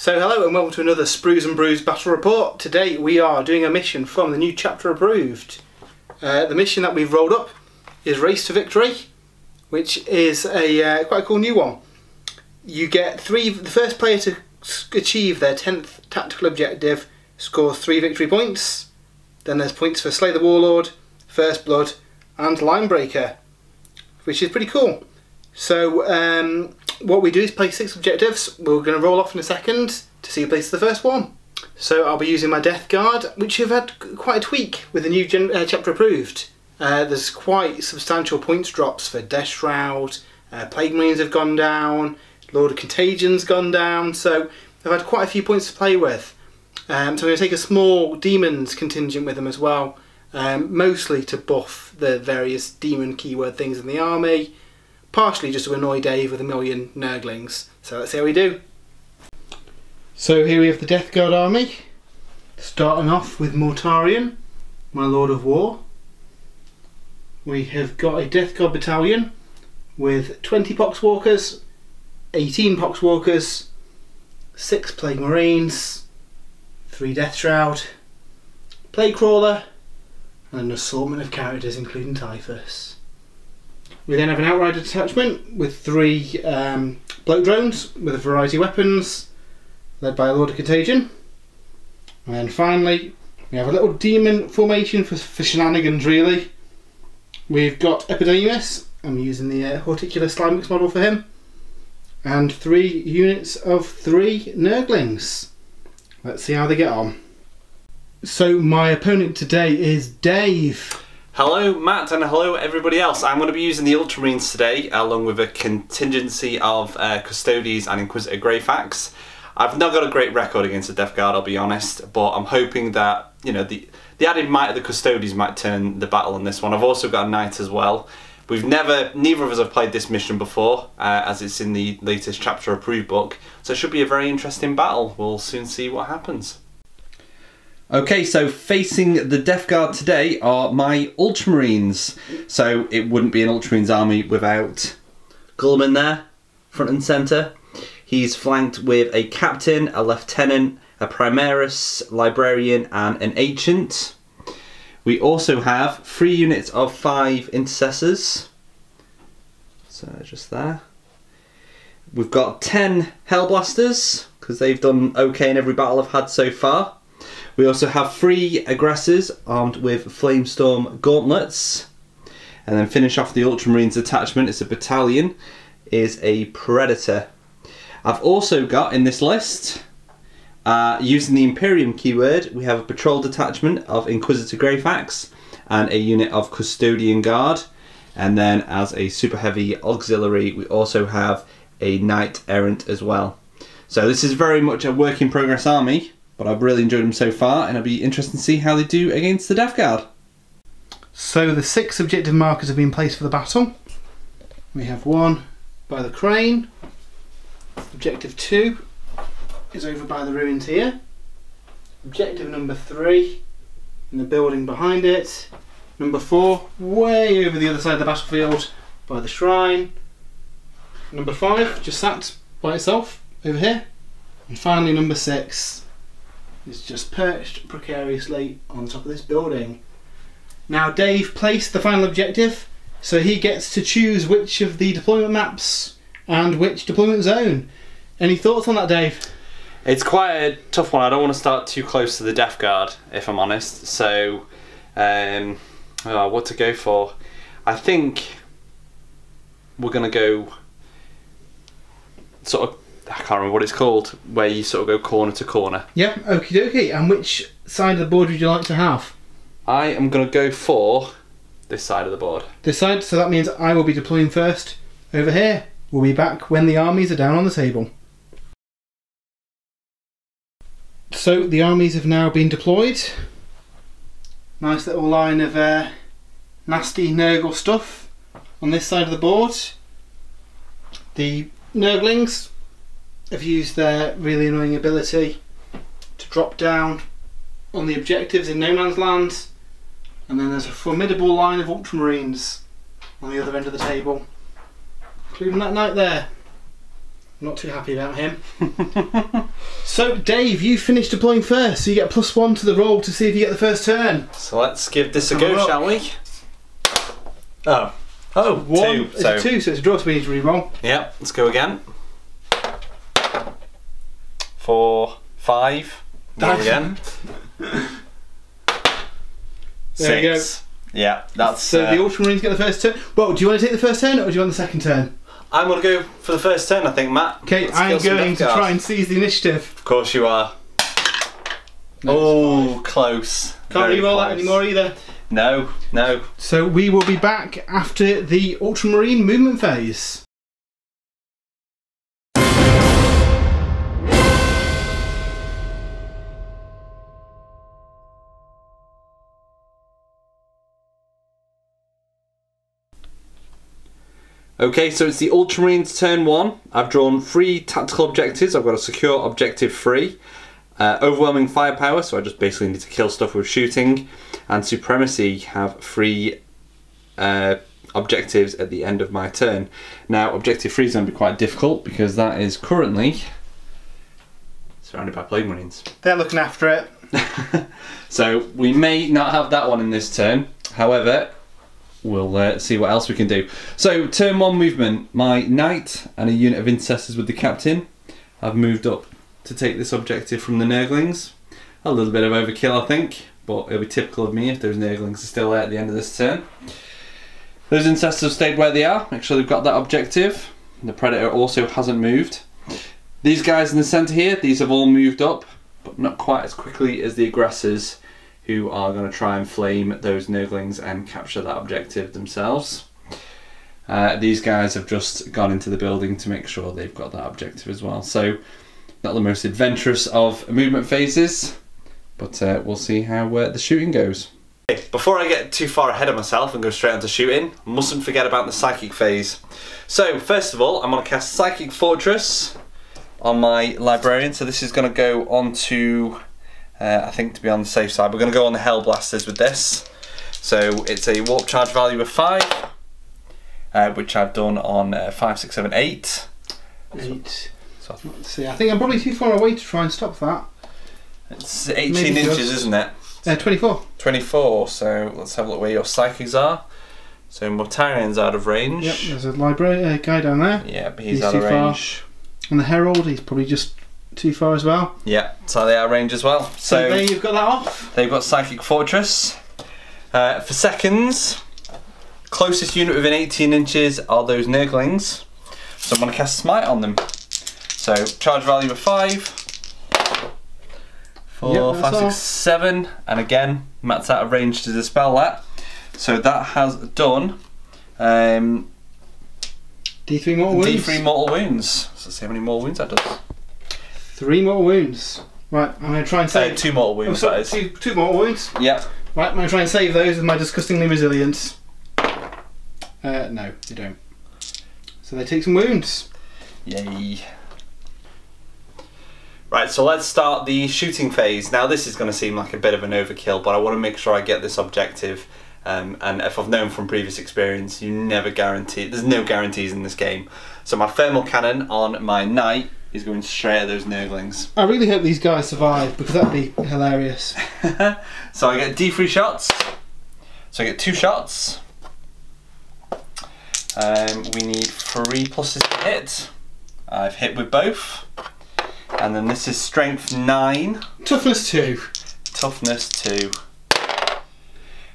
So hello and welcome to another Sprues and Brews Battle Report. Today we are doing a mission from the new chapter approved. The mission that we've rolled up is Race to Victory, which is a quite a cool new one. You get the first player to achieve their 10th tactical objective scores 3 victory points. Then there's points for Slay the Warlord, First Blood and Linebreaker, which is pretty cool. So what we do is play 6 objectives. We're going to roll off in a second to see who plays the first one. So I'll be using my Death Guard, which have had quite a tweak with the new chapter approved. There's quite substantial points drops for Death Shroud, Plague Marines have gone down, Lord of Contagion's gone down, so I've had quite a few points to play with. So I'm going to take a small Demons contingent with them as well, mostly to buff the various demon keyword things in the army, partially just to annoy Dave with a million Nurglings. So let's see how we do. So here we have the Death Guard army, starting off with Mortarion, my Lord of War. We have got a Death Guard battalion with 20 Poxwalkers, 18 Poxwalkers, 6 Plague Marines, 3 Death Shroud, Plague Crawler, and an assortment of characters including Typhus. We then have an Outrider detachment with 3 bloat drones with a variety of weapons, led by a Lord of Contagion. And then finally, we have a little demon formation for shenanigans really. We've got Epidemus, I'm using the Horticular Slimux model for him, and 3 units of 3 Nurglings. Let's see how they get on. So my opponent today is Dave. Hello Matt and hello everybody else. I'm going to be using the Ultramarines today along with a contingency of Custodes and Inquisitor Greyfax. I've not got a great record against the Death Guard, I'll be honest, but I'm hoping that, you know, the added might of the Custodes might turn the battle on this one. I've also got a Knight as well. Neither of us have played this mission before, as it's in the latest chapter approved book, so it should be a very interesting battle. We'll soon see what happens. Okay, so facing the Death Guard today are my Ultramarines. So it wouldn't be an Ultramarines army without Guilliman there, front and centre. He's flanked with a Captain, a Lieutenant, a Primaris, Librarian and an Ancient. We also have 3 units of 5 Intercessors. So just there. We've got 10 Hellblasters, because they've done okay in every battle I've had so far. We also have 3 Aggressors armed with Flamestorm Gauntlets. And then finish off the Ultramarines detachment, it's a battalion, is a Predator. I've also got in this list, using the Imperium keyword, we have a Patrol detachment of Inquisitor Greyfax and a unit of Custodian Guard. And then as a super heavy auxiliary, we also have a Knight Errant as well. So this is very much a work in progress army, but I've really enjoyed them so far, and it'll be interesting to see how they do against the Death Guard. So the 6 objective markers have been placed for the battle. We have 1 by the crane. Objective 2 is over by the ruins here. Objective number 3 in the building behind it. Number 4 way over the other side of the battlefield by the shrine. Number 5 just sat by itself over here. And finally number 6 is just perched precariously on top of this building. Now Dave placed the final objective, so he gets to choose which of the deployment maps and which deployment zone. Any thoughts on that, Dave? It's quite a tough one. I don't want to start too close to the Death Guard, if I'm honest. So, what to go for? I think we're going to go sort of, I can't remember what it's called, where you sort of go corner to corner. Yeah, okie dokie. And which side of the board would you like to have? I am going to go for this side of the board. This side, so that means I will be deploying first over here. We'll be back when the armies are down on the table. So the armies have now been deployed. Nice little line of nasty Nurgle stuff on this side of the board. The Nurglings have used their really annoying ability to drop down on the objectives in no man's land, and then there's a formidable line of Ultramarines on the other end of the table, including that knight there. I'm not too happy about him. So, Dave, you finished deploying first, so you get a +1 to the roll to see if you get the first turn. So let's give this a go, shall we? Oh. Oh, 1. 2. It's a 2, so it's a draw, so we need to re-roll. Yep, let's go again. 4, 5. Roll again. There we go. 6. Yeah, that's... So the Ultramarines get the first turn. Well, do you want to take the first turn, or do you want the second turn? I'm going to go for the first turn, I think, Matt. Okay, I'm going to try and seize the initiative. Of course you are. No, oh, close. Can't re-roll that anymore either. No, no. So we will be back after the Ultramarine movement phase. Okay, so it's the Ultramarines turn 1. I've drawn 3 tactical objectives. I've got a secure objective 3. Overwhelming firepower, so I just basically need to kill stuff with shooting. And supremacy have 3 objectives at the end of my turn. Now, objective 3 is going to be quite difficult because that is currently surrounded by Plague Marines. They're looking after it. So we may not have that one in this turn. However, we'll see what else we can do. So, turn 1 movement. My knight and a unit of intercessors with the captain have moved up to take this objective from the Nurglings. A little bit of overkill, I think, but it'll be typical of me if those Nurglings are still there at the end of this turn. Those intercessors have stayed where they are. Make sure they've got that objective. The Predator also hasn't moved. These guys in the centre here, these have all moved up, but not quite as quickly as the aggressors, who are going to try and flame those Nurglings and capture that objective themselves. These guys have just gone into the building to make sure they've got that objective as well. So, not the most adventurous of movement phases, but we'll see how the shooting goes. Okay, before I get too far ahead of myself and go straight onto shooting, mustn't forget about the Psychic phase. So, first of all, I'm going to cast Psychic Fortress on my Librarian. So this is going to go onto... I think to be on the safe side, we're going to go on the Hell Blasters with this. So it's a warp charge value of 5, which I've done on 5, 6, 7, 8. 8. So let's see, I think I'm probably too far away to try and stop that. It's 18 inches, isn't it? 24. 24, so let's have a look where your Psychics are. So Mortarian's out of range. Yep, there's a library guy down there. Yeah, but he's out of range. And the Herald, he's probably just too far as well. Yeah, so they are range as well. So there you've got that off. They've got Psychic Fortress. For seconds, closest unit within 18 inches are those Nurglings. So I'm going to cast Smite on them. So charge value of 5. 4, 5, 6, 7. And again, Matt's out of range to dispel that. So that has done D3 mortal wounds. D3 mortal wounds. So let's see how many mortal wounds that does. 3 mortal wounds. Right, I'm going to try and save... 2 mortal wounds, that is. 2 mortal wounds? Yep. Right, I'm going to try and save those with my disgustingly resilience. No, they don't. So they take some wounds. Yay. Right, so let's start the shooting phase. Now this is going to seem like a bit of an overkill, but I want to make sure I get this objective. And if I've known from previous experience, you never guarantee, there's no guarantees in this game. So my thermal cannon on my knight is going straight at those Nurglings. I really hope these guys survive, because that'd be hilarious. So I get D3 shots. So I get 2 shots. We need 3 pluses to hit. I've hit with both. And then this is strength 9. Toughness 2. Toughness 2.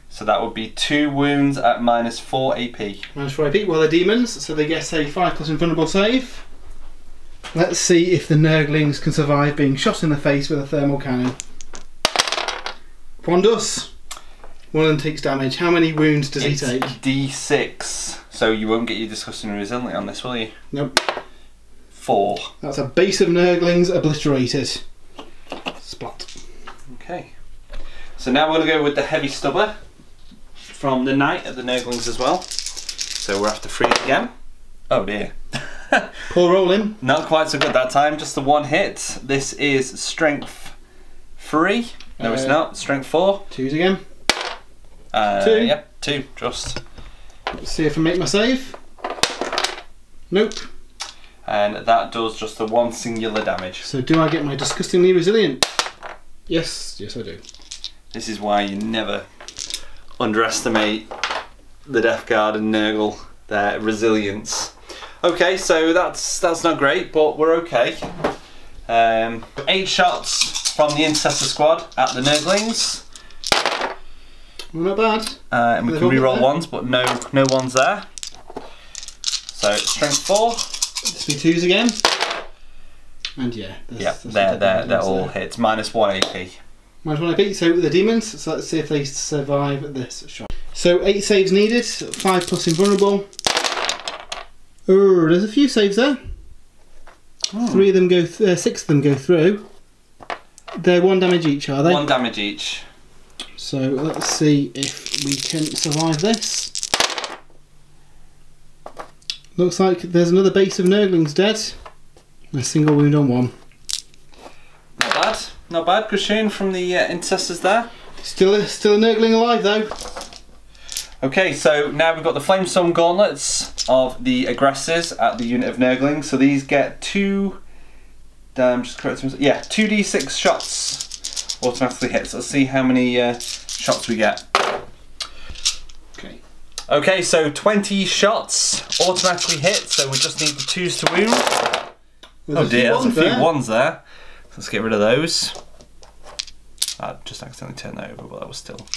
So that would be 2 wounds at -4 AP. -4 AP. Well, they're demons, so they get a 5+ invulnerable save. Let's see if the Nurglings can survive being shot in the face with a thermal cannon. One does. One of them takes damage. How many wounds does he take? D6. So you won't get your disgusting resilient on this, will you? Nope. 4. That's a base of Nurglings obliterated. Splat. Okay. So now we're going to go with the heavy stubber from the knight at the Nurglings as well. So we're after 3 again. Oh dear. Poor rolling. Not quite so good that time, just the 1 hit. This is strength 3. No, it's not. Strength 4. 2s again. 2. Yep, 2, just. Let's see if I make my save. Nope. and that does just the one singular damage. So do I get my disgustingly resilient? Yes, yes I do. This is why you never underestimate the Death Guard and Nurgle, their resilience. Okay, so that's not great, but we're okay. 8 shots from the Intercessor squad at the Nurglings. Well, not bad. And we can reroll ones, but no ones there. So strength 4. Let's be 2s again. And yeah, they're all hits. -1 AP. -1 AP. So the demons. So let's see if they survive this shot. So 8 saves needed. 5+ invulnerable. Oh, there's a few saves there. 3 of them go. 6 of them go through. They're 1 damage each, are they? 1 damage each. So let's see if we can survive this. Looks like there's another base of Nurglings dead. A single wound on 1. Not bad. Not bad. Good shooting from the Intercessors there. Still a Nurgling alive though. Okay, so now we've got the Flamestone Gauntlets of the aggressors at the unit of Nurglings. So these get 2. Just correct myself. Yeah, 2d6 shots automatically hits. Let's see how many shots we get. Okay, so 20 shots automatically hit, so we just need the 2s to wound. Oh dear, there's a few 1s there. Let's get rid of those. I just accidentally turned that over, but that was still.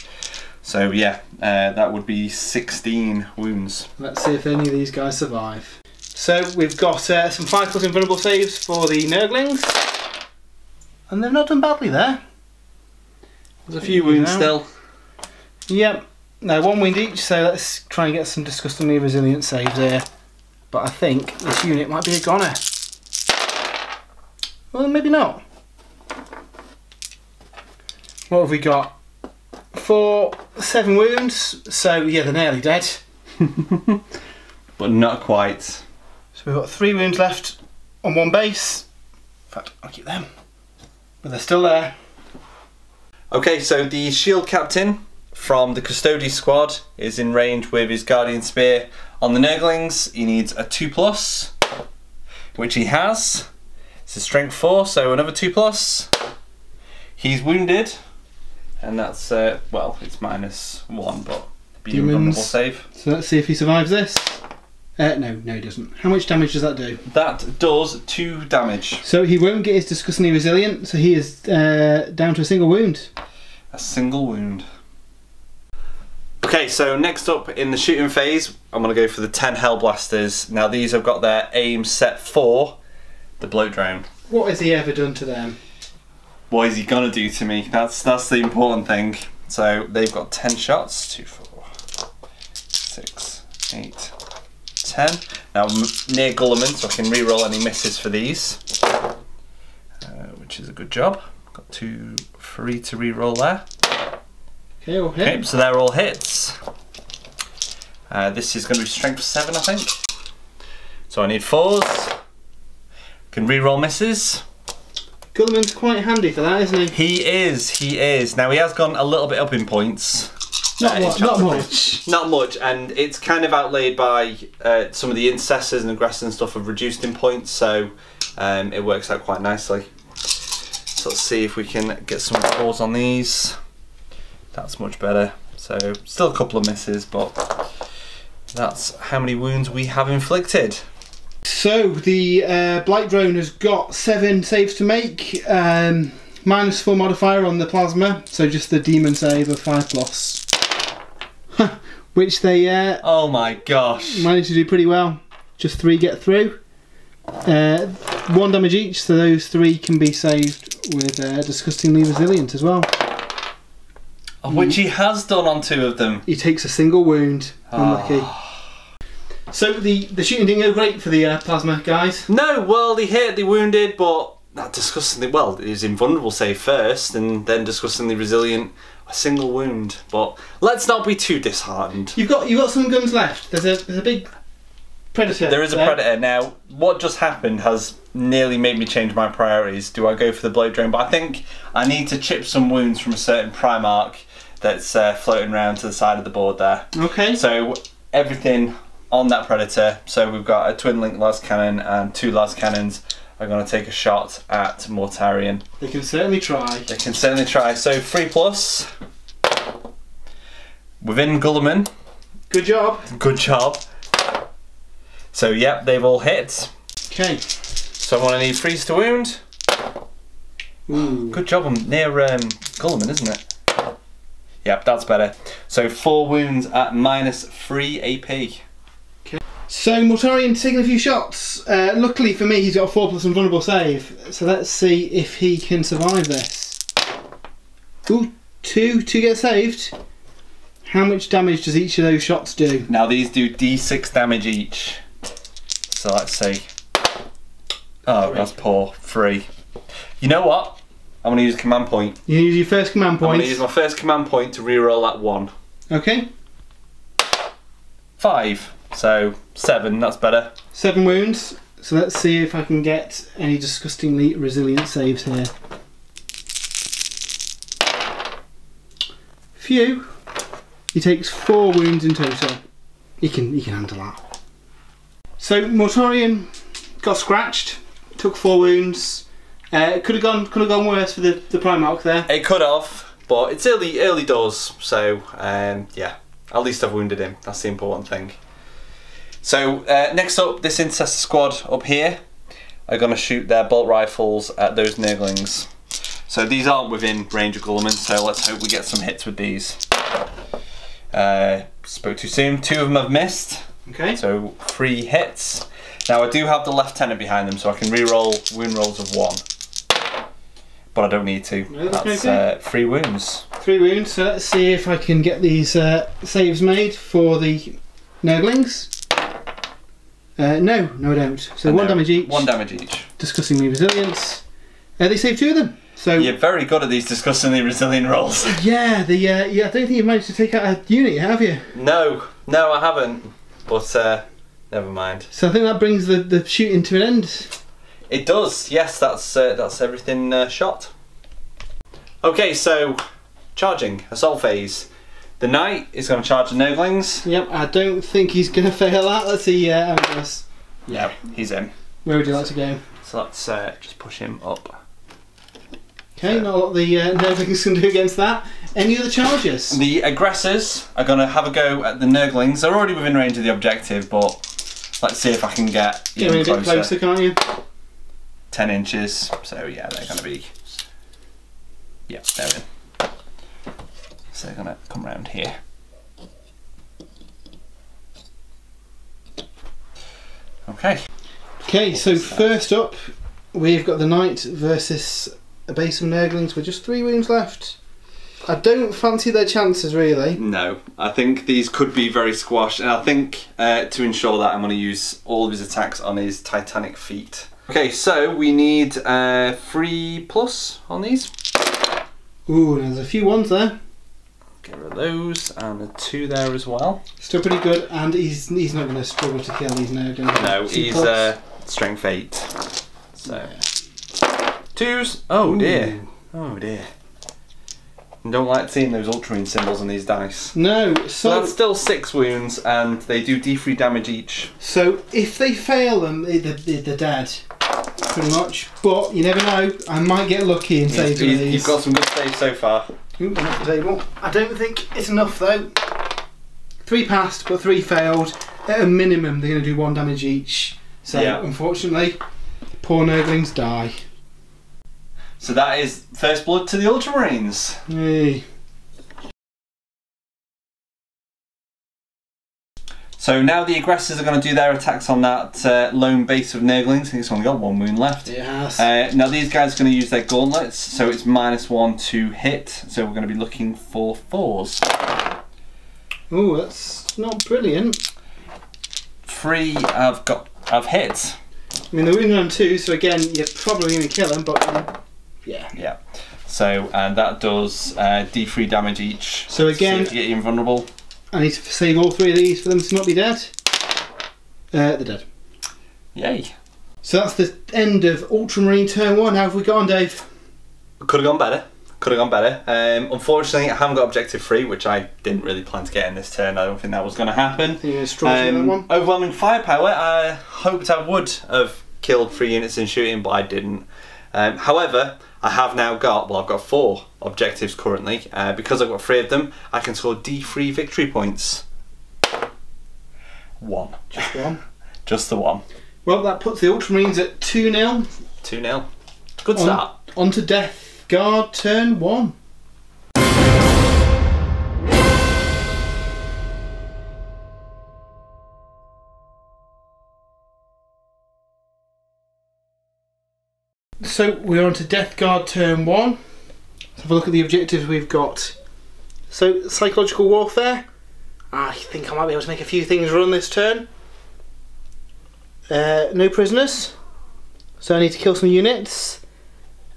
So yeah, that would be 16 wounds. Let's see if any of these guys survive. So we've got some 5+ invulnerable saves for the Nurglings. And they've not done badly there. There's a few wounds still. Yep. No, 1 wound each, so let's try and get some disgustingly resilient saves here. But I think this unit might be a goner. Well, maybe not. What have we got? 4, 7 wounds, so yeah, they're nearly dead. But not quite. So we've got 3 wounds left on 1 base. In fact, I'll keep them. But they're still there. Okay, so the shield captain from the Custody squad is in range with his Guardian Spear on the Nurglings. He needs a 2+, which he has. It's a strength 4, so another 2+. He's wounded, and that's, well, it's -1, but be a vulnerable save. So let's see if he survives this. No, he doesn't. How much damage does that do? That does 2 damage. So he won't get his disgustingly resilient, so he is down to a single wound. A single wound. Okay, so next up in the shooting phase, I'm going to go for the 10 Hellblasters. Now these have got their aim set for the bloat drone. What has he ever done to them? What is he going to do to me? That's the important thing. So they've got 10 shots. 2, 4, 6, 8, 10. Now I'm near Gulliman, so I can re-roll any misses for these, which is a good job. Got 2, 3 to re-roll there. Okay, all hit. Okay, so they're all hits. This is going to be strength 7, I think. So I need 4s. Can re-roll misses. Gulliman's quite handy for that, isn't he? He is. Now he has gone a little bit up in points. Not much. Not much, and it's kind of outlaid by some of the Intercessors and Aggressors and stuff have reduced in points, so it works out quite nicely. So let's see if we can get some rolls on these. That's much better. So still a couple of misses, but that's how many wounds we have inflicted. So the Blight Drone has got 7 saves to make, -4 modifier on the plasma, so just the demon save of 5+, which they oh my gosh, managed to do pretty well. Just 3 get through, 1 damage each, so those 3 can be saved with disgustingly resilient as well. Which he has done on 2 of them. He takes a single wound. Unlucky. So the shooting didn't go great for the plasma guys. No, well they hit, they wounded, but not disgustingly well. It was invulnerable save first, and then disgustingly resilient, a single wound. But let's not be too disheartened. You've got some guns left. There's a big predator. There is a predator now. What just happened has nearly made me change my priorities. Do I go for the bloat drone? But I think I need to chip some wounds from a certain Primarch that's floating around to the side of the board there. Okay. So everything on that Predator. So we've got a twin link las cannon and 2 las cannons are going to take a shot at Mortarion. They can certainly try. They can certainly try. So 3+ within Gulliman. Good job. Good job. So yep, they've all hit. Okay. So I'm going to need 3s to wound. Ooh. Good job. I'm near Gulliman, isn't it? Yep, that's better. So 4 wounds at -3 AP. Okay. So Mortarion taking a few shots. Luckily for me, he's got a 4+ invulnerable save. So let's see if he can survive this. Ooh, 2 get saved. How much damage does each of those shots do? Now these do D6 damage each. So let's see. Oh, 3. That's poor. 3. You know what? I'm going to use a command point. You use your first command point? I'm going to use my first command point to reroll that 1. Okay. 5. So 7, that's better. 7 wounds. So let's see if I can get any disgustingly resilient saves here. Phew. He takes 4 wounds in total. He can handle that. So Mortarion got scratched, took 4 wounds. Could have gone worse for the Primarch there. It could have, but it's early doors, so yeah, at least I've wounded him. That's the important thing. So next up, this Intercessor squad up here are going to shoot their bolt rifles at those Nurglings. So these aren't within range of Gulliman, so let's hope we get some hits with these. Spoke too soon. 2 of them have missed. Okay. So 3 hits. Now I do have the Lieutenant behind them, so I can re-roll wound rolls of 1. But I don't need to. No, that's 3 wounds. 3 wounds, so let's see if I can get these saves made for the Nurglings. No, I don't. So 1 damage each. 1 damage each. Disgustingly resilience. They save 2 of them. So you're very good at these disgustingly resilient rolls. Yeah, I don't think you've managed to take out a unit, have you? No, I haven't. But never mind. So I think that brings the shooting to an end. It does, yes, that's everything shot. Okay, so charging, assault phase. The Knight is going to charge the Nurglings. Yep, I don't think he's going to fail that. Let's see how he does. Yep, he's in. Where would you like to go? So let's just push him up. Okay, not a lot the Nurglings can do against that. Any other charges? The aggressors are going to have a go at the Nurglings. They're already within range of the objective, but let's see if I can get even a bit closer, can't you? 10 inches, so yeah, they're going to be, yeah, they're in. So they're going to come around here. Okay. Okay, so first up, we've got the Knight versus a base of Nurglings with just 3 wounds left. I don't fancy their chances, really. No, I think these could be very squashed, and I think to ensure that I'm going to use all of his attacks on his Titanic feet. Okay, so we need 3+ on these. Ooh, there's a few ones there. Get rid of those, and a 2 there as well. Still pretty good, and he's not going to struggle to kill these Nurglings. No, he's strength 8. So yeah. 2s. Oh dear. Oh dear. I don't like seeing those Ultramarine symbols on these dice. No, so that's still 6 wounds, and they do D3 damage each. So if they fail them, they're dead, pretty much. But you never know. I might get lucky and save some of these. You've got some good saves so far. Ooh, I don't think it's enough though. 3 passed, but 3 failed. At a minimum, they're going to do 1 damage each. So yeah. Unfortunately, poor Nurglings die. So that is first blood to the Ultramarines. Hey. So now the aggressors are going to do their attacks on that lone base of Nurglings. I think it's only got 1 wound left. It has. Now these guys are going to use their gauntlets, so it's -1 to hit. So we're going to be looking for 4s. Oh, that's not brilliant. 3 I've hit. I mean, they're wounded on 2, so again, you're probably going to kill them, but yeah. Yeah. So, and that does D3 damage each. So again, to get you invulnerable. I need to save all 3 of these for them to not be dead. They're dead. Yay. So that's the end of Ultramarine turn 1. How have we gone, Dave? Could have gone better. Could have gone better. Unfortunately, I haven't got objective 3, which I didn't really plan to get in this turn. I don't think that was going to happen. That one? Overwhelming firepower. I hoped I would have killed 3 units in shooting, but I didn't. However, I have now got, well, I've got 4 objectives currently. Because I've got 3 of them, I can score D3 victory points. 1. Just 1? Just the 1. Well, that puts the Ultramarines at 2-0. 2-0. Good start. On to Death Guard turn 1. So we're on to Death Guard turn 1. Let's have a look at the objectives we've got. So psychological warfare. I think I might be able to make a few things run this turn. No prisoners, so I need to kill some units.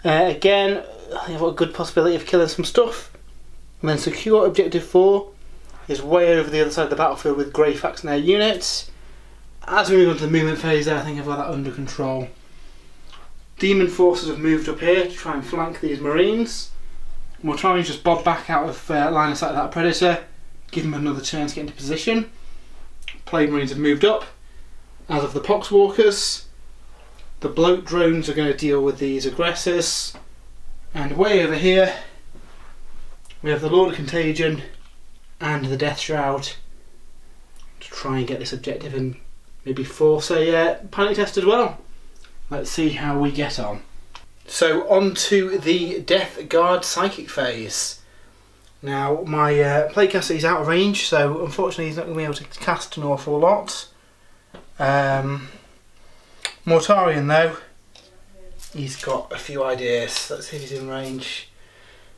Again, I think I've got a good possibility of killing some stuff. And then secure objective 4 is way over the other side of the battlefield with grey facts and their units. As we move on to the movement phase there, I think I've got that under control. Demon forces have moved up here to try and flank these Marines. And we'll try and just bob back out of line of sight of that Predator, give them another turn to get into position. Plague Marines have moved up. As of the Poxwalkers, the bloat drones are going to deal with these aggressors, and way over here we have the Lord of Contagion and the Death Shroud to try and get this objective and maybe force a panic test as well. Let's see how we get on. So on to the Death Guard psychic phase. Now my Plaguecaster is out of range, so unfortunately he's not going to be able to cast an awful lot. Mortarion though, he's got a few ideas. Let's see if he's in range.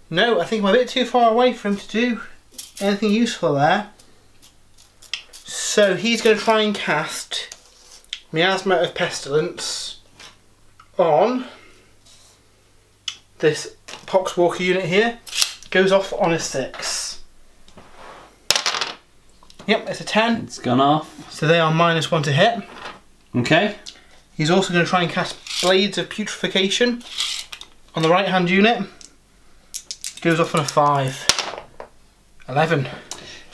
No, I think I'm a bit too far away for him to do anything useful there. So he's going to try and cast Miasma of Pestilence on this Poxwalker unit here. Goes off on a 6. Yep, it's a 10. It's gone off. So they are -1 to hit. Okay. He's also going to try and cast Blades of Putrefaction on the right hand unit. Goes off on a 5. 11.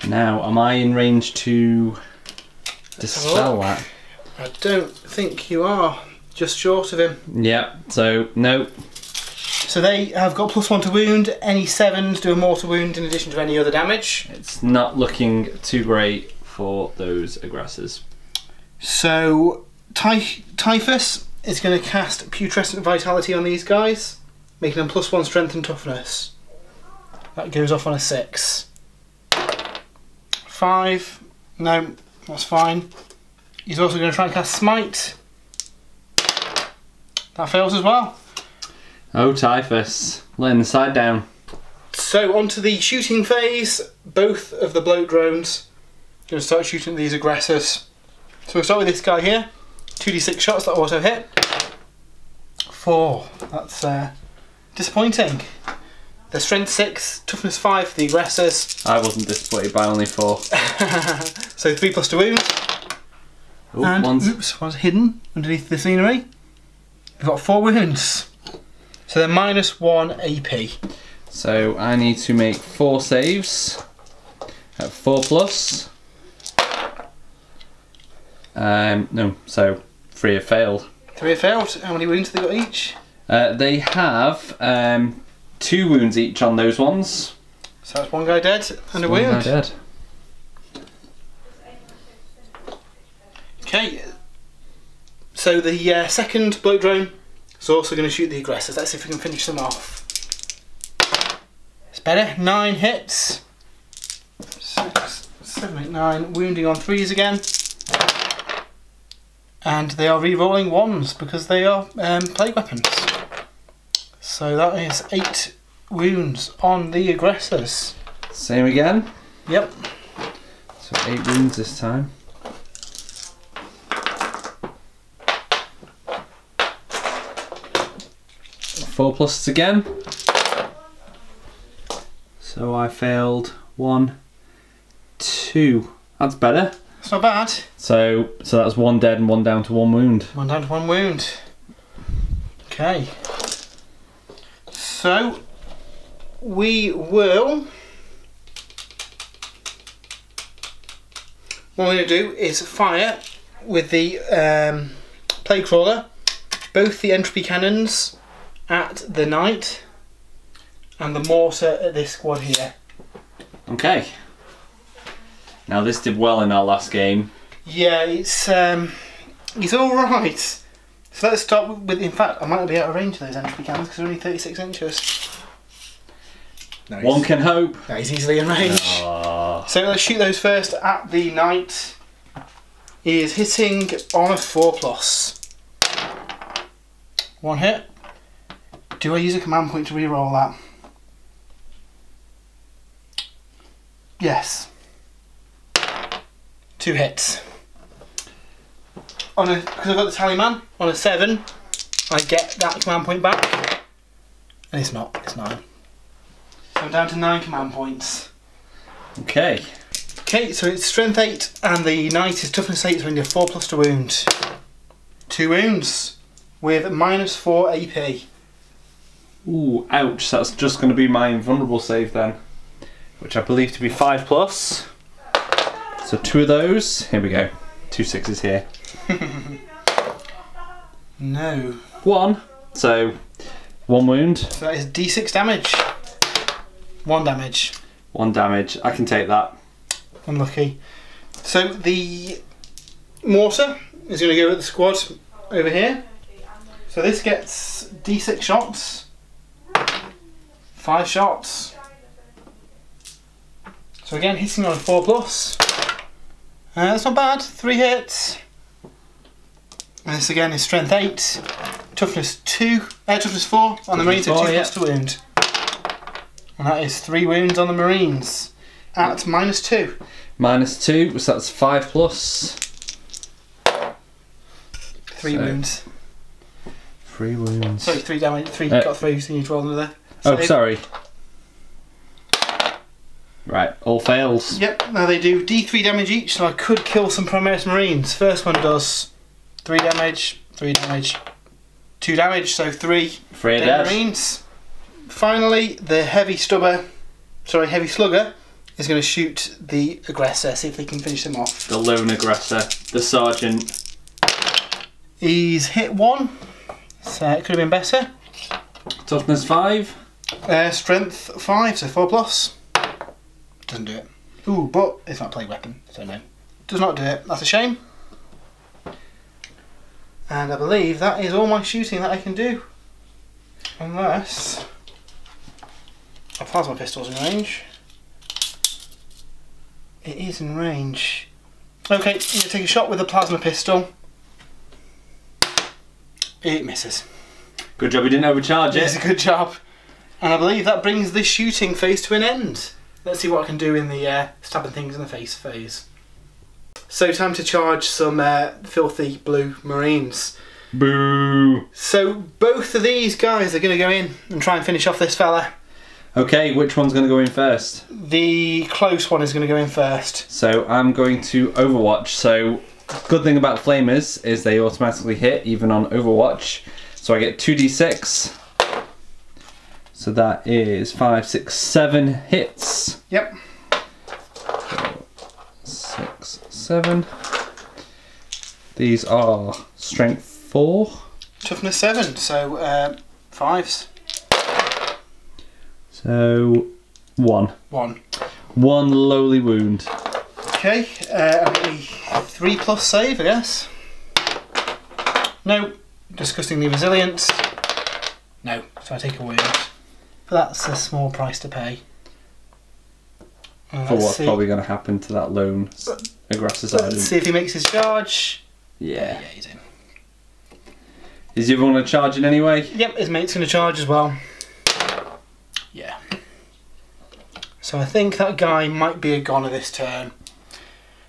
Now, am I in range to dispel that? I don't think you are. Just short of him. Yeah, so no. So they have got +1 to wound. Any 7s do a mortal wound in addition to any other damage. It's not looking too great for those aggressors. So Typhus is going to cast Putrescent Vitality on these guys, making them +1 strength and toughness. That goes off on a 6. 5. No, that's fine. He's also going to try and cast Smite. That fails as well. Oh, Typhus, laying the side down. So on to the shooting phase. Both of the bloat drones are going to start shooting at these aggressors. So we'll start with this guy here. 2d6 shots that auto hit. 4. That's disappointing. The strength 6, toughness 5 for the aggressors. I wasn't disappointed by only 4. So 3+ to wound. Ooh, and one's one's hidden underneath the scenery. We've got 4 wounds. So they're -1 AP. So I need to make 4 saves at 4+. No, so 3 have failed. 3 have failed. How many wounds have they got each? They have 2 wounds each on those ones. So that's 1 guy dead and a wound. 1 guy dead. Okay. So the second bloat drone is also going to shoot the aggressors. Let's see if we can finish them off. It's better. 9 hits. 6, 7, 8, 9. Wounding on 3s again. And they are re-rolling 1s because they are plague weapons. So that is 8 wounds on the aggressors. Same again? Yep. So 8 wounds this time. 4+ again. So I failed 1, 2. That's better. It's not bad. So that's 1 dead and 1 down to 1 wound. 1 down to 1 wound. Okay. So we will... What we're going to do is fire with the plague crawler both the entropy cannons at the knight and the mortar at this squad here. Okay. Now this did well in our last game. Yeah, it's alright. So let's start with, in fact, I might be out of range of those entropy cannons because they're only 36 inches. No, one can hope. No, he's easily in range. Aww. So let's shoot those first at the knight. He is hitting on a 4+. One hit. Do I use a command point to re-roll that? Yes. 2 hits. Because I've got the tallyman, on a 7, I get that command point back. And it's not, it's 9. So I'm down to 9 command points. Okay. Okay, so it's strength 8 and the knight is toughness 8, so we need a 4+ to wound. 2 wounds with -4 AP. Ooh, ouch, that's just going to be my invulnerable save then. Which I believe to be 5+. So 2 of those. Here we go. 2 6s here. No. 1. So 1 wound. So that is D6 damage. 1 damage. 1 damage. I can take that. Unlucky. So the mortar is going to go at the squad over here. So this gets D6 shots. 5 shots. So again, hitting on a 4+. That's not bad. 3 hits. And this again is strength 8, toughness 4 on the Marines, so 2+ to wound. And that is 3 wounds on the Marines at -2. -2, so that's 5+. 3 wounds. 3 wounds. Sorry, 3 damage. 3 got through, so you need to roll another. Oh, sorry. Right, all fails. Yep, now they do D3 damage each, so I could kill some Primarch Marines. First one does 3 damage, 3 damage, 2 damage, so 3 dead Marines. Finally, the heavy slugger is going to shoot the aggressor, see if they can finish him off. The lone aggressor, the sergeant. He's hit 1, so it could have been better. Toughness 5. Strength 5, so 4+. Doesn't do it. Ooh, but it's not a plague weapon, so no. Does not do it. That's a shame. And I believe that is all my shooting that I can do. Unless a plasma pistol's in range. It is in range. Okay, I'm going to take a shot with the plasma pistol. It misses. Good job you didn't overcharge it. It's a good job. And I believe that brings this shooting phase to an end. Let's see what I can do in the stabbing things in the face phase. So time to charge some filthy blue Marines. Boo! So both of these guys are going to go in and try and finish off this fella. Okay, which one's going to go in first? The close one is going to go in first. So I'm going to Overwatch. So good thing about Flamers is they automatically hit even on Overwatch. So I get 2d6. So that is 5, 6, 7 hits. Yep. 6, 7. These are strength 4. Toughness 7, so 5s. So 1. 1. 1 lowly wound. Okay, a 3+ save, I guess. No. Disgustingly resilient. No, so I take a wound. But that's a small price to pay. For what's probably going to happen to that lone aggressor sergeant. Let's see if he makes his charge. Yeah. Yeah, he's in. Is the other one charging anyway? Yep, his mate's going to charge as well. Yeah. So I think that guy might be a goner this turn.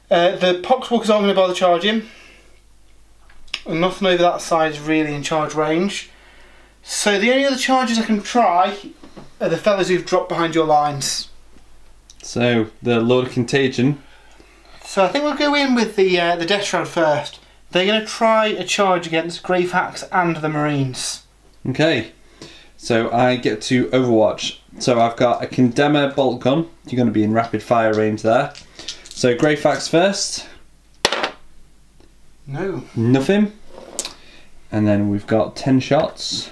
The Poxwalkers aren't going to bother charging. And nothing over that side is really in charge range. So the only other charges I can try are the fellas who've dropped behind your lines. So the Lord of Contagion. So I think we'll go in with the Death Shroud first. They're going to try a charge against Grave Hacks and the Marines. Okay. So I get to Overwatch. So I've got a Condemner bolt gun. You're going to be in rapid fire range there. So Greyfax first. No. Nothing. And then we've got 10 shots.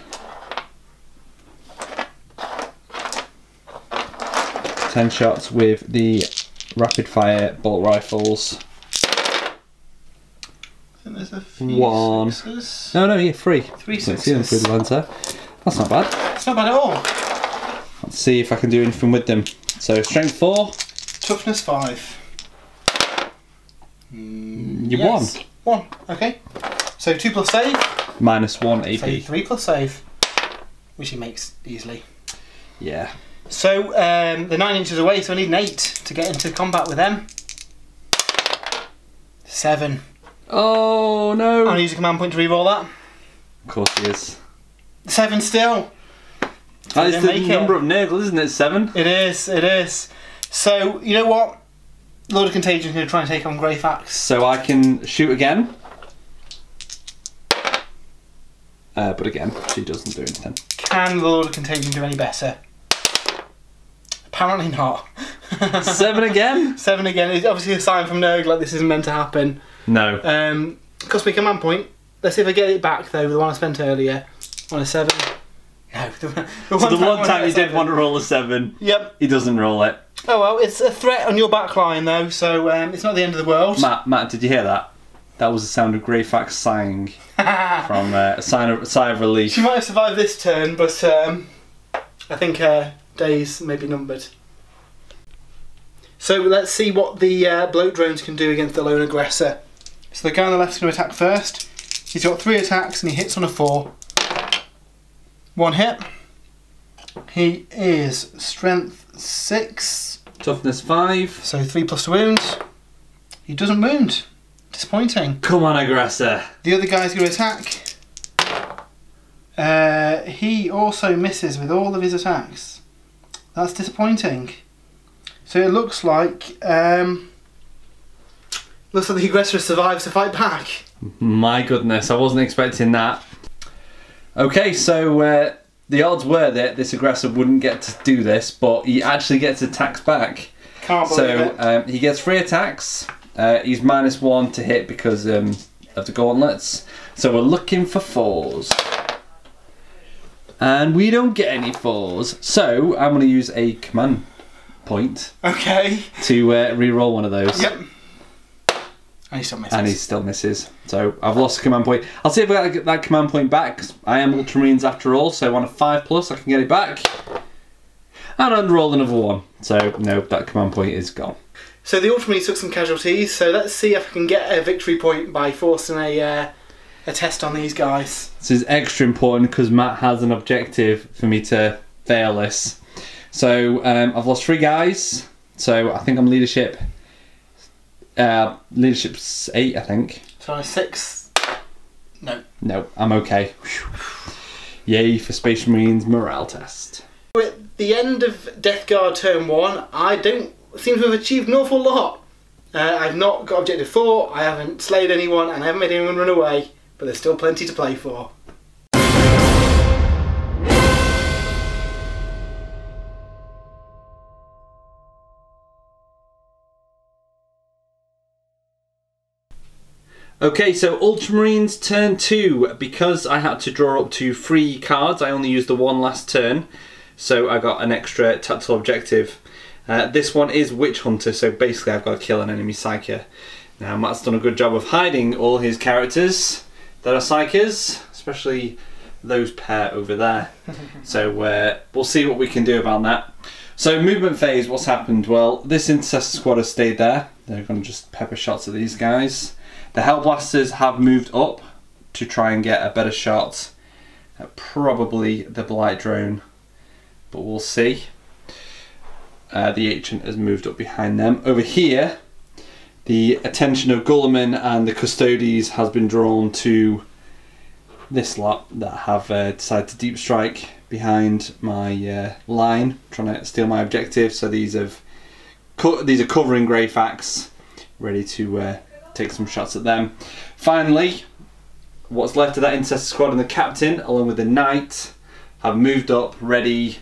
10 shots with the rapid fire bolt rifles. I think there's a few 1. sixes. No, yeah, 3. 3 Let's see them through sixes. the lantern. That's not bad. It's not bad at all. Let's see if I can do anything with them. So strength 4. Toughness 5. You Yes. 1. Okay. So 2 plus save. Minus 1 AP. So 3 plus save, which he makes easily. Yeah. So they're 9 inches away, so I need an 8 to get into combat with them. 7. Oh no! I'll use a command point to re-roll that. Of course he is. 7 still. That is the make number it. of Nurgle, isn't it? 7? It is, it is. So, you know what? Lord of Contagion is going to try and take on Greyfax. So I can shoot again. But again, she doesn't do anything. Can the Lord of Contagion do any better? Apparently not. 7 again? 7 again. It's obviously a sign from Nurgle like this isn't meant to happen. No. Cost me a command point. Let's see if I get it back though, the one I spent earlier. On a 7. No. So the one time you did want to roll a 7, Yep. he doesn't roll it. Oh well, it's a threat on your back line though, so it's not the end of the world. Matt, did you hear that? That was the sound of Greyfax sighing from a sigh of relief. She might have survived this turn, but I think her days may be numbered. So let's see what the bloat drones can do against the lone aggressor. So the guy on the left is going to attack first. He's got 3 attacks and he hits on a 4. 1 hit. He is strength 6. Toughness 5. So 3 plus to wounds. He doesn't wound. Disappointing. Come on, aggressor. The other guy's going to attack. He also misses with all of his attacks. That's disappointing. So it looks like the aggressor survives to fight back. My goodness, I wasn't expecting that. Okay, so the odds were that this aggressor wouldn't get to do this, but he actually gets attacks back. Can't believe it. He gets 3 attacks. He's minus 1 to hit because of the gauntlets. So we're looking for 4s. And we don't get any 4s. So I'm going to use a command point. Okay. To re-roll one of those. Yep. And he still misses. And he still misses. So I've lost a command point. I'll see if I can get that command point back. 'Cause I am Ultramarines after all, so on a 5+ I can get it back. And I'll roll another 1. So no, that command point is gone. So the Ultramarines took some casualties, so let's see if I can get a victory point by forcing a test on these guys. This is extra important because Matt has an objective for me to fail this. So I've lost 3 guys. So I think I'm leadership. Leadership's 8, I think. So on a 6. No. No, I'm okay. Whew. Yay for Space Marines morale test. At the end of Death Guard turn 1, I don't seem to have achieved an awful lot. I've not got objective 4, I haven't slayed anyone, and I haven't made anyone run away, but there's still plenty to play for. Okay, so Ultramarines turn 2. Because I had to draw up to 3 cards, I only used the 1 last turn, so I got an extra tactical objective. This one is Witch Hunter, so basically I've got to kill an enemy Psyker. Now Matt's done a good job of hiding all his characters that are Psykers, especially those pair over there. So we'll see what we can do about that. So movement phase, what's happened? Well, this Intercessor squad has stayed there. They're going to just pepper shots at these guys. The Hellblasters have moved up to try and get a better shot at probably the Blight drone, but we'll see. The Ancient has moved up behind them. Over here, the attention of Gulliman and the Custodes has been drawn to this lot that have decided to deep strike behind my line, trying to steal my objective. So these are covering Greyfax, ready to take some shots at them. Finally, what's left of that Intercessor squad and the Captain, along with the Knight, have moved up, ready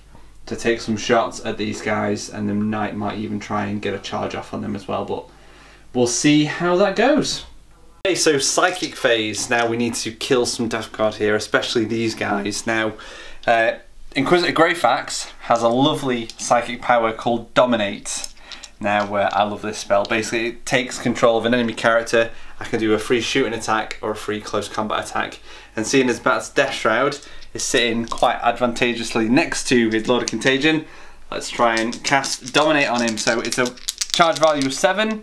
to take some shots at these guys, and the knight might even try and get a charge off on them as well, but we'll see how that goes. Okay, so psychic phase. Now we need to kill some Death Guard here, especially these guys. Now, Inquisitor Greyfax has a lovely psychic power called Dominate. Now, I love this spell. Basically, it takes control of an enemy character. I can do a free shooting attack or a free close combat attack. And seeing as Bat's Death Shroud is sitting quite advantageously next to his Lord of Contagion, let's try and cast Dominate on him. So it's a charge value of 7.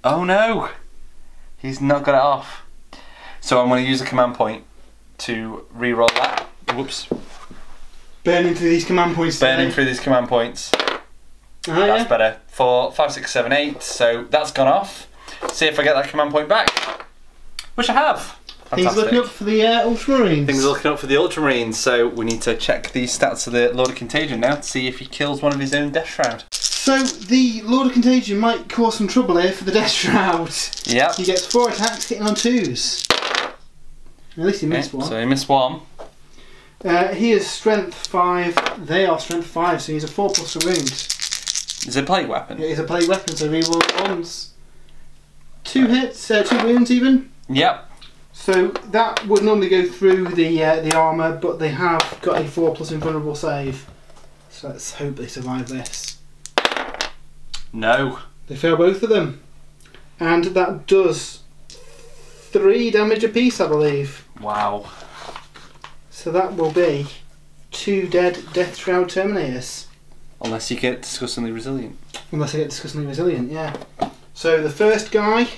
Oh no! He's not got it off. So I'm going to use a command point to re-roll that. Whoops. Burning through these command points. Burning through these command points. That's better. 4, 5, 6, 7, 8. So that's gone off. See if I get that command point back. Which I have. Fantastic. Things looking up for the Ultramarines. Things are looking up for the Ultramarines. So we need to check the stats of the Lord of Contagion now to see if he kills one of his own Death Shroud. So the Lord of Contagion might cause some trouble here for the Death Shroud. Yep. He gets 4 attacks hitting on 2s. At least he missed one. So he missed one. He is strength 5. They are strength 5. So he's a 4+ to wound. Is it a plague weapon? It is a plague weapon, so reroll ones. 2 hits, 2 wounds even. Yep. So that would normally go through the armour, but they have got a 4+ invulnerable save. So let's hope they survive this. No. They fail both of them. And that does 3 damage apiece, I believe. Wow. So that will be 2 dead Death Shroud Terminators. Unless you get disgustingly resilient. Unless I get disgustingly resilient, yeah. So the first guy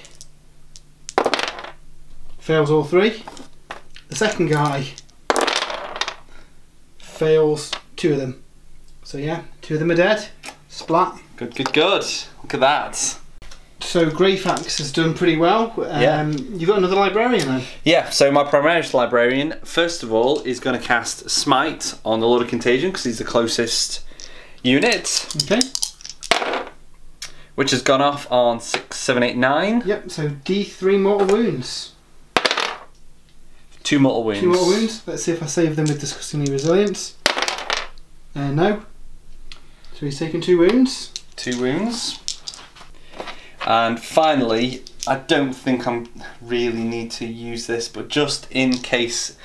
fails all 3. The second guy fails 2 of them. So yeah, 2 of them are dead. Splat. Good, good, good. Look at that. So Greyfax has done pretty well. You've got another librarian then? Yeah, so my Primarch librarian, first of all, is going to cast Smite on the Lord of Contagion because he's the closest unit. Okay. Which has gone off on 6, 7, 8, 9. Yep, so D3 mortal wounds. 2 mortal wounds. 2 mortal wounds. Let's see if I save them with disgustingly resilience. No. So he's taken 2 wounds. 2 wounds. And finally, I don't think I really need to use this, but just in case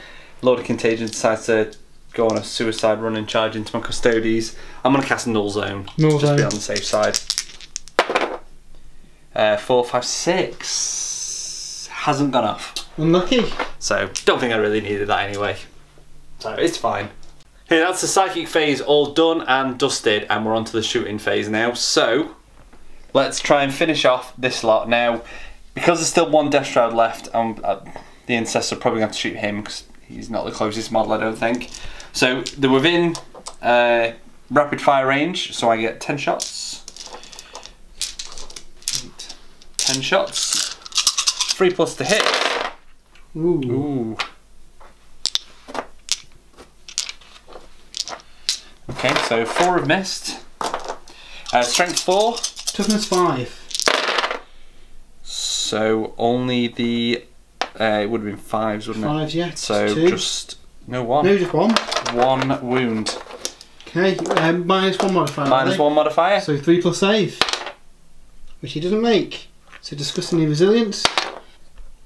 Lord of Contagion decides to go on a suicide run and charge into my Custodes, I'm going to cast Null Zone. Null Just Zone. be on the safe side. 4, 5, 6. Hasn't gone off. Unlucky. So, don't think I really needed that anyway. So, it's fine. Okay, that's the psychic phase all done and dusted, and we're on to the shooting phase now. So, let's try and finish off this lot. Now, because there's still 1 Death Shroud left, the Incest are probably going to shoot him because he's not the closest model, I don't think. So, they're within rapid fire range, so I get 10 shots. 10 shots. 3+ to hit. Ooh. Ooh. Okay, so 4 have missed. Strength 4. Toughness 5. So only the it would have been 5s, wouldn't it? 5, yeah. So 2. just no 1. No, just 1. 1 wound. Okay, -1 modifier. -1 modifier. So 3+ save, which he doesn't make. So disgustingly resilience.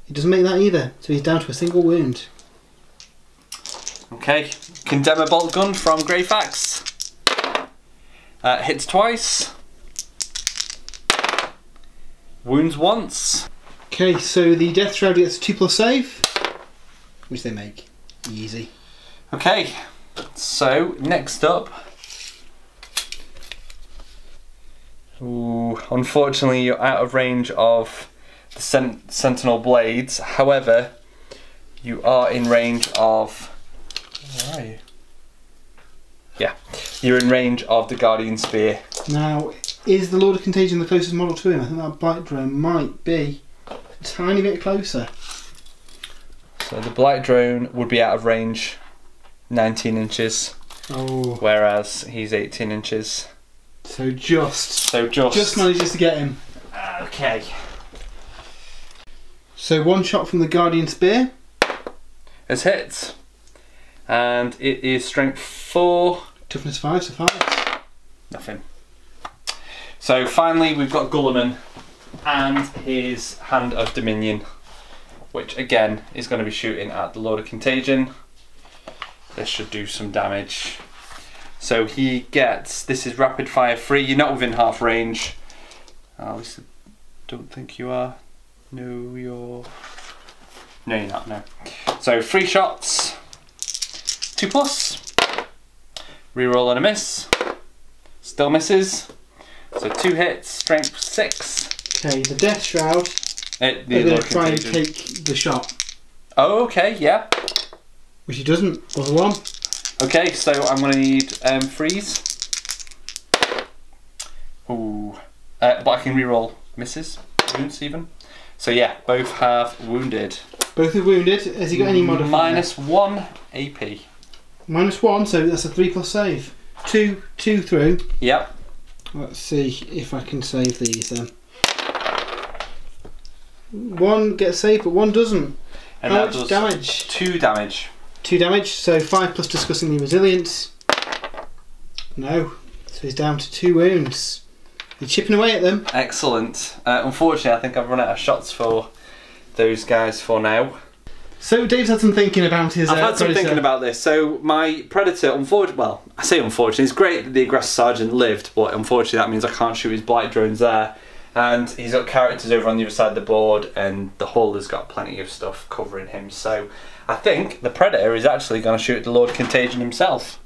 He doesn't make that either. So he's down to a single wound. Okay, Condemn a Bolt Gun from Greyfax. Hits twice. Wounds once. Okay, so the Death Shroud gets a 2+ save, which they make. Easy. Okay, so next up. Ooh, unfortunately you're out of range of the Sentinel Blades. However, you are in range of... Where are you? Yeah, you're in range of the Guardian Spear. Now, is the Lord of Contagion the closest model to him? I think that Blight Drone might be a tiny bit closer. So the Blight Drone would be out of range 19 inches, whereas he's 18 inches. So just just manages to get him. Okay. So 1 shot from the Guardian Spear. It's hit. And it is strength 4. toughness 5, so 5. Nothing. So finally we've got Gulliman and his Hand of Dominion, which again is going to be shooting at the Lord of Contagion. This should do some damage. So he gets, this is rapid fire free, you're not within half range. At least I don't think you are. No, you're not, no. So 3 shots, 2+, reroll and a miss, still misses. So 2 hits, strength 6. Okay, the Death Shroud. The They're going Lord to try and Contagion. take the shot. Oh, okay, yeah. Which he doesn't, other one. Okay, so I'm going to need freeze. Ooh. But I can reroll misses, wounds even. So yeah, both have wounded. Both are wounded. Has he got any modifier? -1 AP. -1, so that's a 3+ save. 2 through. Yep. Let's see if I can save these then. 1 gets saved, but 1 doesn't. And How that much does damage? 2 damage. 2 damage, so 5+ discussing the resilience. No, so he's down to 2 wounds. You're chipping away at them. Excellent. Unfortunately, I think I've run out of shots for those guys for now. So Dave's had some thinking about his I've had some Predator. thinking about this. So my Predator, unfortunately, well, I say unfortunately, it's great that the Aggressor Sergeant lived, but unfortunately that means I can't shoot his Blight drones there. And he's got characters over on the other side of the board, and the hull has got plenty of stuff covering him. So I think the Predator is actually going to shoot at the Lord Contagion himself.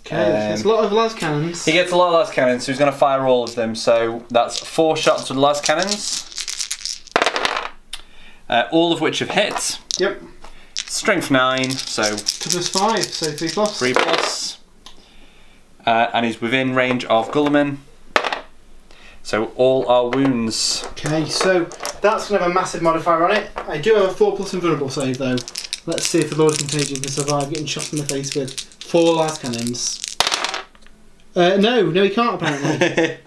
Okay, there's a lot of las cannons. He gets a lot of las cannons, so he's going to fire all of them. So that's 4 shots with las cannons, all of which have hit. Yep. Strength 9, so Toughness 5, so 3+. 3+. And he's within range of Gulliman. So all our wounds. Okay, so that's going to have a massive modifier on it. I do have a 4+ invulnerable save though. Let's see if the Lord of Contagion can survive getting shot in the face with 4 las cannons. No, he can't apparently.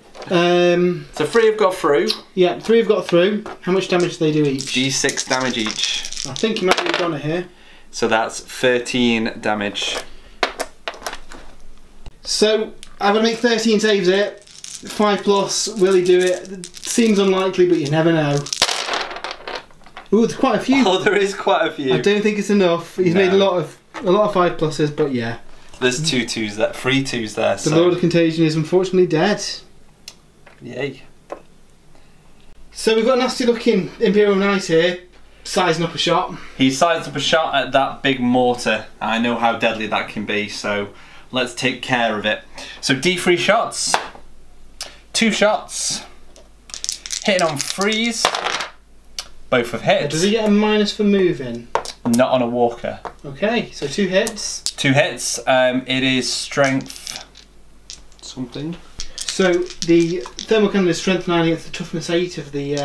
So 3 have got through. Yeah, 3 have got through. How much damage do they do each? D6 damage each. I think he might be gone here. So that's 13 damage. So I'm going to make 13 saves here. 5+, will he do it? Seems unlikely, but you never know. Ooh, there's quite a few. Oh, there is quite a few. I don't think it's enough. He's made a lot of 5+, but yeah. There's 2 2s there, 3 2s there. The Lord of Contagion is unfortunately dead. Yay. So we've got a nasty looking Imperial Knight here, sizing up a shot. He sized up a shot at that big mortar. I know how deadly that can be, so let's take care of it. So D3 shots, 2 shots, hitting on freeze, both have hit. Does he get a minus for moving? Not on a walker. Okay, so 2 hits. 2 hits, it is strength something. So the thermal cannon is strength 9 against the toughness 8 of the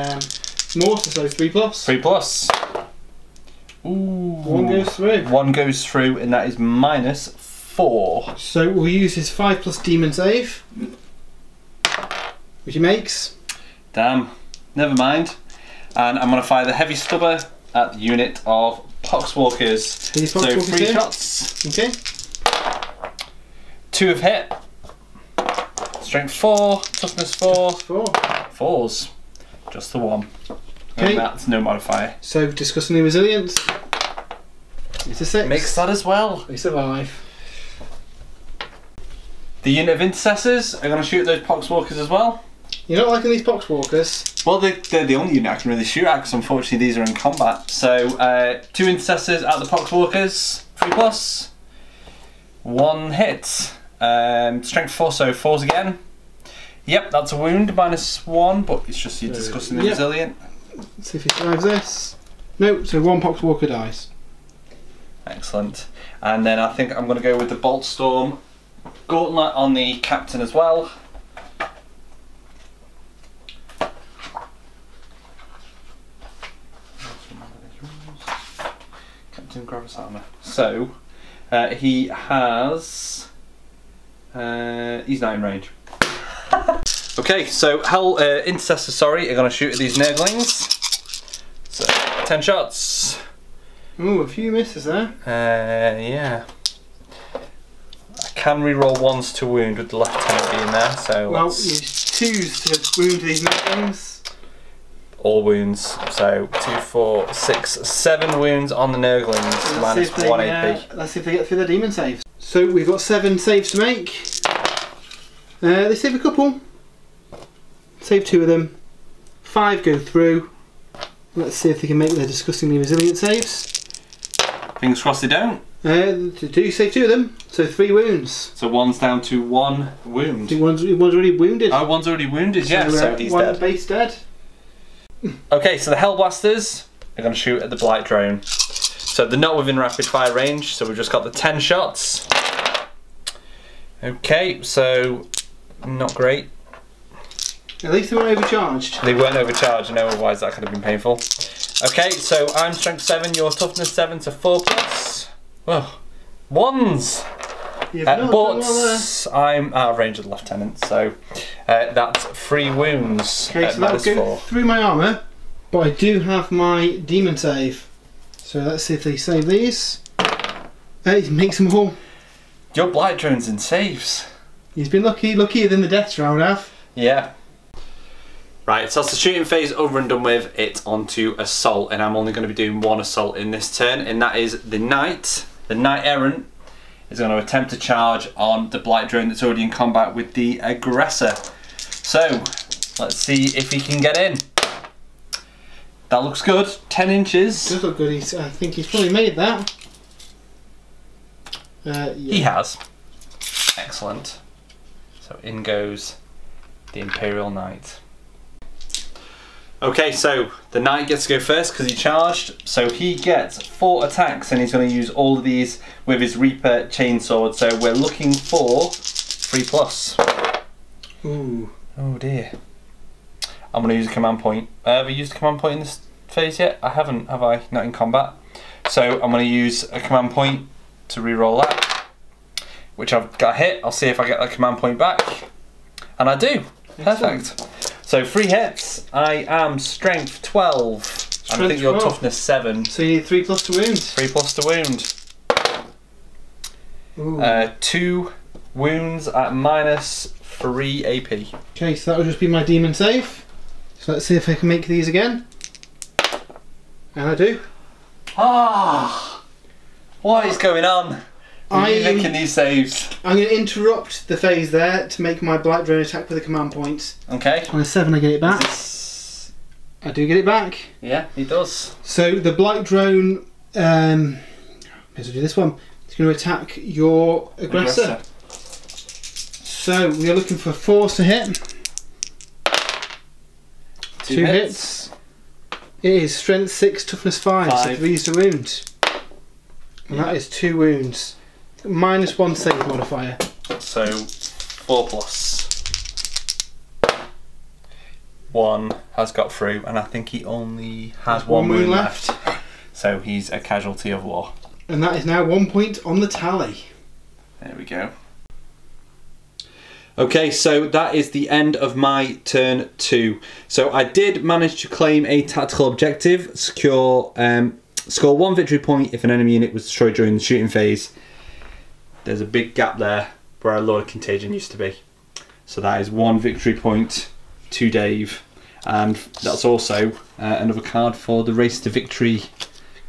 mortar, so 3+. 3+. Ooh. 1 goes through. 1 goes through, and that is -4. So we'll use his 5+ demon save, which he makes. Damn, never mind. And I'm going to fire the heavy stubber at the unit of Poxwalkers. These So Poxwalkers 3 here? shots. Okay. 2 have hit. Strength 4, toughness 4. 4. 4s. Just the 1. Okay. And that's no modifier. So discussing the resilience. It's a 6. Makes that as well. We survive. The unit of intercessors are going to shoot those Poxwalkers as well. You're not liking these Poxwalkers? Well, they're the only unit I can really shoot at, because unfortunately these are in combat. So 2 intercessors at the Poxwalkers, 3+. 1 hit. Strength 4, so 4s again. Yep, that's a wound, -1, but it's just you discussing the resilient. Let's see if he survives this. No, so 1 Poxwalker dies. Excellent. And then I think I'm going to go with the Bolt Storm Gauntlet on the captain as well. Captain Gravis Armour. So, he has... he's not in range. Okay, so intercessors, sorry, are going to shoot at these Nurglings. So 10 shots. Ooh, a few misses there. Yeah. I can reroll ones to wound with the lieutenant being there. So well, you choose to wound these Nurglings. All wounds. So 2, 4, 6, 7 wounds on the Nurglings, minus 1 AP. Let's see if they get through their demon saves. So we've got 7 saves to make. They save a couple. Save 2 of them. 5 go through. Let's see if they can make their disgustingly resilient saves. Fingers crossed they don't. Do save 2 of them, so 3 wounds. So one's down to 1 wound. One's already wounded. Oh, one's already wounded, yeah, so he's dead. Base dead. Okay, so the Hellblasters are going to shoot at the Blight Drone. So they're not within rapid fire range, so we've just got the 10 shots. Okay, so not great. At least they weren't overcharged. They weren't overcharged, no, otherwise that could have been painful. Okay, so I'm strength 7, you're toughness 7 to 4+. Oh, ones! But I'm out of range of the lieutenant, so that's 3 wounds. Okay, so that'll go through my armour, but I do have my demon save. So let's see if they save these. He makes them all. Your Blight Drone's in saves. He's been luckier than the death round, have. Yeah. Right, so that's the shooting phase over and done with. It's on to assault, and I'm only going to be doing 1 assault in this turn, and that is the Knight. The Knight Errant is going to attempt to charge on the Blight Drone that's already in combat with the aggressor. So, let's see if he can get in. That looks good, 10 inches. Does look good, I think he's probably made that. Yeah. He has. Excellent. So in goes the Imperial Knight. Okay, so the Knight gets to go first because he charged. So he gets 4 attacks and he's going to use all of these with his Reaper Chainsword. So we're looking for 3+. Ooh. Oh dear. I'm going to use a command point. Have I used a command point in this phase yet? I haven't, have I? Not in combat. So I'm going to use a command point to re-roll that, which I've got hit. I'll see if I get that command point back. And I do. Perfect. So 3 hits. I am strength 12. I think you're toughness 7. So you need 3+ to wound. 3+ to wound. 2 wounds at -3 AP. Okay, so that will just be my demon save. So let's see if I can make these again. And I do. Ah! What is going on? Are you making these saves? I'm going to interrupt the phase there to make my Blight Drone attack with a command point. Okay. On a 7 I get it back. I do get it back. Yeah, he does. So the Blight Drone, maybe I'll do this one. It's going to attack your aggressor. So we are looking for 4s to hit. 2 hits. It is strength 6, toughness 5, so 3 to wound. And that is 2 wounds. -1 save modifier. So 4+. 1 has got through, and I think he only has 1 wound left. So he's a casualty of war. And that is now 1 point on the tally. There we go. Okay, so that is the end of my turn 2. So I did manage to claim a tactical objective, score 1 victory point if an enemy unit was destroyed during the shooting phase. There's a big gap there where our Lord of Contagion used to be. So that is 1 victory point to Dave. And that's also another card for the Race to Victory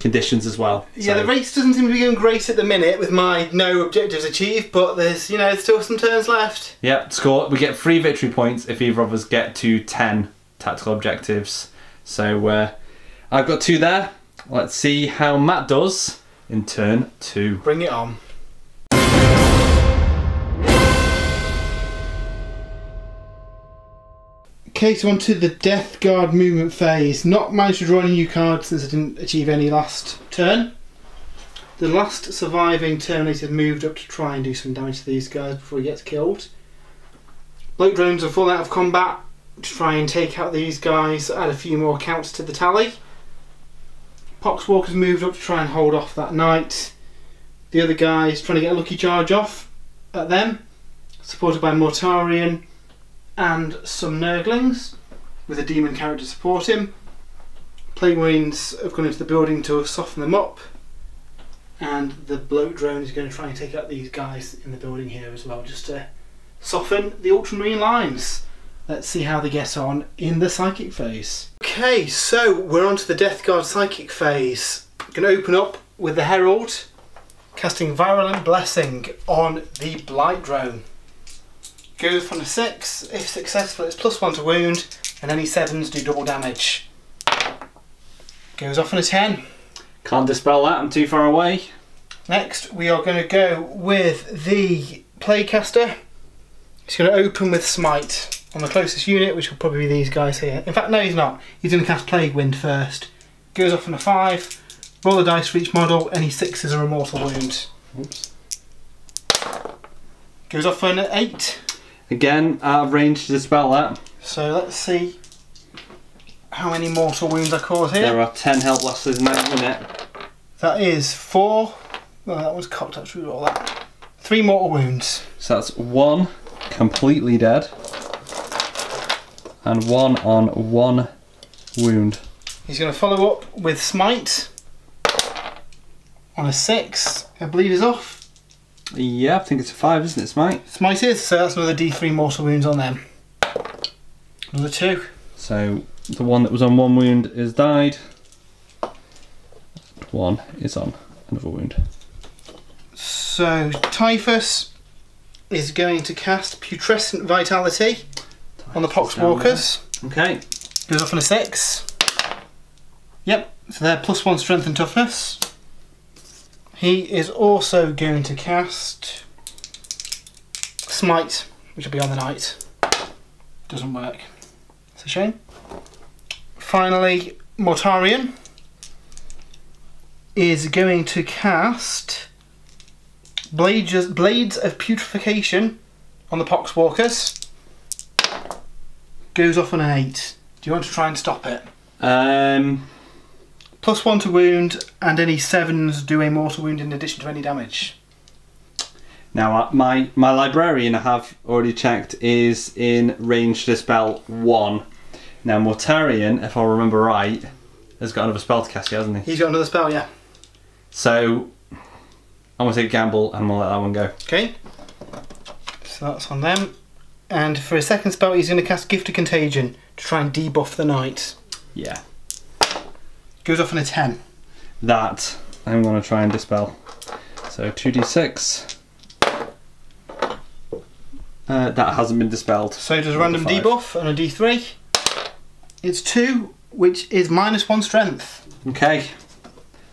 conditions as well. Yeah, so the race doesn't seem to be going great at the minute with my no objectives achieved, but there's, still some turns left. Yeah, score. We get 3 victory points if either of us get to 10 tactical objectives. So I've got 2 there. Let's see how Matt does in turn 2. Bring it on. Okay, so on to the Death Guard movement phase. Not managed to draw any new cards since I didn't achieve any last turn. The last surviving Terminator moved up to try and do some damage to these guys before he gets killed. Bloke drones are full out of combat to try and take out these guys, add a few more counts to the tally. Poxwalker's moved up to try and hold off that knight. The other guys trying to get a lucky charge off at them, supported by Mortarion and some Nurglings, with a demon character to support him. Plague Marines have gone into the building to soften them up. And the bloat drone is going to try and take out these guys in the building here as well, just to soften the Ultramarine lines. Let's see how they get on in the psychic phase. Okay, so we're on to the Death Guard psychic phase. Going to open up with the Herald, casting Virulent Blessing on the Blight drone. Goes from a 6, if successful it's +1 to wound, and any 7s do double damage. Goes off on a 10. Can't dispel that, I'm too far away. Next we are going to go with the Plaguecaster. He's going to open with Smite on the closest unit, which will probably be these guys here. In fact, no, he's not. He's going to cast Plague Wind first. Goes off on a 5. Roll the dice for each model. Any 6s are a mortal wound. Oops. Goes off on an 8. Again, out of range to dispel that. So let's see how many mortal wounds I cause here. There are 10 health losses in that unit. That is 4. Well, that was cocked up. Should we roll that? 3 mortal wounds. So that's 1 completely dead. And 1 on 1 wound. He's going to follow up with Smite on a 6. I believe is off. Yeah, I think it's a 5, isn't it, Smite? Smite is, so that's another D3 mortal wounds on them. Another 2. So the one that was on 1 wound is died. 1 is on another wound. So Typhus is going to cast Putrescent Vitality on the Poxwalkers. Okay. Goes off on a 6. Yep, so they're +1 strength and toughness. He is also going to cast Smite, which will be on the Knight. Doesn't work. It's a shame. Finally, Mortarion is going to cast Blades of Putrefaction on the Poxwalkers. Goes off on an 8. Do you want to try and stop it? +1 to wound, and any 7s do a mortal wound in addition to any damage. Now, my Librarian, I have already checked, is in range to dispel 1. Now, Mortarion, if I remember right, has got another spell to cast, hasn't he? He's got another spell, yeah. So, I'm going to take a gamble and I'm going to let that one go. Okay. So that's on them. And for his second spell, he's going to cast Gift of Contagion to try and debuff the Knight. Yeah. Goes off on a 10. That I'm going to try and dispel. So 2d6. That hasn't been dispelled. So does a random debuff on a d3. It's 2, which is -1 strength. Okay.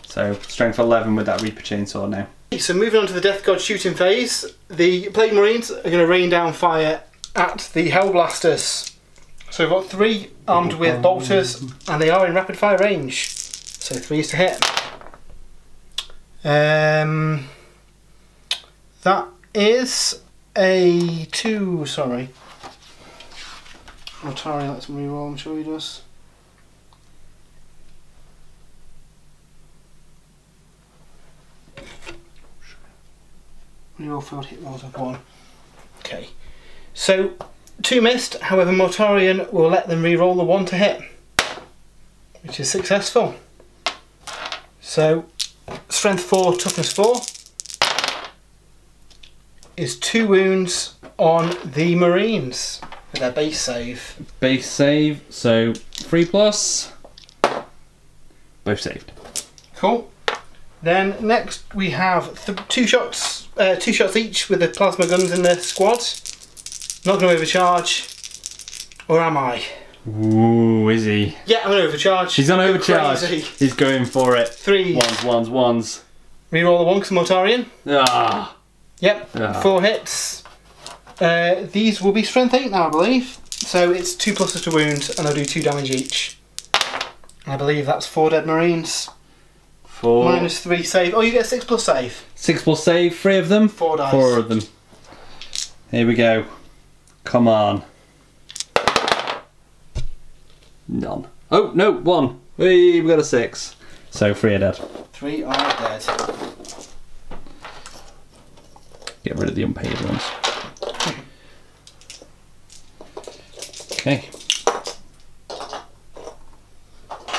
So strength 11 with that Reaper Chainsaw now. So moving on to the Death God shooting phase, the Plague Marines are going to rain down fire at the Hellblasters. So we've got 3 armed with bolters, and they are in rapid fire range. So 3 is to hit. That is a 2, sorry. Atari, let's reroll, I'm sure he does. Reroll failed hit rolls of 1. Okay. So 2 missed, however Mortarion will let them re-roll the 1 to hit, which is successful. So strength 4, toughness 4 is 2 wounds on the Marines with their base save. Base save, so 3+. Both saved. Cool. Then next we have 2 shots each with the plasma guns in the squad. Not going to overcharge, or am I? Ooh, is he? Yeah, I'm going to overcharge. He's on overcharge. Crazy. He's going for it. 3. Ones. Reroll the 1 because Mortarion. Ah. Yep, Ah. 4 hits. These will be strength 8 now, I believe. So it's 2 pluses to wound, and I'll do 2 damage each. I believe that's 4 dead Marines. 4. -3 save. Oh, you get 6+ save. 6+ save, 3 of them. 4 dice. 4 of them. Here we go. Come on. None. Oh, no, 1. Hey, we got a 6. So 3 are dead. 3 are dead. Get rid of the unpaid ones. Okay.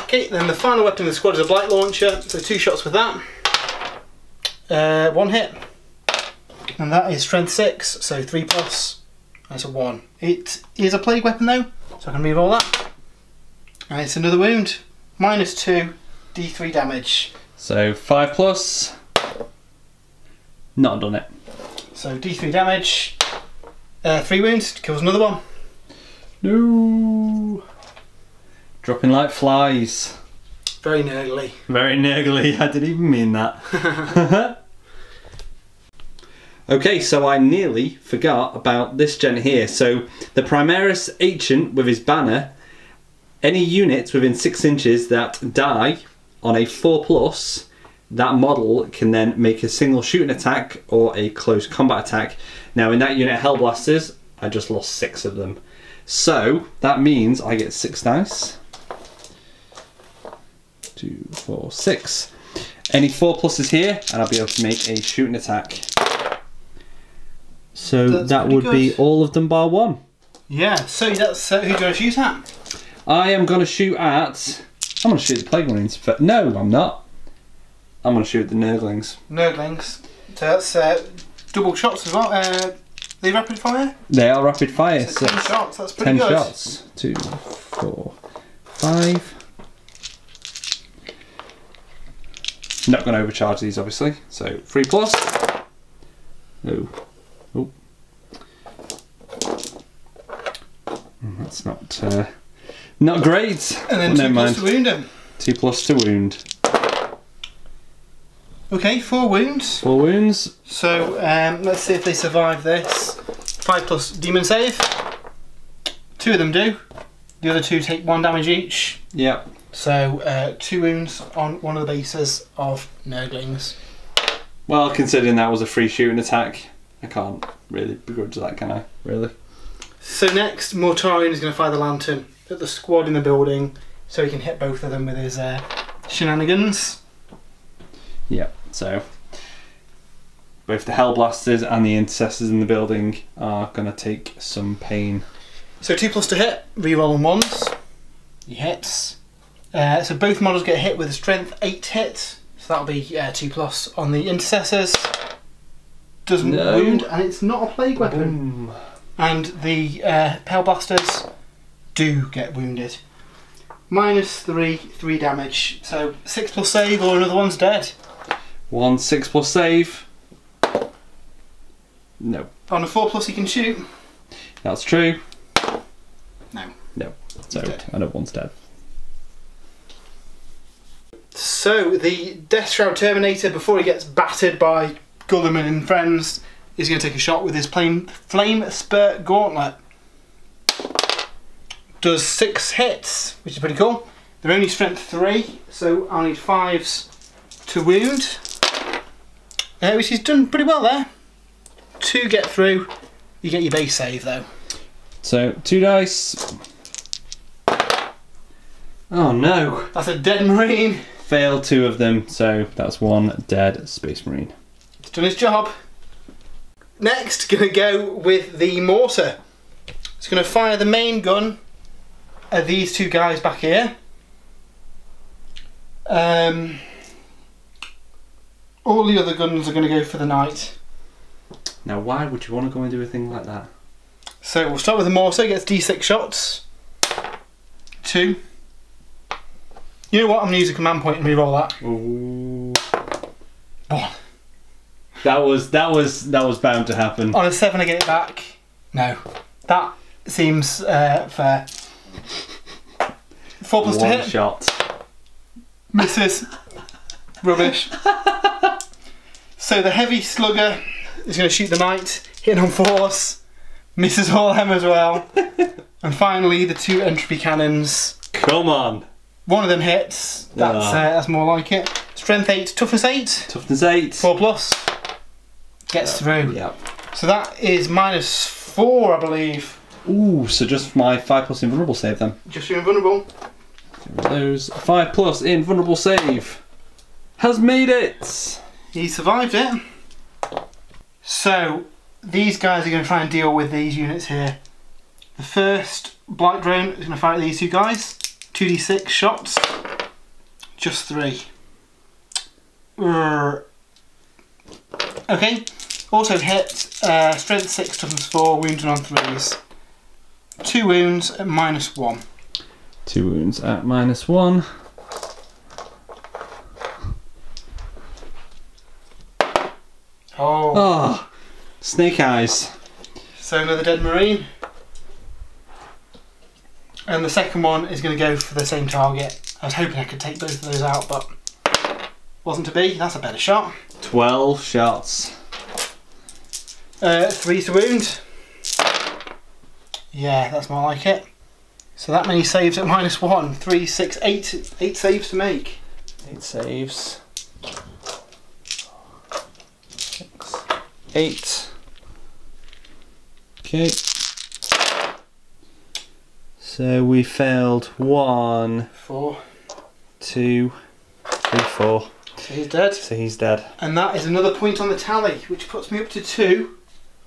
Okay, then the final weapon in the squad is a Blight Launcher, so 2 shots with that. 1 hit. And that is strength 6, so 3 plus. That's a 1. It is a plague weapon though, so I can reroll that. And it's another wound. -2, D3 damage. So 5 plus. Not done it. So D3 damage. 3 wounds, kills another one. No. Dropping like flies. Very nurgly. Very nurgly, I didn't even mean that. Okay, so I nearly forgot about this gen here. So the Primaris Ancient with his banner, any units within 6 inches that die on a 4+, that model can then make a single shooting attack or a close combat attack. Now in that unit Hellblasters, I just lost 6 of them. So that means I get 6 dice. 2, 4, 6. Any 4+s here, and I'll be able to make a shooting attack. So that would be all of them bar 1. Yeah, so that's who do you want to shoot at? I am going to shoot at... I'm going to shoot the Plague Marines. No, I'm not. I'm going to shoot the Nurglings. Nurglings. So that's double shots as well. Are they rapid fire? They are rapid fire. So 10 shots, that's pretty 10 good. 10 shots. 2, 4, 5. Not going to overcharge these, obviously. So 3 plus. Oh. Oh. That's not great. And then 2 plus to wound him. 2 plus to wound. Okay, 4 wounds. 4 wounds. So let's see if they survive this. 5 plus demon save. 2 of them do. The other 2 take 1 damage each. Yep. So 2 wounds on one of the bases of Nurglings. Well, considering that was a free shooting attack, I can't really begrudge that, can I? Really? So next, Mortarion is going to fire the lantern at the squad in the building so he can hit both of them with his shenanigans. Yep, so both the Hellblasters and the Intercessors in the building are going to take some pain. So 2 plus to hit, reroll on 1s. He hits. So both models get hit with a strength 8 hit. So that'll be 2 plus on the Intercessors. Doesn't wound, and it's not a plague weapon. Boom. And the Hellblasters do get wounded. -3, 3 damage. So 6 plus save, or another one's dead. 1 6 plus save. No. On a 4 plus, he can shoot. That's true. No. No. So another one's dead. So the Death Shroud Terminator, before he gets battered by Gulliman and friends, is going to take a shot with his Flame Spurt Gauntlet. Does 6 hits, which is pretty cool. They're only strength 3, so I'll need 5s to wound. Which he's done pretty well there. 2 get through. You get your base save though. So 2 dice. Oh no. That's a dead Marine. Failed 2 of them, so that's 1 dead Space Marine. He's done his job. Next, going to go with the mortar. It's going to fire the main gun at these 2 guys back here. All the other guns are going to go for the knight. Now why would you want to go and do a thing like that? So we'll start with the mortar, gets D6 shots. 2. You know what, I'm going to use a command point and re-roll that. Ooh. 1. That was bound to happen. On a 7 I get it back. No. That seems fair. 4 plus to hit. 1 shot. Misses. Rubbish. So the heavy slugger is going to shoot the knight, hitting on force. Misses all them as well. And finally the 2 entropy cannons. Come on. One of them hits. That's more like it. Strength 8, toughness 8. Toughness 8. 4 plus. Gets through. Yep. So that is -4, I believe. Ooh, so just my 5 plus invulnerable save then. Just your invulnerable. Those 5 plus invulnerable save has made it. He survived it. So these guys are going to try and deal with these units here. The first Blight Drone is going to fire at these 2 guys. 2d6 shots. Just 3. Okay, also hit, strength 6, toughness 4, wounded on 3s. 2 wounds at -1. 2 wounds at -1. Oh, snake eyes. So another dead marine. And the second one is going to go for the same target. I was hoping I could take both of those out, but wasn't to be. That's a better shot. 12 shots. 3 to wound. Yeah, that's more like it. So that many saves at -1. 3, 6, 8. 8 saves to make. 8 saves. 6, 8. Okay. So we failed 1, 4. 2, 3, 4. So he's dead. So he's dead. And that is another point on the tally, which puts me up to 2,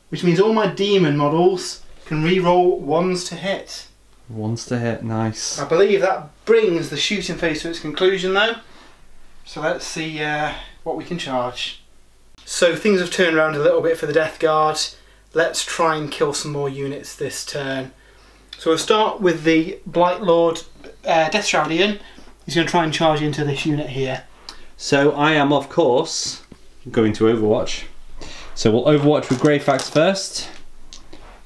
which means all my demon models can re-roll 1s to hit. 1s to hit, nice. I believe that brings the shooting phase to its conclusion though. So let's see what we can charge. So things have turned around a little bit for the Death Guard. Let's try and kill some more units this turn. So we'll start with the Blight Lord Death Shroudian. He's going to try and charge into this unit here. So I am, of course, going to Overwatch. So we'll Overwatch with Greyfax first.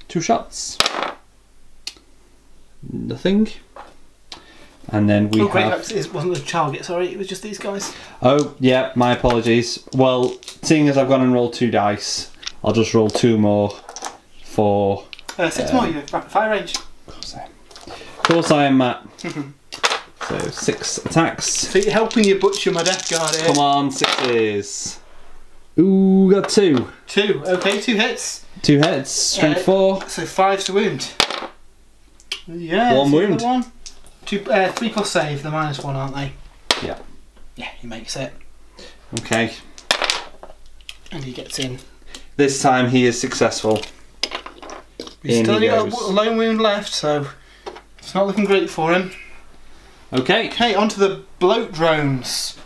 2 shots. Nothing. And then we have... Greyfax wasn't the target, sorry, it was just these guys. Oh, yeah, my apologies. Well, seeing as I've gone and rolled 2 dice, I'll just roll 2 more for... 6 more, you're rapid fire range. Of course I am, Matt. So 6 attacks. So you're helping you butcher my Death Guard here. Come on, 6s. Ooh, got 2. 2, okay, 2 hits. 2 hits, strength 4. So 5 to wound. Yeah, 1 wound. 3 plus save, the -1, aren't they? Yeah. Yeah, he makes it. Okay. And he gets in. This time he is successful. He's still only got a lone wound left, so it's not looking great for him. Okay. Okay, onto the bloat drones.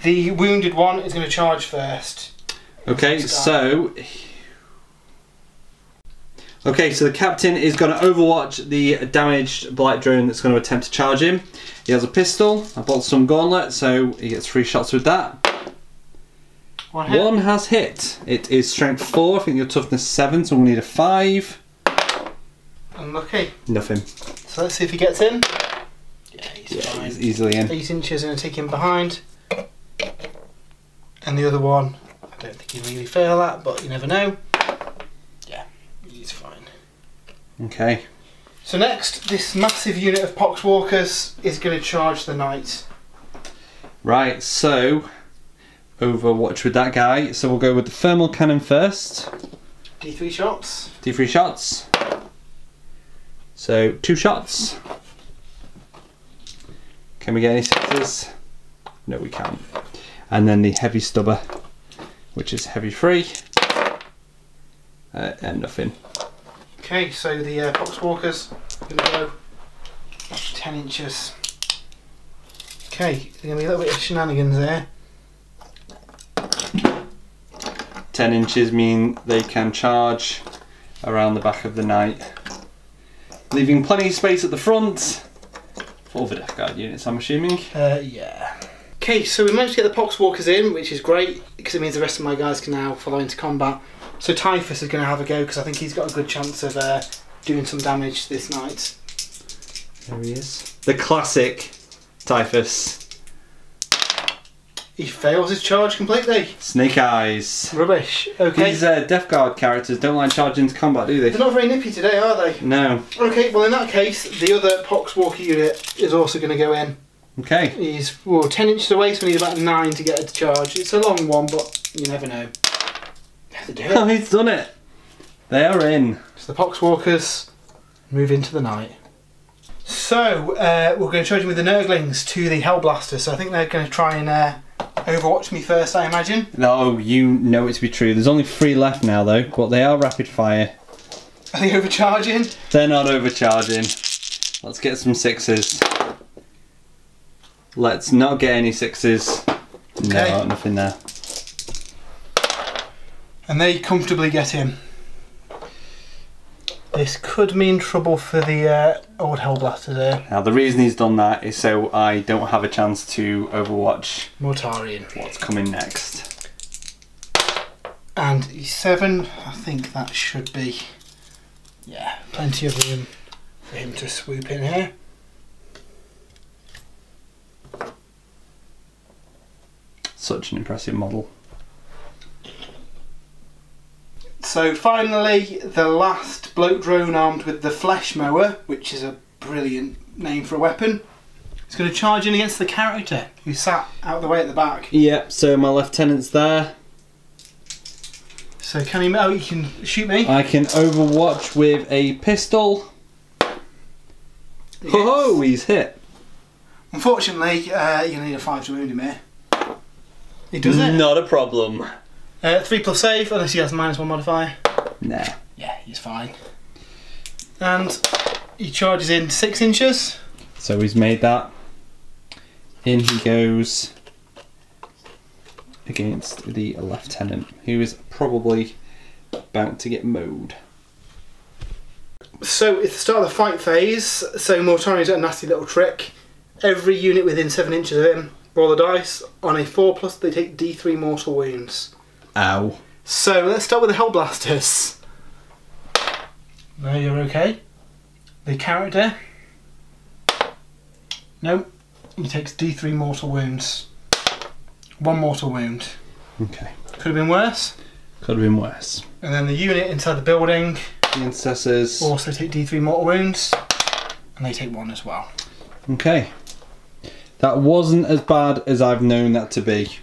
The wounded one is going to charge first. Okay, so... Okay, so the captain is going to Overwatch the damaged blight drone that's going to attempt to charge him. He has a pistol. I bought some gauntlet, so he gets 3 shots with that. 1 hit. 1 has hit. It is strength 4. I think your toughness 7, so we'll need a 5. Unlucky. Nothing. So let's see if he gets in. Yeah, he's fine. He's easily in. 8 inches and take him behind. And the other one, I don't think he'll really fail that, but you never know. Yeah, he's fine. Okay. So next, this massive unit of Poxwalkers is going to charge the knight. Right, so Overwatch with that guy. So we'll go with the thermal cannon first. D3 shots. D3 shots. So 2 shots. Can we get any 6s? No, we can't. And then the heavy stubber, which is heavy 3. And nothing. Okay, so the Poxwalkers are going to go 10 inches. Okay, there's going to be a little bit of shenanigans there. 10 inches mean they can charge around the back of the knight, leaving plenty of space at the front for the Death Guard units, I'm assuming. Yeah. Okay, so we managed to get the Poxwalkers in, which is great because it means the rest of my guys can now follow into combat. So Typhus is going to have a go because I think he's got a good chance of doing some damage this night. There he is. The classic Typhus. He fails his charge completely. Snake eyes. Rubbish. Okay. These Death Guard characters don't like charging into combat, do they? They're not very nippy today, are they? No. Okay, well in that case, the other Poxwalker unit is also going to go in. Okay. He's 10 inches away, so we need about 9 to get it to charge. It's a long one, but you never know. They do it. Oh, he's done it. They are in. So the Poxwalkers move into the night. So we're going to charge him with the Nurglings to the Hellblaster. So I think they're going to try and Overwatch me first, I imagine. No, you know it to be true. There's only 3 left now though, but they are rapid fire. Are they overcharging? They're not overcharging. Let's get some 6s. Let's not get any 6s. Okay. No, nothing there. And they comfortably get in. This could mean trouble for the old Hellblaster there. Now the reason he's done that is so I don't have a chance to overwatch Mortarian. what's coming next. And E7, I think that should be, yeah, plenty of room for him to swoop in here. Such an impressive model. So finally, the last bloke drone armed with the Flesh Mower, which is a brilliant name for a weapon. He's going to charge in against the character who sat out the way at the back. Yep, so my lieutenant's there. So can he, oh, he can shoot me? I can overwatch with a pistol. Yes. Oh, he's hit. Unfortunately, you need a 5 to wound him here. He does it. Not a problem. 3+ save, unless he has a -1 modifier. Nah. Yeah, he's fine. And he charges in 6 inches. So he's made that. In he goes against the lieutenant, who is probably about to get mowed. So it's the start of the fight phase, so Mortarian's got a nasty little trick. Every unit within 7 inches of him, roll the dice. On a 4+, they take D3 mortal wounds. Ow. So let's start with the Hellblasters. No, you're okay. The character. No, he takes D3 mortal wounds. 1 mortal wound. Okay. Could have been worse. Could have been worse. And then the unit inside the building The intercessors. also take D3 mortal wounds. And they take 1 as well. Okay. That wasn't as bad as I've known that to be.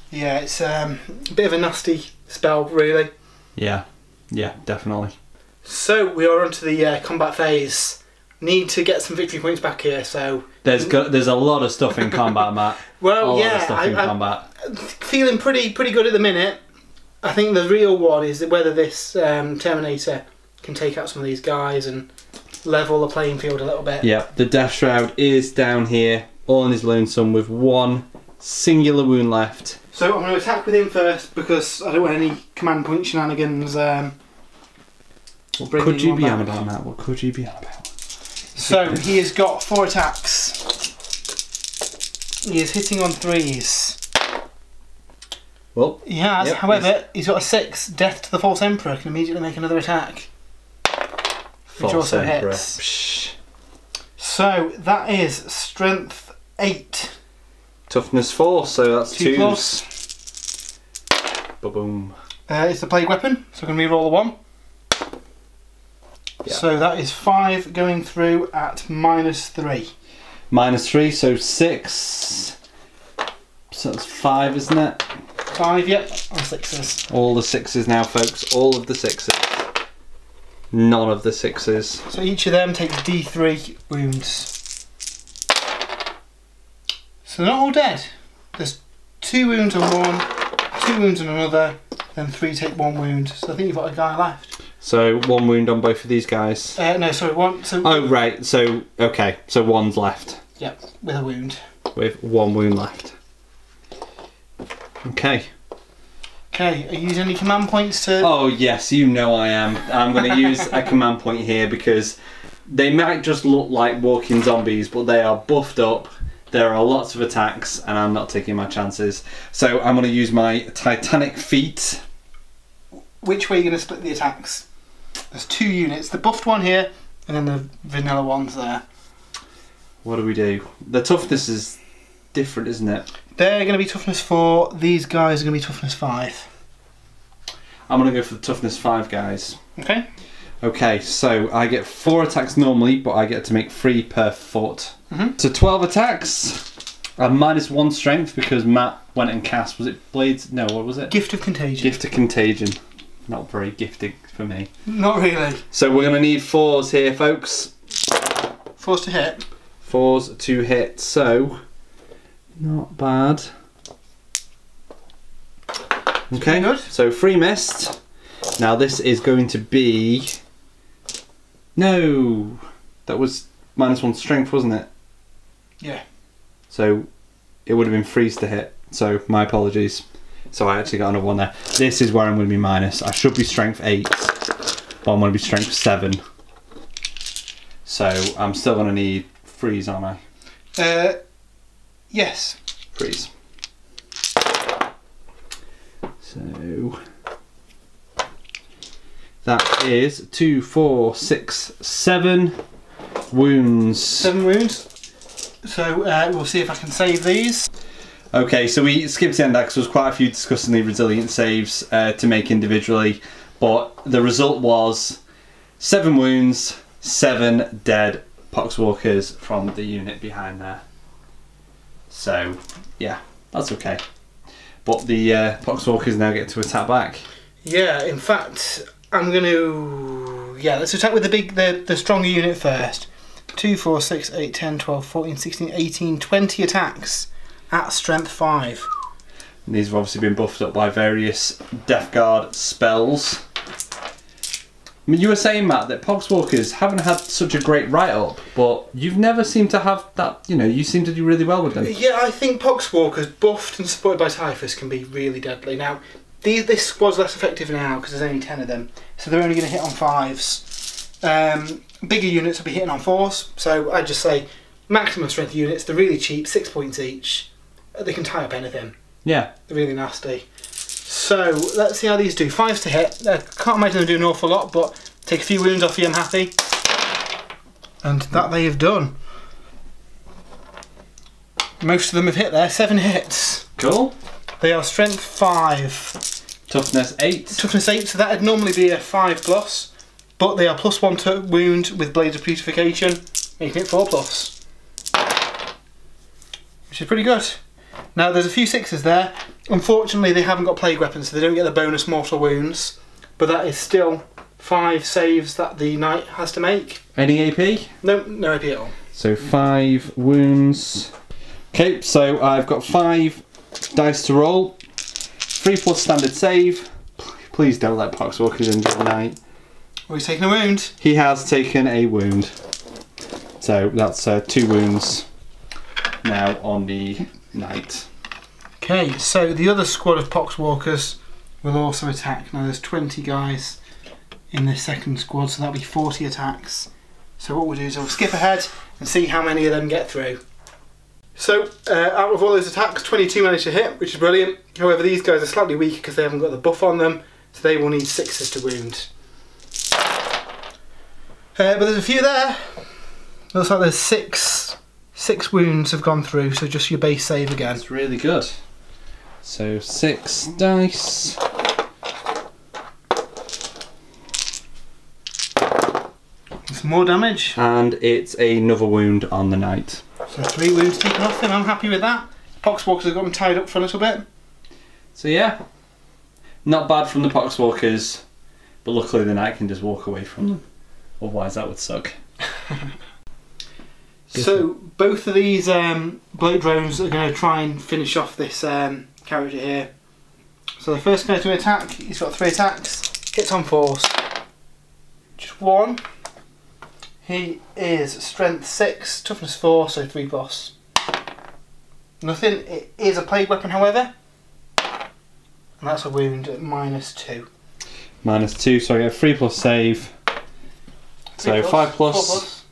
Yeah, it's a bit of a nasty spell, really. Yeah. Yeah, definitely. So we are onto the combat phase. Need to get some victory points back here, so... There's a lot of stuff in combat, Matt. Well, a lot yeah, of stuff in combat. feeling pretty good at the minute. I think the real one is whether this Terminator can take out some of these guys and level the playing field a little bit. Yeah, the Death Shroud is down here, all in his lonesome, with 1 singular wound left. So I'm going to attack with him first because I don't want any command point shenanigans. What could you be on about, Matt? What could you be on about? So he has got 4 attacks. He is hitting on 3s. Well, He has, yep, however, he's got a 6. Death to the False Emperor can immediately make another attack. Which also hits. Psh. So that is strength 8. Toughness 4, so that's 2 2s. plus. Ba-boom. It's the plague weapon, so I'm going to reroll the 1. Yeah. So that is 5 going through at -3. -3, so 6. So that's 5, isn't it? 5, yep, on 6s. All the 6s now, folks. All of the 6s. None of the 6s. So each of them takes D3 wounds. So they're not all dead. There's 2 wounds on one, 2 wounds on another, then 3 take 1 wound. So I think you've got a guy left. So 1 wound on both of these guys. No, sorry, 1. So Oh, right. So, okay. So 1's left. yep, with a wound. With 1 wound left. Okay. Okay, are you using any command points to... Oh, yes, you know I am. I'm going to use a command point here because they might just look like walking zombies, but they are buffed up. There are lots of attacks, and I'm not taking my chances. So I'm going to use my Titanic Feet. Which way are you going to split the attacks? There's 2 units. The buffed one here, and then the vanilla ones there. What do we do? The toughness is different, isn't it? They're going to be toughness 4. These guys are going to be toughness 5. I'm going to go for the toughness 5 guys. Okay. Okay, so I get 4 attacks normally, but I get to make 3 per foot. So 12 attacks. I have -1 strength because Matt went and cast, was it Blades? No, what was it? Gift of Contagion. Gift of Contagion. Not very gifting for me. Not really. So we're going to need 4s here, folks. 4s to hit. 4s to hit, so not bad. Okay, good. so 3 missed. Now this is going to be... No! That was -1 strength, wasn't it? Yeah. So it would have been 3s to hit, so my apologies. So I actually got another one there. This is where I'm going to be minus. I should be strength 8, but I'm going to be strength 7. So I'm still going to need freeze, aren't I? Yes. Freeze. So that is 2, 4, 6, 7 wounds. 7 wounds. So we'll see if I can save these. Okay, so we skipped the end because there was quite a few disgustingly resilient saves to make individually, but the result was 7 wounds, 7 dead poxwalkers from the unit behind there. So yeah, that's okay. But the poxwalkers now get to attack back. Yeah, in fact, I'm going to... Yeah, let's attack with the stronger unit first. 2, 4, 6, 8, 10, 12, 14, 16, 18, 20 attacks at strength 5. And these have obviously been buffed up by various Death Guard spells. I mean, you were saying, Matt, that poxwalkers haven't had such a great write-up, but you've never seemed to have that, you know, you seem to do really well with them. Yeah, I think poxwalkers buffed and supported by typhus can be really deadly. Now, this squad's less effective now because there's only 10 of them, so they're only going to hit on 5s. Bigger units will be hitting on 4s, so I'd just say maximum strength units, they're really cheap, 6 points each. They can tie up anything. Yeah. They're really nasty. So, let's see how these do. 5s to hit. I can't imagine them doing an awful lot, but take a few wounds off you, I'm happy. And that they have done. Most of them have hit there. 7 hits. Cool. They are strength 5. Toughness 8. Toughness 8, so that'd normally be a 5+. But they are +1 to wound with Blades of Putrefaction, making it 4+. Which is pretty good. Now there's a few 6s there. Unfortunately they haven't got plague weapons, so they don't get the bonus mortal wounds. But that is still 5 saves that the knight has to make. Any AP? No, no AP at all. So 5 wounds. Okay, so I've got 5 dice to roll. 3 plus standard save. Please don't let poxwalkers injure the knight. Oh, he's taken a wound. He has taken a wound. So that's 2 wounds now on the knight. Okay, so the other squad of poxwalkers will also attack. Now there's 20 guys in this second squad, so that'll be 40 attacks. So what we'll do is we'll skip ahead and see how many of them get through. So out of all those attacks, 22 managed to hit, which is brilliant. However, these guys are slightly weaker because they haven't got the buff on them, so they will need 6s to wound. But there's a few there. Looks like there's 6 wounds have gone through, so just your base save again. That's really good. So 6 dice. Some more damage. And it's another wound on the knight. So 3 wounds taken off him, I'm happy with that. Poxwalkers have got him tied up for a little bit. So yeah, not bad from the poxwalkers, but luckily the knight can just walk away from them. Otherwise that would suck. So both of these bloat drones are going to try and finish off this character here. So the first guy to attack, he's got 3 attacks, hits on 4s. Just 1. He is strength 6, toughness 4, so 3+. Nothing. It is a plague weapon, however, and that's a wound at -2. -2, so I get 3+ save. So 5+. 4+.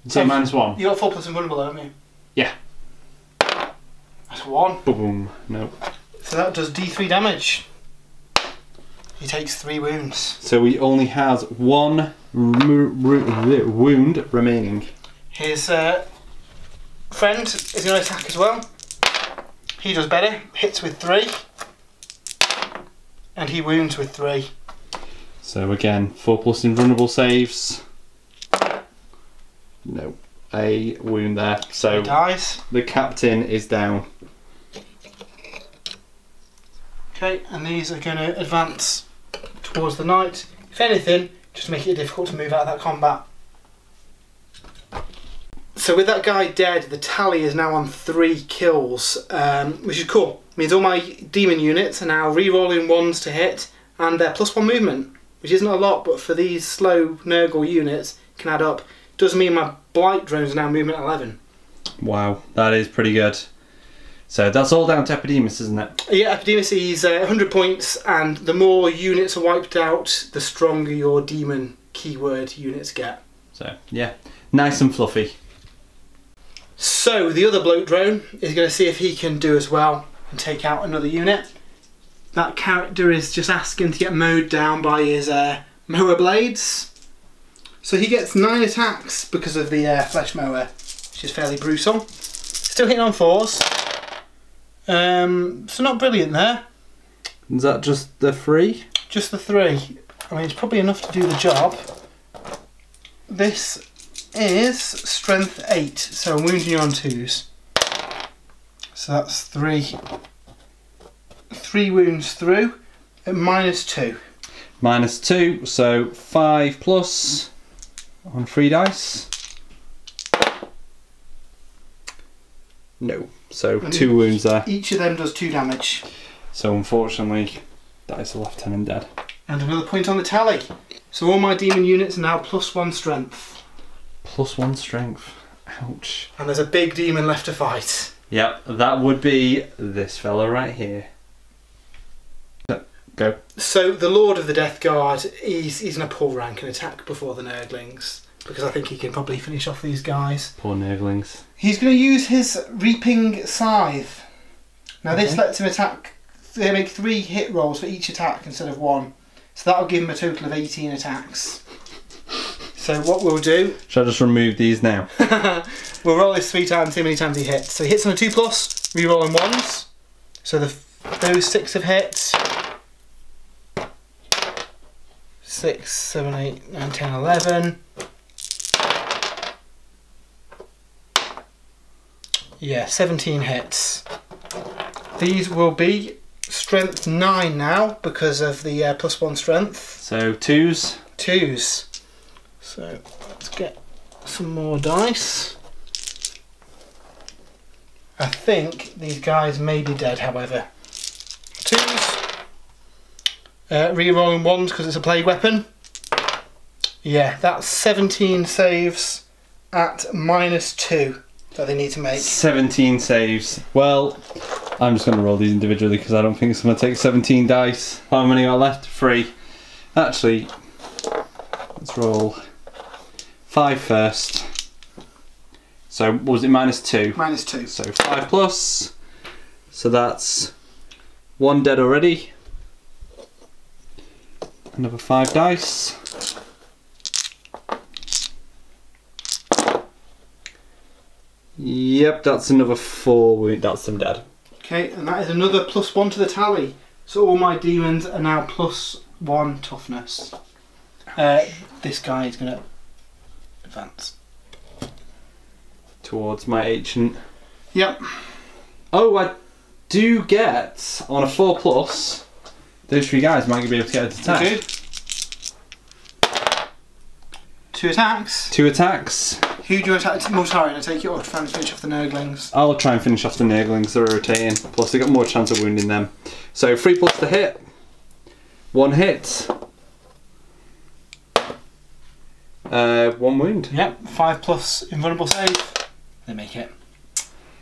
So -1. You got 4+ invulnerable, haven't you? Yeah. That's 1. Boom. No. So that does D3 damage. He takes 3 wounds. So he only has 1 wound remaining. His friend is going to attack as well. He does better. Hits with 3. And he wounds with 3. So again, 4+ invulnerable saves. No. A wound there. So he dies. The captain is down. Okay, and these are going to advance towards the knight. If anything, just to make it difficult to move out of that combat. So with that guy dead, the tally is now on 3 kills, which is cool. It means all my demon units are now re-rolling 1s to hit, and they're +1 movement, which isn't a lot, but for these slow Nurgle units, can add up. Does mean my blight drones are now movement 11. Wow, that is pretty good. So that's all down to Epidemus, isn't it? Yeah, Epidemus is 100 points, and the more units are wiped out, the stronger your demon keyword units get. So, yeah, nice and fluffy. So, the other bloke drone is going to see if he can do as well and take out another unit. That character is just asking to get mowed down by his mower blades. So he gets 9 attacks because of the flesh mower, which is fairly brutal. Still hitting on 4s. So not brilliant there. Is that just the 3? Just the 3. I mean, it's probably enough to do the job. This is strength 8, so I'm wounding you on 2s. So that's 3 wounds through at -2. -2, so 5 plus on 3 dice. No, so 2 wounds there. Each of them does 2 damage. So unfortunately, that is the lieutenant dead. And another point on the tally. So all my demon units are now +1 strength. +1 strength. Ouch. And there's a big demon left to fight. Yep, that would be this fella right here. Go. So the Lord of the Death Guard, he's in a poor rank and attack before the Nurglings, because I think he can probably finish off these guys. Poor Nurglings. He's going to use his Reaping Scythe. Now this lets him attack, they make 3 hit rolls for each attack instead of 1. So that'll give him a total of 18 attacks. So what we'll do... Shall I just remove these now? We'll roll this 3 times, see how many times he hits. So he hits on a 2+, re-roll on 1s. So those 6 have hit. 6, 7, 8, 9, 10, 11. Yeah, 17 hits. These will be strength 9 now because of the +1 strength. So 2s. 2s. So let's get some more dice. I think these guys may be dead, however. 2s. Re-rolling 1s because it's a plague weapon. Yeah, that's 17 saves at -2 that they need to make. 17 saves. Well, I'm just going to roll these individually because I don't think it's going to take 17 dice. How many are left? 3. Actually, let's roll 5 first. So, what was it? -2? -2. So 5 plus. So that's 1 dead already. Another 5 dice. Yep, that's another 4. That's them dead. Okay, and that is another +1 to the tally. So all my demons are now +1 toughness. This guy is going to advance Towards my ancient. Yep. Oh, I do get, on a 4 plus, those 3 guys might be able to get an attack. Okay. 2 attacks. 2 attacks. Who do you attack? Mortarion, I take it, or try and finish off the Nurglings? I'll try and finish off the Nurglings, they're rotating. Plus they got more chance of wounding them. So 3 plus to hit. 1 hit. 1 wound. Yep, 5 plus invulnerable save. They make it.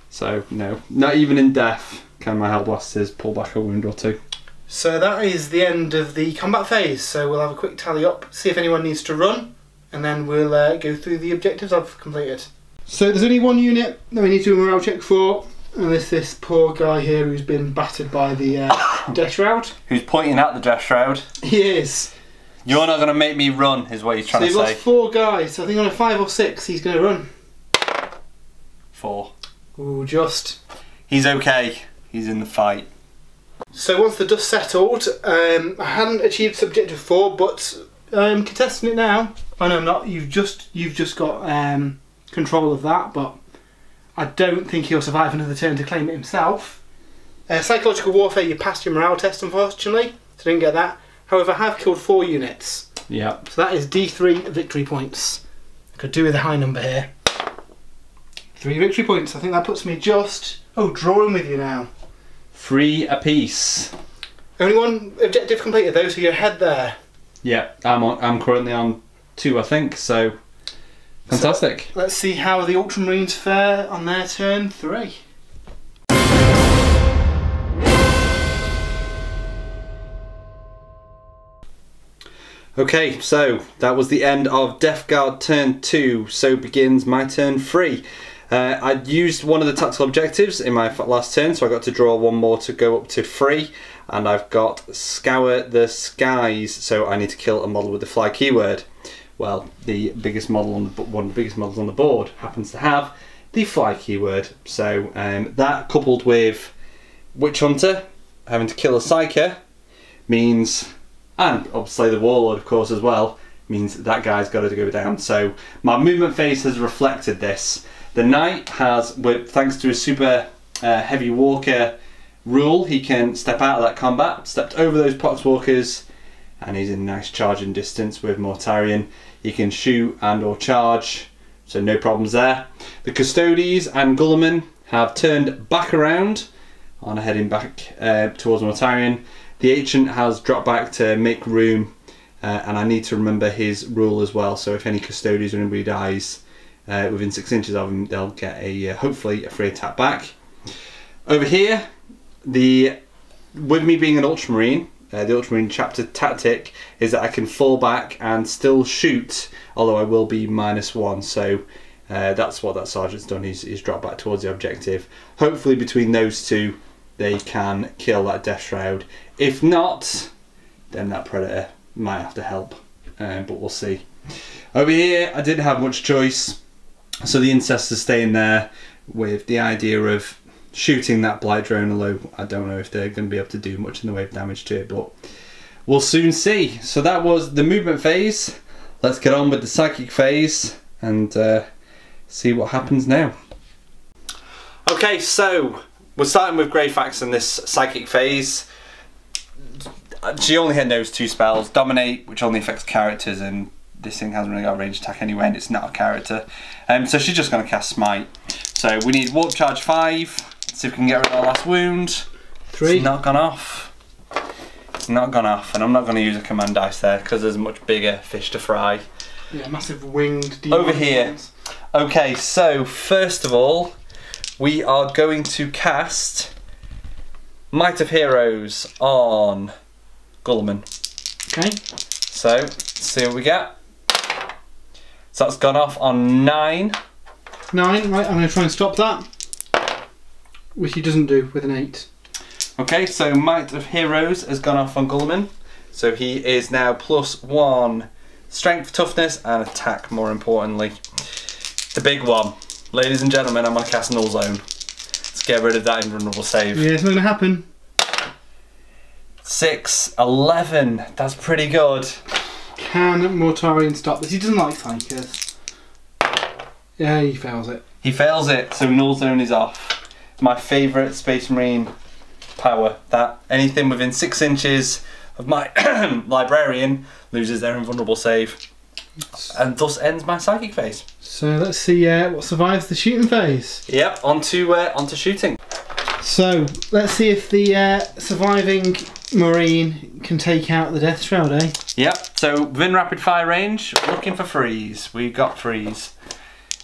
So no, not even in death can my Hell Blasters pull back a wound or 2. So that is the end of the combat phase. So we'll have a quick tally up, see if anyone needs to run, and then we'll go through the objectives I've completed. So there's only 1 unit that we need to do a morale check for, and it's this poor guy here who's been battered by the Death Shroud. Who's pointing at the Death Shroud? He is. You're not going to make me run, is what he's trying to say. So you've lost 4 guys, so I think on a 5 or 6 he's going to run. 4. Ooh, just. He's okay. He's in the fight. So once the dust settled, I hadn't achieved subjective 4, but I'm contesting it now. Oh no, I'm not. You've just got control of that, but I don't think he'll survive another turn to claim it himself. Psychological warfare, you passed your morale test, unfortunately, so didn't get that. However, I have killed 4 units. Yeah. So that is D3 victory points. I could do with a high number here. 3 victory points. I think that puts me just drawing with you now. 3 apiece. Only 1 objective completed though, so you're ahead there. Yeah, I'm currently on 2, I think. So fantastic. So, let's see how the Ultramarines fare on their turn 3. Okay, so that was the end of Death Guard turn 2, so begins my turn 3. I used one of the tactical objectives in my last turn, so I got to draw one more to go up to 3, and I've got Scour the Skies, so I need to kill a model with the fly keyword. Well, the biggest model on the, one of the biggest models on the board happens to have the fly keyword, so that coupled with Witch Hunter having to kill a Psyker means, and obviously the Warlord of course as well, means that guy's got to go down. So my movement phase has reflected this. The Knight has, thanks to his super heavy walker rule, he can step out of that combat, stepped over those Poxwalkers, and he's in nice charging distance with Mortarion. He can shoot and or charge, so no problems there. The Custodes and Gulliman have turned back around and are heading back towards Mortarion. The Ancient has dropped back to make room, and I need to remember his rule as well, so if any Custodes or anybody dies within 6 inches of him, they'll get a hopefully a free attack back. Over here, with me being an Ultramarine, the Ultramarine chapter tactic is that I can fall back and still shoot, although I will be -1, so that's what that sergeant's done. He's dropped back towards the objective. Hopefully between those two they can kill that Death Shroud. If not, then that Predator might have to help, but we'll see. Over here I didn't have much choice, so the Incest is staying there with the idea of shooting that Blight Drone, although I don't know if they're going to be able to do much in the way of damage to it, but we'll soon see. So that was the movement phase. Let's get on with the psychic phase and see what happens now. Okay, so we're starting with Greyfax in this psychic phase. She only knows 2 spells. Dominate, which only affects characters, and this thing hasn't really got a range attack anyway, and it's not a character. So she's just going to cast Smite. So we need Warp Charge 5. See if we can get rid of our last wound. 3. It's not gone off. It's not gone off, and I'm not going to use a command dice there because there's a much bigger fish to fry. Yeah, massive winged demon over here. Ones. Okay, so first of all, we are going to cast Might of Heroes on Gulliman. Okay. So, let's see what we get. So that's gone off on 9. 9, right, I'm going to try and stop that. Which he doesn't do with an 8. Okay, so Might of Heroes has gone off on Gulliman. So he is now +1 strength, toughness, and attack, more importantly. The big one. Ladies and gentlemen, I'm going to cast Null Zone. Let's get rid of that invulnerable save. Yeah, it's not going to happen. 6, 11. That's pretty good. Can Mortarion stop this? He doesn't like Psykers. Yeah, he fails it. He fails it, so Null Zone is off. My favourite Space Marine power. That anything within 6 inches of my Librarian loses their invulnerable save. And thus ends my psychic phase. So let's see what survives the shooting phase. Yep, onto shooting. So let's see if the surviving Marine can take out the Death Shroud, eh? Yep, so within rapid fire range, looking for freeze. We've got freeze.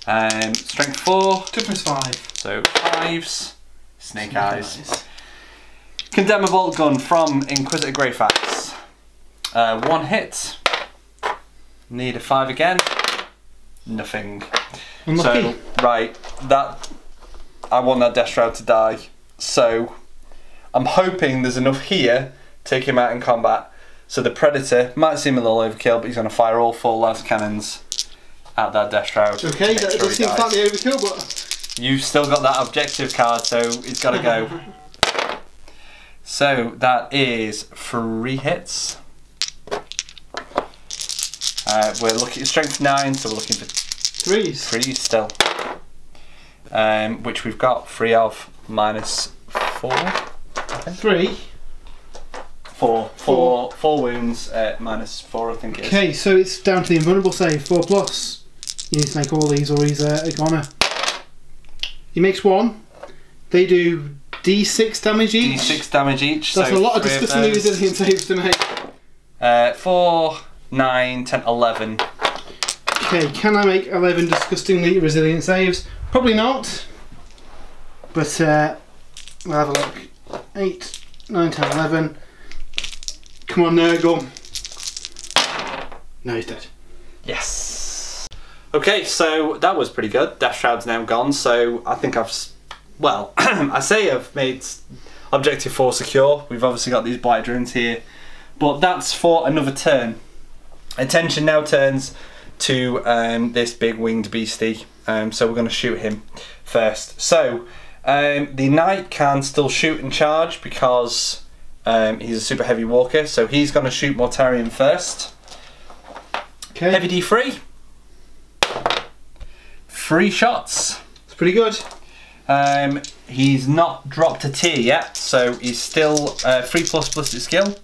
Strength 4. Toughness 5. So 5s. Snake eyes. Condemn a bolt gun from Inquisitor Greyfax. 1 hit. Need a 5 again. Nothing. Unlucky. So, right, I want that Death Shroud to die. So, I'm hoping there's enough here to take him out in combat. So the Predator might seem a little overkill, but he's going to fire all 4 lance cannons at that Death Shroud. Okay, that does seem slightly overkill, but... You've still got that objective card, so it's got to go. So that is 3 hits. We're looking at strength 9, so we're looking for 3s. 3s still. Which we've got 3 of -4. 3? 4 wounds at -4, I think it is. Okay, so it's down to the invulnerable save, 4+. You need to make all these or he's a goner. He makes 1. They do D6 damage each. D6 damage each. That's so a lot of disgustingly resilient saves to make. 4, 9, 10, 11. Okay, can I make 11 disgustingly resilient saves? Probably not. But we'll have a look. 8, 9, 10, 11. Come on, Nurgle. No, he's dead. Yes. Okay, so that was pretty good. Death Shroud's now gone, so I think I've... Well, I say I've made Objective 4 secure. We've obviously got these blight drones here. But that's for another turn. Attention now turns to this big winged beastie. So we're going to shoot him first. So the knight can still shoot and charge because he's a super heavy walker. So he's going to shoot Mortarion first. Okay. Heavy D3. 3 shots. It's pretty good. He's not dropped a tier yet, so he's still 3+ ballistic skill.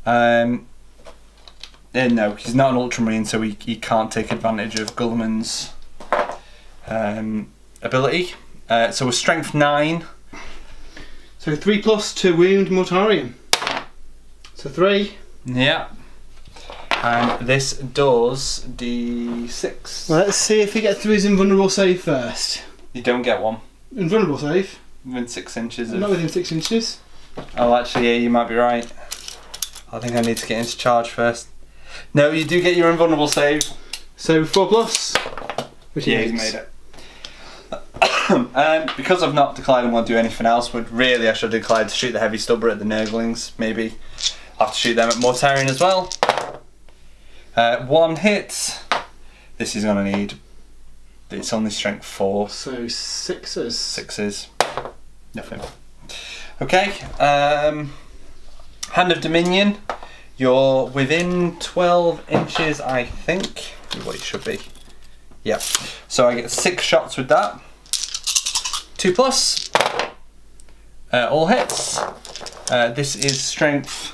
No, he's not an Ultramarine, so he can't take advantage of Gulliman's ability. So we're strength 9. So 3+ to wound Mortarion. So 3. Yeah. And this does D6. Well, let's see if he gets through his invulnerable save first. You don't get one. Invulnerable save? Within 6 inches of... Not within 6 inches. Oh, actually, yeah, you might be right. I think I need to get into charge first. No, you do get your invulnerable save. So 4+. Which yeah, he's made it. Because I've not declared and won't do anything else, but really I should have declared to shoot the heavy stubber at the Nurglings. Maybe I'll have to shoot them at Mortarion as well. 1 hit. This is going to need... It's only strength 4. So 6s. 6s. Nothing. Okay. Hand of Dominion. You're within 12 inches, I think. What it should be. Yeah. So I get 6 shots with that. 2+. All hits. This is strength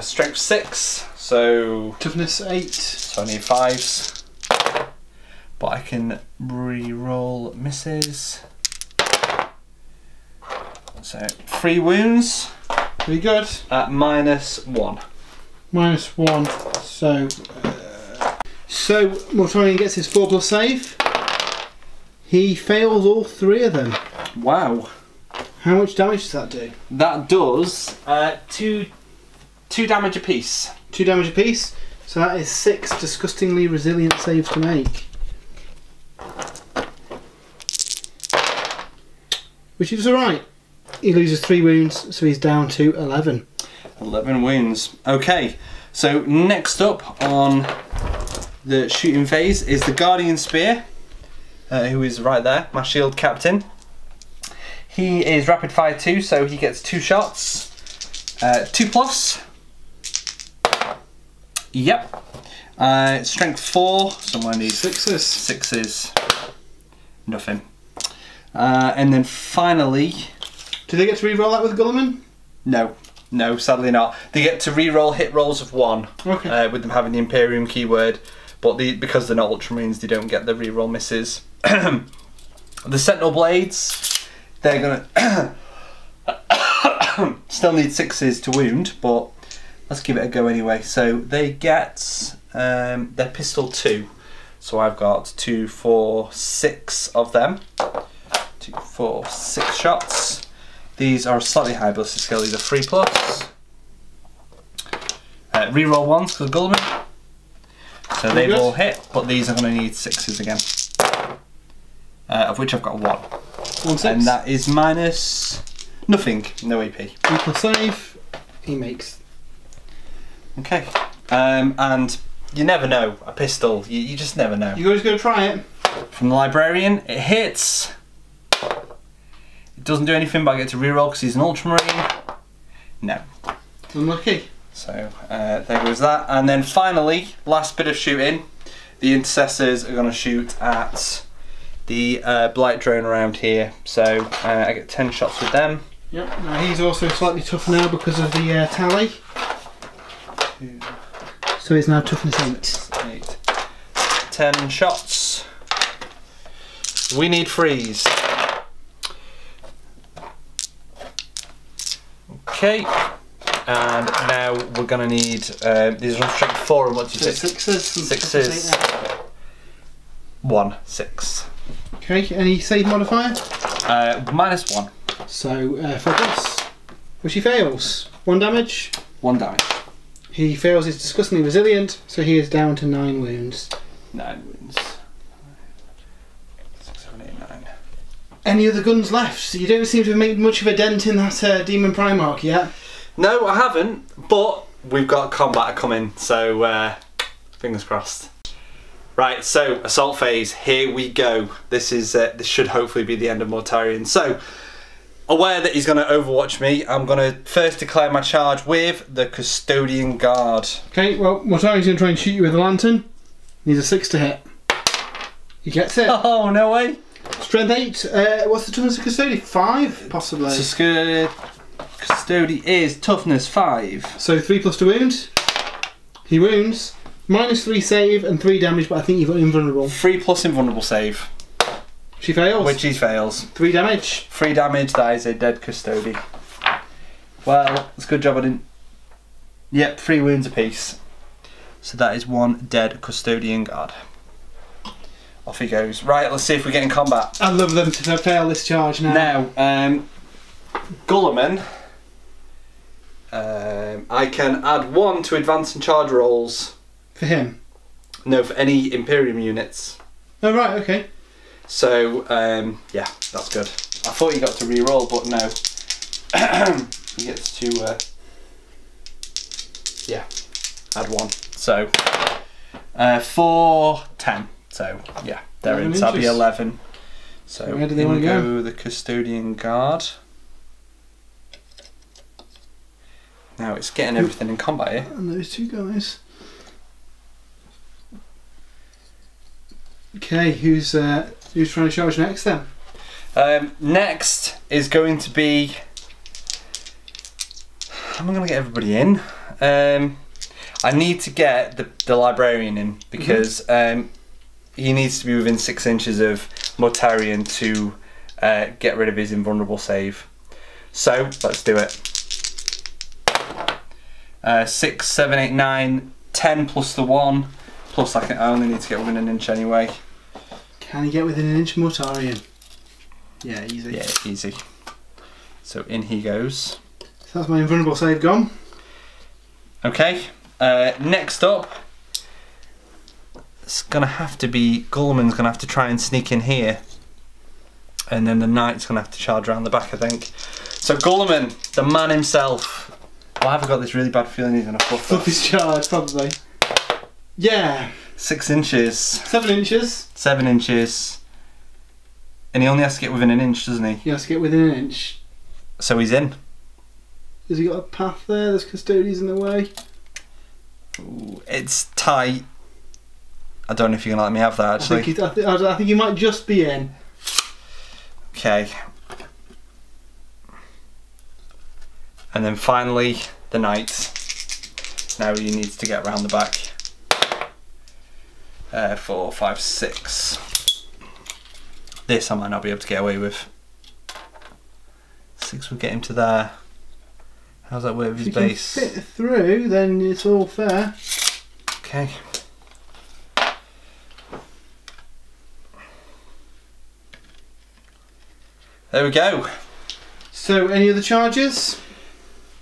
6. So Toughness 8. So I need 5s. But I can re-roll misses. So 3 wounds. Pretty good. At -1. -1. So Mortarion gets his 4+ save. He fails all 3 of them. Wow. How much damage does that do? That does 2 damage apiece. 2 damage apiece. So that is 6 disgustingly resilient saves to make. Which is alright. He loses 3 wounds, so he's down to 11. 11 wounds. Okay, so next up on the shooting phase is the Guardian Spear, who is right there, my shield captain. He is rapid fire 2, so he gets 2 shots. 2+. Yep. Strength 4, someone needs 6s. 6s. Nothing. And then finally... Do they get to re-roll that with Gulliman? No. No, sadly not. They get to re-roll hit rolls of 1, okay. With them having the Imperium keyword, but because they're not Ultramarines, they don't get the re-roll misses. The Sentinel Blades, they're gonna still need 6s to wound, but let's give it a go anyway. So they get their pistol 2. So I've got 2, 4, 6 of them. 2, 4, 6 shots. These are slightly higher ballistic skill. These are 3+. Reroll 1s for the Gullman. So they've all hit, but these are going to need 6s again. Of which I've got 1. 1/6. And that is minus nothing, no AP. 3+ save. He makes. Okay. And you never know. A pistol, you just never know. You guys go try it. From the Librarian, it hits. It doesn't do anything, but I get to reroll because he's an Ultramarine. No. Unlucky. So there goes that. And then finally, last bit of shooting. The Intercessors are going to shoot at the Blight Drone around here. So I get 10 shots with them. Yep. Now he's also slightly tough now because of the tally. 2, so he's now toughness 8. 8. 10 shots. We need freeze. Okay, and now we're going to need, these are on strength 4 and what do you say? 6s. 6s. 1, 6. Okay, any save modifier? -1. So, for this, which he fails. 1 damage. 1 damage. He fails his disgustingly resilient, so he is down to 9 wounds. 9 wounds. 6, 7, 8, 9. Any other guns left? So you don't seem to have made much of a dent in that Demon Primarch yet. No, I haven't, but we've got combat coming, so fingers crossed. Right, so assault phase, here we go. This should hopefully be the end of Mortarion. So, aware that he's going to overwatch me, I'm going to first declare my charge with the Custodian Guard. Okay, well, Mortarion's going to try and shoot you with a lantern. Needs a 6 to hit. He gets it. Oh, no way. Strength 8. What's the toughness of Custodian? 5, possibly. So, Custodian is toughness 5. So 3 plus to wound. He wounds. -3 save and 3 damage, but I think you've got invulnerable. 3 plus invulnerable save. She fails. Which he fails. 3 damage. 3 damage, that is a dead Custodian. Well, it's a good job I didn't... Yep, 3 wounds apiece. So that is 1 dead Custodian Guard. Off he goes. Right, let's see if we get in combat. I'd love them to fail this charge now. Now, Gulliman, I can add 1 to advance and charge rolls. For him? No, for any Imperium units. Oh right, okay. So, yeah, that's good. I thought he got to re-roll, but no. He gets to, yeah, add 1. So, 4, 10. So, yeah, they're in. So that'll be 11. So, where do they want to go? The Custodian Guard. Now it's getting everything in combat here. And those 2 guys. Okay, who's trying to charge next then? Next is going to be... How am I going to get everybody in? I need to get the Librarian in because he needs to be within 6 inches of Mortarion to get rid of his invulnerable save. So, let's do it. 6, 7, 8, 9, 10 plus the 1. Plus I only need to get within an inch anyway. Can he get within an inch of Mortarion? Yeah, easy. Yeah, easy. So in he goes. So that's my invulnerable save gone. Okay, next up, it's going to have to be, Gullman's going to have to try and sneak in here. And then the Knight's going to have to charge around the back, I think. So Gullman, the man himself. Well, I've got this really bad feeling he's going to fluff his charge, probably. Yeah. 6 inches. 7 inches. 7 inches. And he only has to get within an inch, doesn't he? He has to get within an inch. So he's in. Has he got a path there? There's custodians in the way. Ooh, it's tight. I don't know if you're going to let me have that, actually. I think he might just be in. Okay. And then finally, the Knight. Now he needs to get around the back. 4, 5, 6. This I might not be able to get away with. 6 would get him to there. How's that work with his base? If you can fit through, then it's all fair. Okay. There we go. So, any other charges?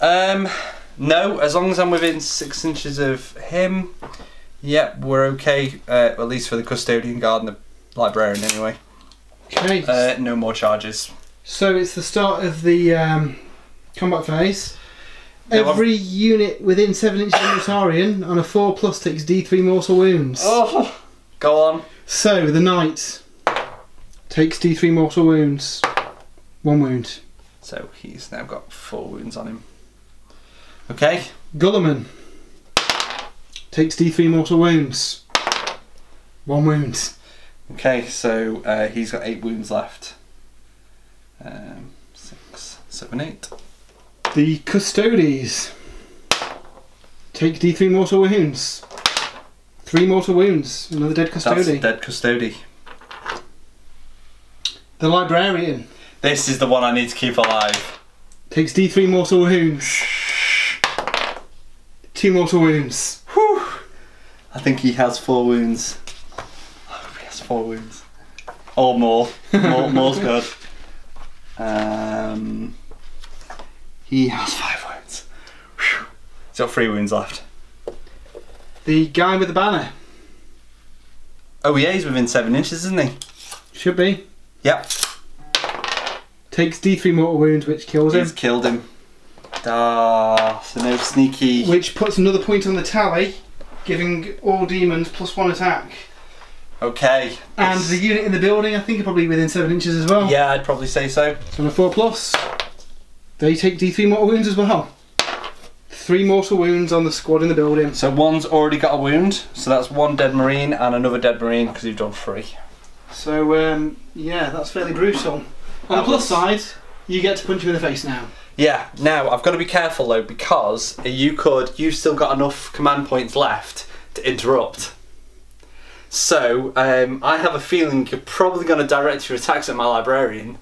No, as long as I'm within 6 inches of him, yep, we're okay, at least for the Custodian Guard and the Librarian anyway. Okay. No more charges. So it's the start of the combat phase. Every unit within 7 inches of Mortarion on a 4+ takes D3 mortal wounds. Oh, go on. So the Knight takes D3 mortal wounds. 1 wound. So he's now got 4 wounds on him. Okay. Gulliman takes D3 mortal wounds. 1 wound. Okay, so he's got 8 wounds left. 6, 7, 8. The Custodes take D3 mortal wounds. 3 mortal wounds. Another dead Custode. That's dead Custode. The Librarian. This is the one I need to keep alive. Takes D3 mortal wounds. 2 mortal wounds. Whew. I think he has 4 wounds. I hope he has 4 wounds. Or more. More's good. He has 5 wounds. Whew. He's got 3 wounds left. The guy with the banner. Oh yeah, he's within 7 inches, isn't he? Should be. Yep. Takes D3 mortal wounds, which kills him. He's killed him. So no sneaky. Which puts another point on the tally, giving all demons +1 attack. Okay. And the unit in the building, I think, are probably within 7 inches as well. Yeah, I'd probably say so. So on a 4+, they take D3 mortal wounds as well. 3 mortal wounds on the squad in the building. So one's already got a wound, so that's 1 dead marine and another dead marine because you've done 3. So yeah, that's fairly brutal. On the plus side, you get to punch him in the face now. Yeah, now I've got to be careful though because you've still got enough command points left to interrupt. So I have a feeling you're probably going to direct your attacks at my librarian.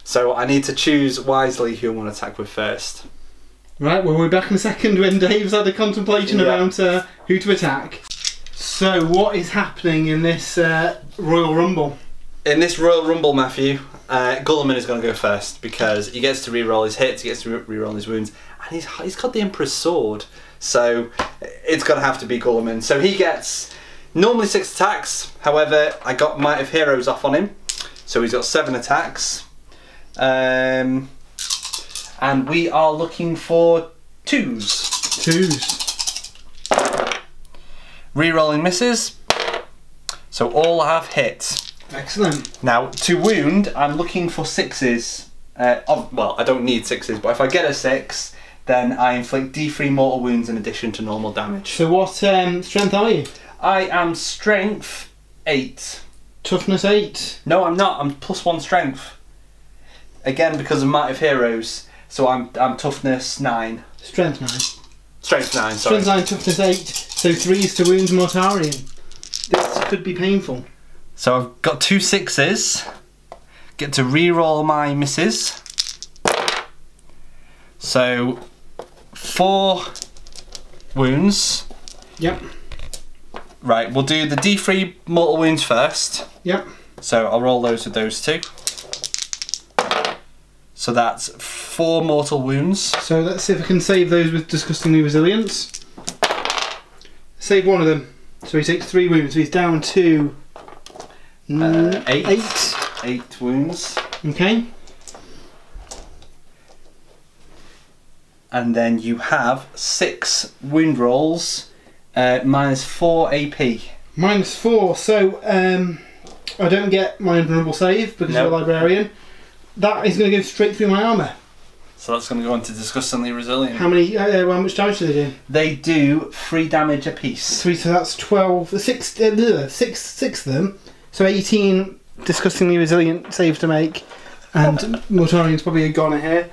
So I need to choose wisely who I want to attack with first. Right, well we'll be back in a second when Dave's had a contemplation around who to attack. So what is happening in this Royal Rumble? In this Royal Rumble, Matthew, Gulliman is going to go first because he gets to reroll his hits, he gets to reroll his wounds, and he's got the Emperor's Sword. So it's going to have to be Gulliman. So he gets normally 6 attacks, however I got Might of Heroes off on him. So he's got 7 attacks. And we are looking for 2s. 2s. Rerolling misses. So all have hit. Excellent. Now to wound, I'm looking for 6s. Well, I don't need 6s, but if I get a 6, then I inflict D3 mortal wounds in addition to normal damage. So what strength are you? I am strength 8. Toughness 8. No, I'm not. I'm +1 strength. Again, because of Might of Heroes. So I'm toughness 9. Strength 9. Strength 9, sorry. Strength 9, toughness 8. So 3s to wound Mortarion. This could be painful. So I've got 2 6s. Get to reroll my misses. So 4 wounds. Yep. Right, we'll do the D3 mortal wounds first. Yep. So I'll roll those with those 2. So that's 4 mortal wounds. So let's see if I can save those with Disgustingly Resilience. Save one of them. So he takes 3 wounds. So he's down to 8. 8 wounds. Okay. And then you have 6 wound rolls, -4 AP. -4. So I don't get my invulnerable save because you're a librarian. That is going to go straight through my armour. So that's going to go into Disgustingly Resilient. How many? How much damage do they do? They do 3 damage apiece. 3, so that's 12. 6 of them. So 18 Disgustingly Resilient saves to make, and Mortarion's probably a goner here.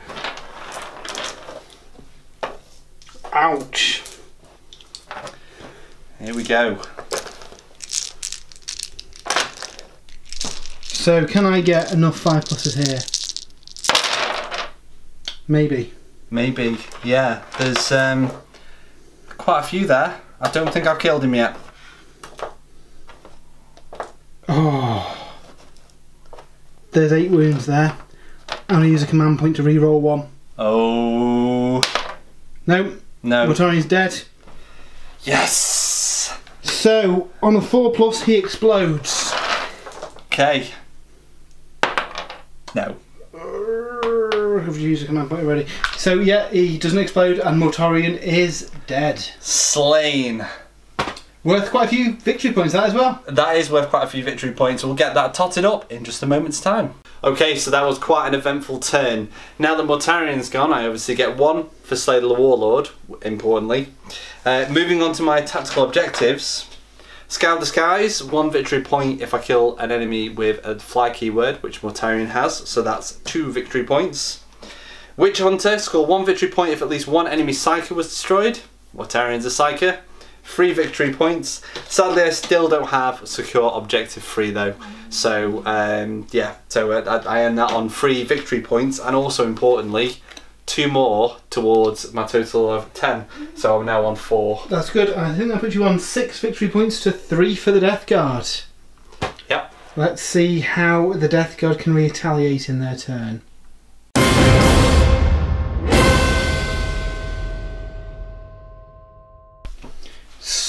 Ouch. Here we go. So can I get enough 5+s here? Maybe. Maybe, yeah. There's quite a few there. I don't think I've killed him yet. Oh. There's 8 wounds there. I'm going to use a command point to reroll 1. Oh. No. No. Mortarion's dead. Yes! So, on a 4+, he explodes. Okay. No. I've used a command point already. So yeah, he doesn't explode and Mortarion is dead. Slain. Worth quite a few victory points, that as well. That is worth quite a few victory points. We'll get that totted up in just a moment's time. Okay, so that was quite an eventful turn. Now that Mortarion's gone, I obviously get 1 for Slay the Warlord, importantly. Moving on to my tactical objectives. Scour the Skies, 1 victory point if I kill an enemy with a fly keyword, which Mortarion has, so that's 2 victory points. Witch Hunter, score 1 victory point if at least 1 enemy Psyker was destroyed. Mortarion's a Psyker. 3 victory points. Sadly, I still don't have secure objective 3 though. So yeah, so I end that on 3 victory points, and also importantly, 2 more towards my total of 10. So I'm now on 4. That's good. I think that puts you on 6 victory points to 3 for the Death Guard. Yep. Let's see how the Death Guard can retaliate in their turn.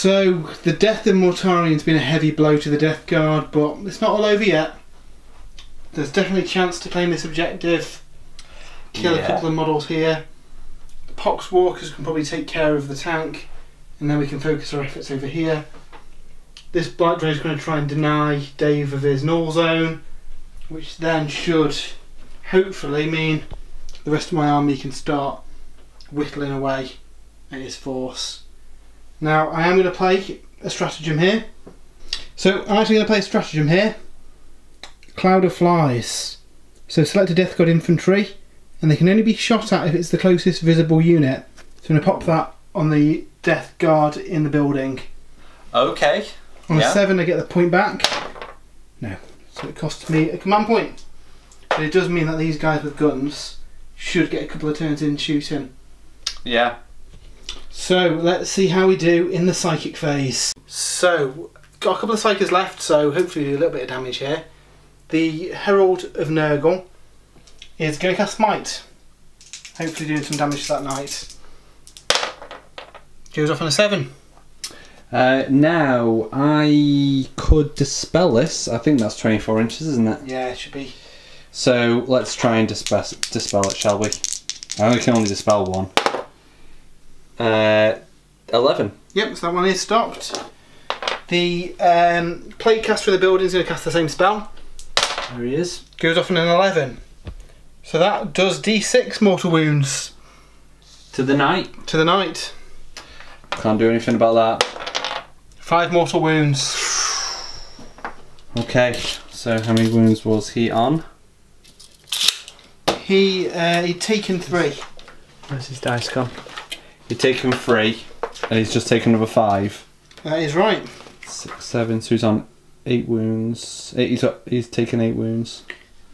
So the death of Mortarian's been a heavy blow to the Death Guard, but it's not all over yet. There's definitely a chance to claim this objective, kill a couple of models here. The Poxwalkers can probably take care of the tank, and then we can focus our efforts over here. This Blight Drone is going to try and deny Dave of his null zone, which then should hopefully mean the rest of my army can start whittling away at his force. Now I am going to play a stratagem here. So I'm actually going to play a stratagem here. Cloud of Flies. So select a Death Guard infantry, and they can only be shot at if it's the closest visible unit. So I'm going to pop that on the Death Guard in the building. Okay. On a 7 I get the point back. No. So it costs me a command point. But it does mean that these guys with guns should get a couple of turns in shooting. Yeah. So let's see how we do in the psychic phase. So got a couple of psychers left, so hopefully do a little bit of damage here. The Herald of Nurgle is going to cast Smite. Hopefully doing some damage to that knight. Goes off on a 7. Now I could dispel this. I think that's 24 inches, isn't it? Yeah, it should be. So let's try and dispel it, shall we? I can only dispel one. 11. Yep, so that one is stopped. The Plague Caster in the building is going to cast the same spell. There he is. Goes off on an 11. So that does D6 mortal wounds. To the knight. To the knight. Can't do anything about that. 5 mortal wounds. Okay, so how many wounds was he on? He'd taken 3. Where's his dice gone? He'd taken 3, and he's just taken another 5. That is right. 6, 7, so he's on 8 wounds. He's taken 8 wounds.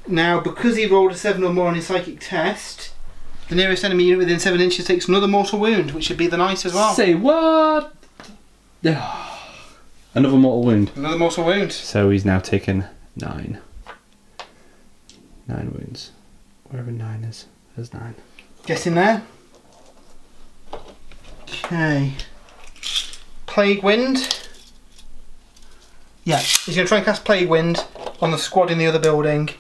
Now, because he rolled a 7 or more on his psychic test, the nearest enemy unit within 7 inches takes another mortal wound, which should be the knight as well. Say what? Another mortal wound. Another mortal wound. So he's now taken 9. 9 wounds. Wherever 9 is, there's 9. Get in there. Okay. Plague Wind. Yeah, he's going to try and cast Plague Wind on the squad in the other building.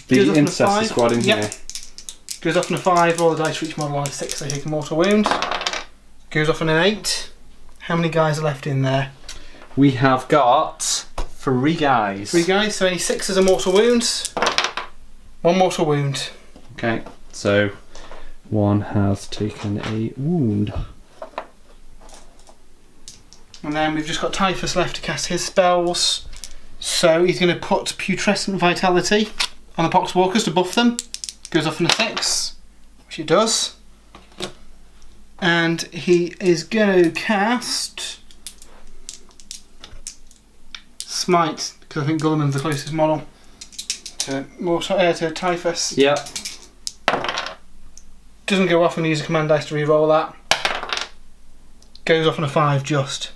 The Intercessor squad in here. Goes off on a 5, roll the dice for each model on a 6, they take a mortal wound. Goes off on an 8. How many guys are left in there? We have got 3 guys. 3 guys, so any 6s are mortal wounds. 1 mortal wound. Okay, so 1 has taken a wound. And then we've just got Typhus left to cast his spells. So he's going to put Putrescent Vitality on the Poxwalkers to buff them. Goes off on a 6, which it does. And he is going to cast Smite, because I think Gulliman's the closest model to Typhus. Yep. Doesn't go off and use a command dice to re-roll that. Goes off on a 5 just.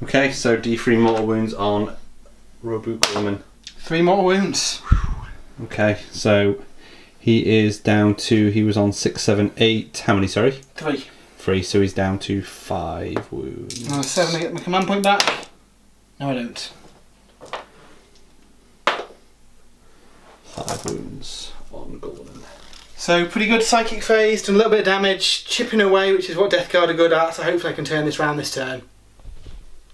Okay, so D3 mortal wounds on Robu Gulliman. 3 mortal wounds. Okay, so he is down to, he was on 6, 7, 8, how many, sorry? 3. 3, so he's down to 5 wounds. On a 7 I get my command point back. No I don't. 5 wounds on Gulliman. So pretty good psychic phase, done a little bit of damage, chipping away, which is what Death Guard are good at, so hopefully I can turn this round this turn.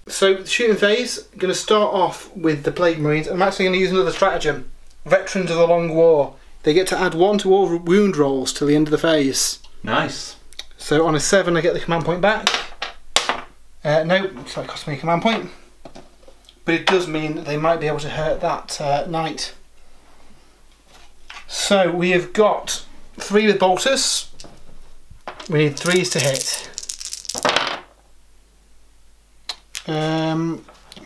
So the shooting phase, I'm going to start off with the Plague Marines. I'm actually going to use another stratagem. Veterans of the Long War. They get to add 1 to all wound rolls till the end of the phase. Nice. So on a 7 I get the command point back. No, so it costs me a command point. But it does mean that they might be able to hurt that knight. So we have got 3 with bolters. We need 3s to hit.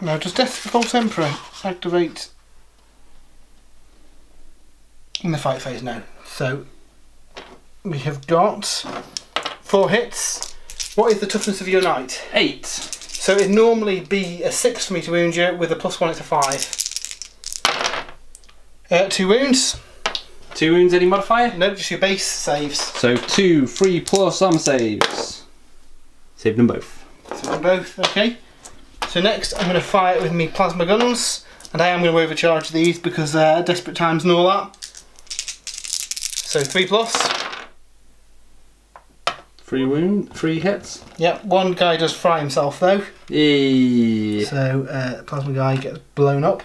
Now does Death False Emperor activate in the fight phase? No. So we have got 4 hits. What is the toughness of your knight? 8. So it'd normally be a 6 for me to wound you, with a +1 it's a 5. 2 wounds. 2 wounds, any modifier? No, just your base saves. So 2, 3 plus armor saves. Save them both. Save them both, okay. So next I'm going to fire it with me plasma guns, and I am going to overcharge these because desperate times and all that. So 3+. 3 hits. Yep, one guy does fry himself though. Yeah. So plasma guy gets blown up.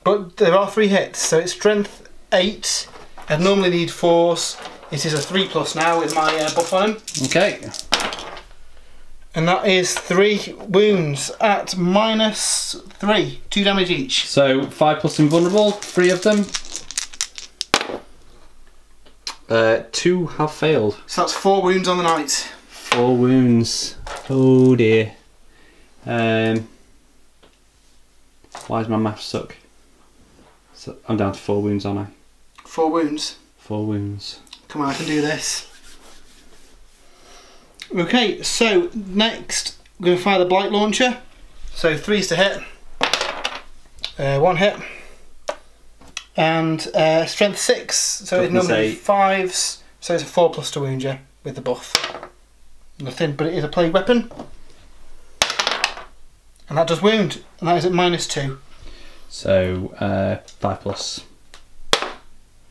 But there are 3 hits, so it's strength 8. I'd normally need 4s. It is a 3+ now with my buff on him. Okay. And that is 3 wounds at -3, 2 damage each. So 5+ invulnerable, 3 of them. 2 have failed. So that's 4 wounds on the night. 4 wounds. Oh dear. Why does my math suck? So I'm down to 4 wounds, aren't I? 4 wounds. 4 wounds. Come on, I can do this. Okay, so next we're going to fire the Blight Launcher. So 3s to hit. 1 hit. And strength 6. So it's normally 5s. So it's a 4+ to wound you with the buff. Nothing, but it is a plague weapon. And that does wound. And that is at -2. So 5+.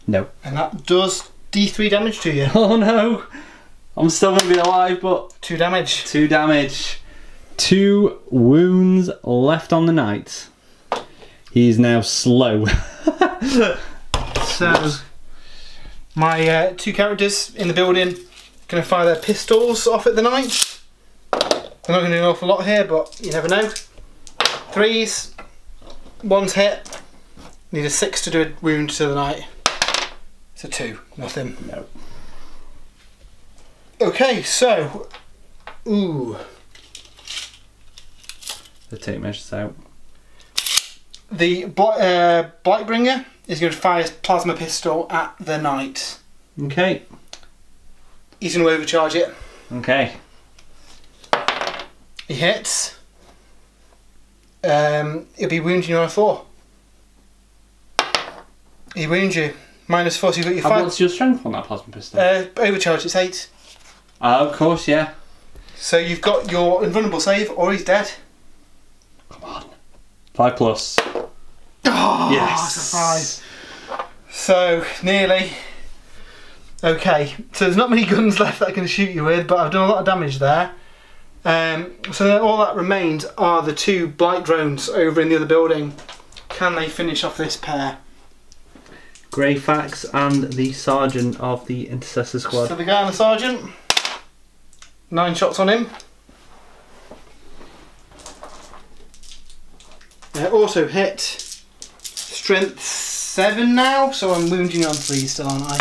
No. And that does D3 damage to you. Oh no! I'm still going to be alive, but 2 damage. 2 damage. 2 wounds left on the night. He's now slow. So my 2 characters in the building going to fire their pistols off at the night. They're not going to do an awful lot here, but you never know. 3s, 1's hit. Need a 6 to do a wound to the knight. It's a 2, nothing. No. Okay, so, ooh. The tape measures out. The Blightbringer is going to fire his plasma pistol at the knight. Okay. He's going to overcharge it. Okay. He hits. It'll be wounding you on a 4. He wounds you. -4, so you've got your 5. What's your strength on that plasma pistol? Overcharge, it's 8. Of course, yeah. So you've got your invulnerable save, or he's dead. Come on. 5+. Oh, yes. Surprise. So, nearly. Okay, so there's not many guns left that I can shoot you with, but I've done a lot of damage there. So then all that remains are the 2 blight drones over in the other building. Can they finish off this pair? Greyfax and the sergeant of the intercessor squad. So the guy and the sergeant, 9 shots on him. Also hit. Strength 7 now, so I'm wounding you on 3 still, aren't I?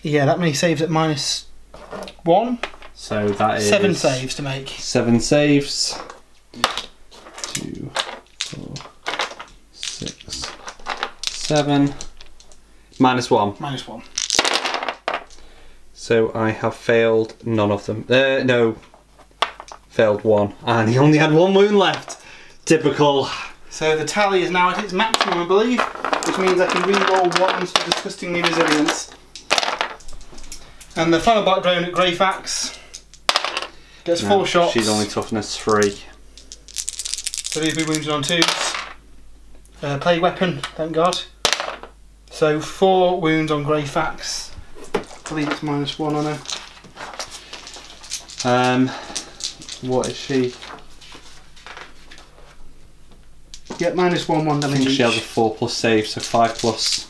Yeah, that many saves at -1. So that is 7 saves to make. 7 saves. 2, 4, 6, 7. -1. -1. So I have failed none of them. No. Failed 1. And he only had 1 wound left. Typical. So the tally is now at its maximum, I believe, which means I can re-roll 1s for disgustingly resilience. And the final black drone at Greyfax gets 4 shots. She's only toughness 3. So these will be wounded on 2s. Plague weapon, thank God. So 4 wounds on Greyfax. I believe it's -1 on her. What is she? Yep, -1, 1 I damage think each. she has a 4+ save, so 5+.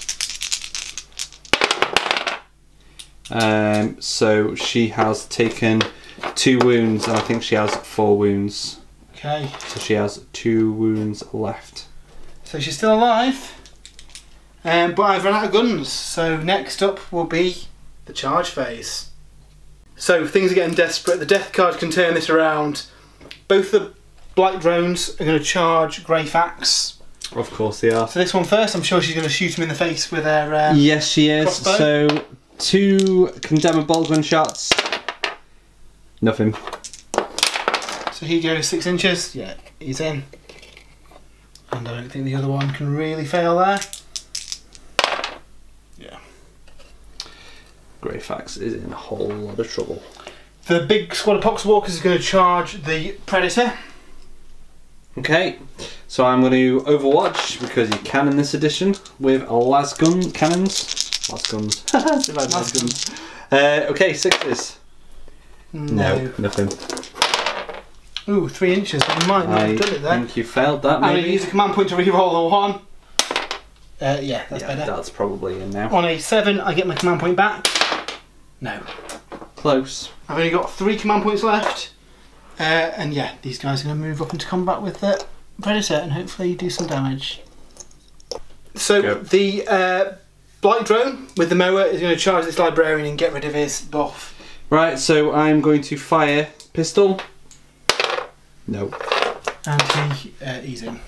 So she has taken 2 wounds, and I think she has 4 wounds. Okay. So she has 2 wounds left. So she's still alive. But I've run out of guns. So next up will be the charge phase. So things are getting desperate. The death card can turn this around. Both the blight drones are going to charge Greyfax. Of course they are. So this one first, I'm sure she's going to shoot him in the face with her yes, she is. crossbow. So 2 condemned bolt gun shots. Nothing. So he goes 6 inches. Yeah, he's in. And I don't think the other one can really fail there. Yeah. Greyfax is in a whole lot of trouble. The big squad of Poxwalkers is going to charge the Predator. Okay, so I'm going to Overwatch because you can in this edition with lasgun cannons. Lasguns. Okay, 6s. No, nothing. Ooh, 3 inches. I might not have done it there. I think you failed that, maybe. I'm going to use a command point to re-roll the 1. Yeah, that's better. That's probably in now. On a 7, I get my command point back. No. Close. I've only got 3 command points left. And yeah, these guys are going to move up into combat with the Predator and hopefully do some damage. So the Blight Drone with the mower is going to charge this Librarian and get rid of his buff. Right, so I'm going to fire pistol. No. And he's in.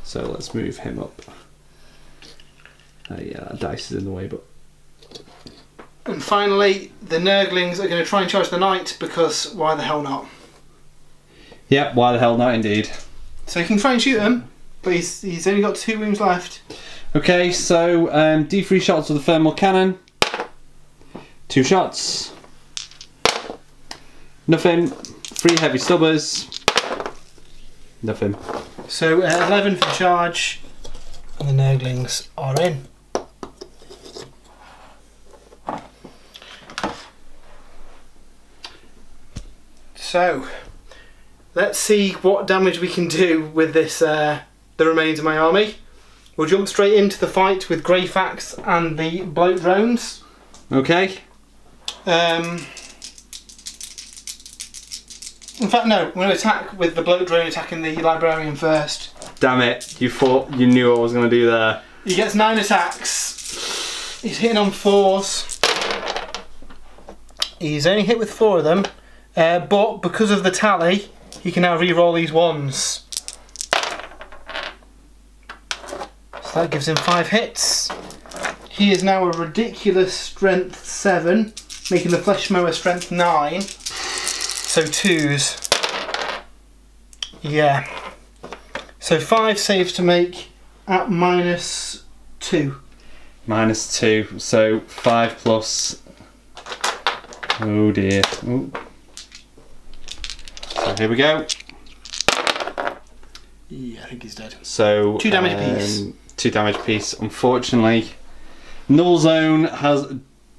So let's move him up. Yeah, that dice is in the way, but... And finally, the Nurglings are going to try and charge the Knight because why the hell not? Yep, why the hell not indeed. So you can try and shoot him, but he's only got 2 wounds left. Okay, so D3 shots with the thermal cannon. 2 shots. Nothing. 3 heavy stubbers. Nothing. So 11 for the charge, and the Nurglings are in. So let's see what damage we can do with this. The remains of my army. We'll jump straight into the fight with Greyfax and the Bloat Drones. Okay. In fact, no. We're going to attack with the Bloat Drone attacking the Librarian first. Damn it! You thought you knew what I was going to do there. He gets 9 attacks. He's hitting on 4s. He's only hit with 4 of them, but because of the tally, he can now re-roll these 1s. So that gives him 5 hits. He is now a ridiculous strength 7, making the Flesh Mower strength 9. So 2s. Yeah. So 5 saves to make at -2. -2, so 5 plus. Oh dear. Ooh. So here we go. Yeah, I think he's dead. So 2 damage apiece. 2 damage apiece. Unfortunately, Null Zone has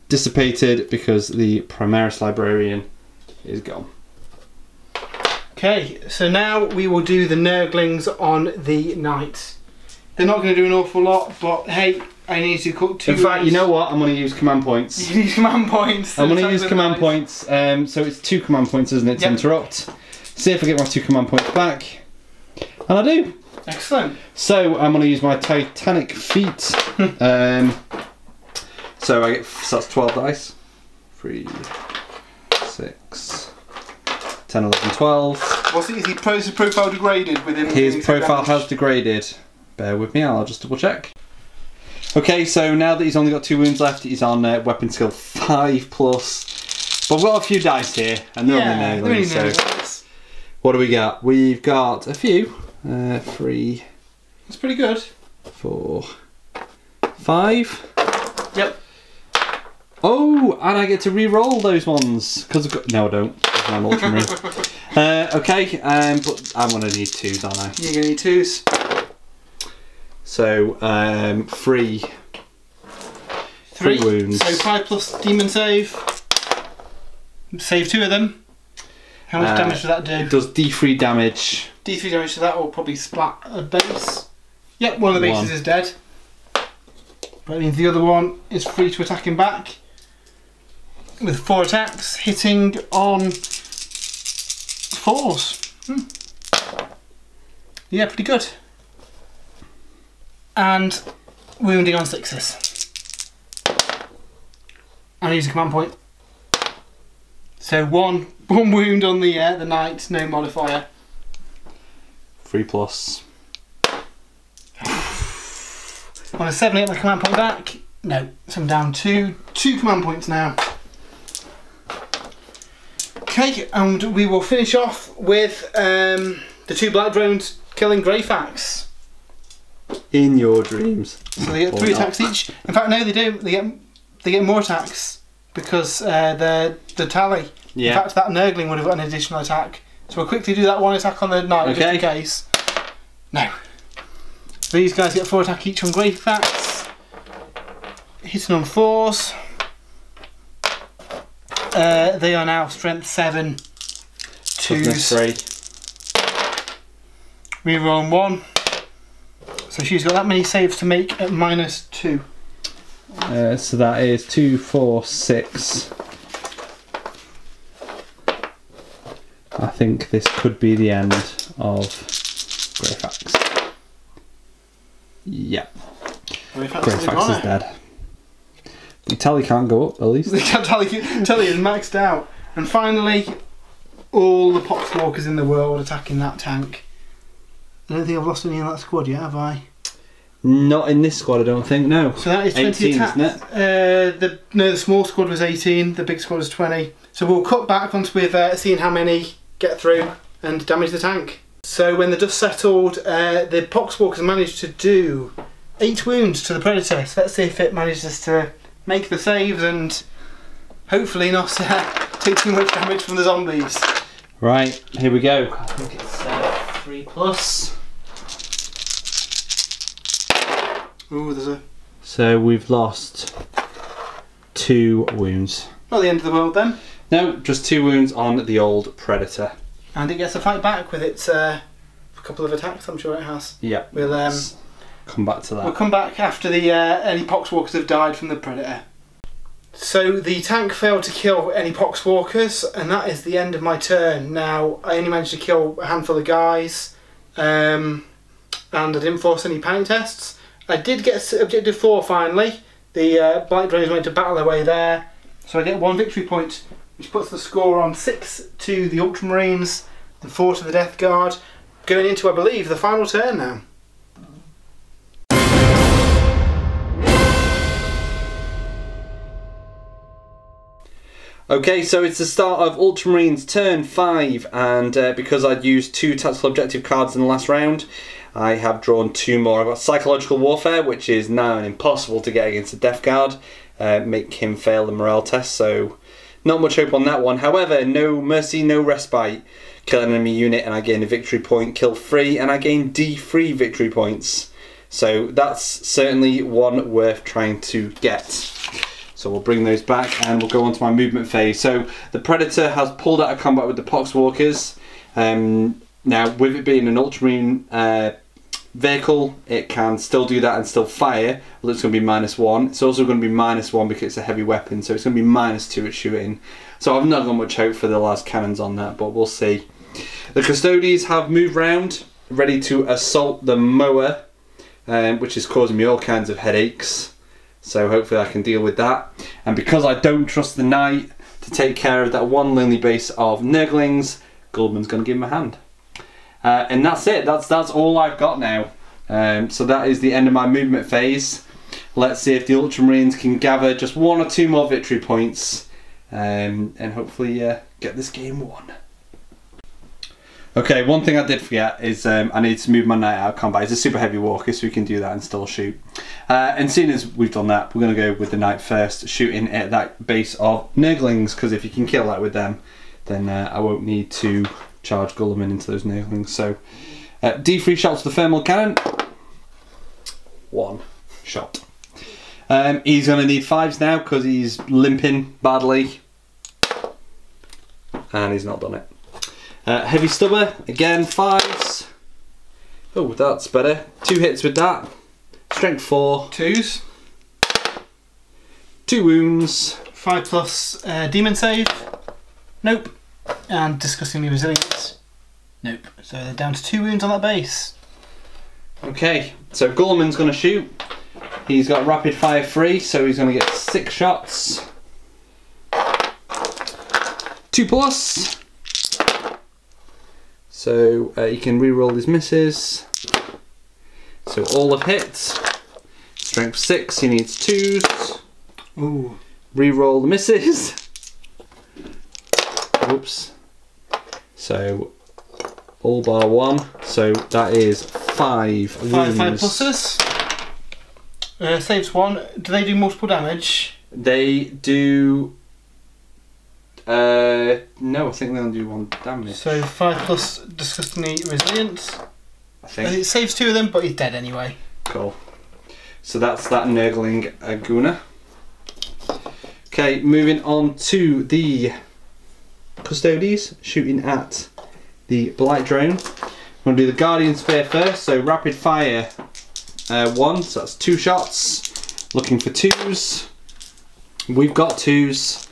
dissipated because the Primarch Librarian is gone. Okay, so now we will do the Nurglings on the Knight. They're not going to do an awful lot, but hey, I need to cook 2. In fact, you know what? I'm going to use command points. You need command points. I'm going to use command points. So it's 2 command points, isn't it, to interrupt? See if I get my 2 command points back. And I do. Excellent. So I'm going to use my Titanic Feet. So that's 12 dice. 3, 6, 10, 11, 12. Is he profile degraded within? His profile has degraded. Bear with me, I'll just double check. Okay, so now that he's only got 2 wounds left, he's on weapon skill 5+. But we've got a few dice here, and they're only nailing, so what do we got? We've got a few. 3. That's pretty good. 4, 5. Yep. Oh, and I get to re-roll those ones because no, I don't. I'm Ultramarine. Okay, but I'm gonna need 2s, aren't I? You're gonna need 2s. So 3 wounds. So 5 plus demon save. Save 2 of them. How much damage does that do? It does D3 damage. D3 damage to that, or probably splat a base. Yep, one of the bases is dead. But that means the other one is free to attack him back. With 4 attacks, hitting on 4s. Yeah, pretty good. And wounding on 6s. And use a command point. So one wound on the Knight, no modifier. 3+. On a 7, I get my command point back. No, so I'm down 2 command points now. Okay, and we will finish off with the 2 Black Drones killing Greyfax. In your dreams. So they get 3 attacks each. In fact, no, they don't. They get more attacks because the tally. Yeah. In fact, that Nurgling would have got an additional attack. So we'll quickly do that one attack on the knight, just in case. No. These guys get 4 attack each on Greyfax. Hitting on 4s. They are now strength 7. 2s. 3. Reroll 1. So she's got that many saves to make at -2. So that is 2, 4, 6. I think this could be the end of Greyfax. Yeah. Greyfax is dead. The tally can't go up, at least. The tally is maxed out. And finally, all the Poxwalkers in the world attacking that tank. I don't think I've lost any in that squad yet, have I? Not in this squad, I don't think, no. So that is 20 18, attacks. isn't it? The small squad was 18, the big squad was 20. So we'll cut back once we've seen how many get through and damage the tank. So when the dust settled, the Poxwalkers managed to do 8 wounds to the Predator. So let's see if it manages to make the saves and hopefully not take too much damage from the zombies. Right, here we go. I think it's 3+. Ooh, there's a... So we've lost 2 wounds. Not the end of the world then. No, just 2 wounds on the old Predator. And it gets to fight back with its couple of attacks, I'm sure it has. Yeah. We'll come back to that. We'll come back after the any Poxwalkers have died from the Predator. So the tank failed to kill any Poxwalkers, and that is the end of my turn. Now, I only managed to kill a handful of guys, and I didn't force any panic tests. I did get objective 4 finally. The Blight Drones went to battle their way there, so I get 1 victory point, which puts the score on 6 to the Ultramarines and 4 to the Death Guard, going into, I believe, the final turn now. Okay, so it's the start of Ultramarines turn 5, and because I'd used 2 tactical objective cards in the last round, I have drawn 2 more. I've got Psychological Warfare, which is now impossible to get against the Death Guard, make him fail the morale test, so not much hope on that one. However, no mercy, no respite. Kill an enemy unit and I gain a victory point, kill 3 and I gain D3 victory points. So that's certainly one worth trying to get. So we'll bring those back and we'll go on to my movement phase. So the Predator has pulled out of combat with the Poxwalkers. Now, with it being an Ultramarine vehicle, it can still do that and still fire. Well, it's going to be -1. It's also going to be -1 because it's a heavy weapon, so it's going to be -2 at shooting. So I've not got much hope for the last cannons on that, but we'll see. The Custodies have moved round, ready to assault the mower, which is causing me all kinds of headaches. So hopefully I can deal with that. And because I don't trust the Knight to take care of that one lonely base of Nurglings, Goldman's going to give him a hand. And that's it. That's all I've got now. So that is the end of my movement phase. Let's see if the Ultramarines can gather just 1 or 2 more victory points, and hopefully get this game won. Okay, one thing I did forget is I need to move my Knight out of combat. He's a super heavy walker, so we can do that and still shoot. And seeing as we've done that, we're going to go with the Knight first, shooting at that base of Nurglings, because if you can kill that with them, then I won't need to charge Gulliman into those Nurglings. So D3 shots to the thermal cannon. 1 shot. He's going to need 5s now because he's limping badly, and he's not done it. Heavy stubber, again 5s. Oh, that's better. 2 hits with that. Strength 4. 2s. 2 wounds. 5+ demon save. Nope. And disgustingly resilient. Nope. So they're down to 2 wounds on that base. Okay, so Gulliman's going to shoot. He's got rapid fire 3, so he's going to get 6 shots. 2+. So he can re-roll his misses. So all of hits. Strength 6, he needs 2s. Ooh. Re-roll the misses. Oops. So all bar 1. So that is 5 wounds. 5 pluses. Saves 1. Do they do multiple damage? They do No, I think they only do 1 damage. So 5 plus disgustingly resilient. I think. It saves 2 of them, but he's dead anyway. Cool. So that's that Nurgling Aguna. Okay, moving on to the Custodes, shooting at the Blight Drone. I'm going to do the Guardian Spear first, so rapid fire 1, so that's 2 shots. Looking for 2s. We've got 2s.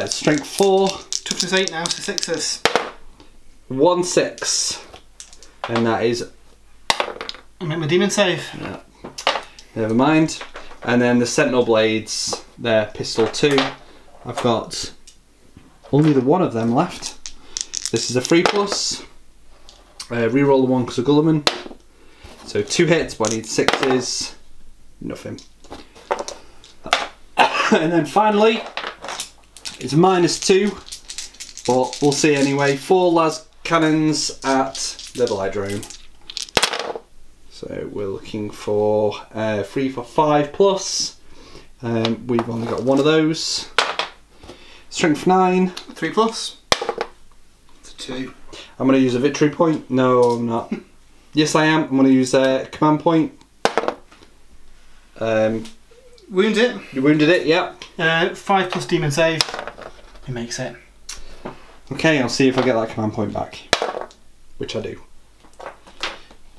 Strength 4. Toughness 8 now, so 6s. 1 6. And that is. I make my demon save. Yeah. Never mind. And then the Sentinel Blades, they're pistol 2. I've got only the 1 of them left. This is a 3+. Reroll the 1 because of Gulliman. So 2 hits, but I need 6s. Nothing. And then finally, it's -2, but we'll see anyway. 4 las cannons at the Blight Drone. So we're looking for 3 for 5+. We've only got 1 of those. Strength 9. 3+. It's a 2. I'm going to use a victory point. No, I'm not. Yes, I am. I'm going to use a command point. Wound it. You wounded it, yep. 5 plus demon save. It makes it. Okay, I'll see if I get that command point back. Which I do.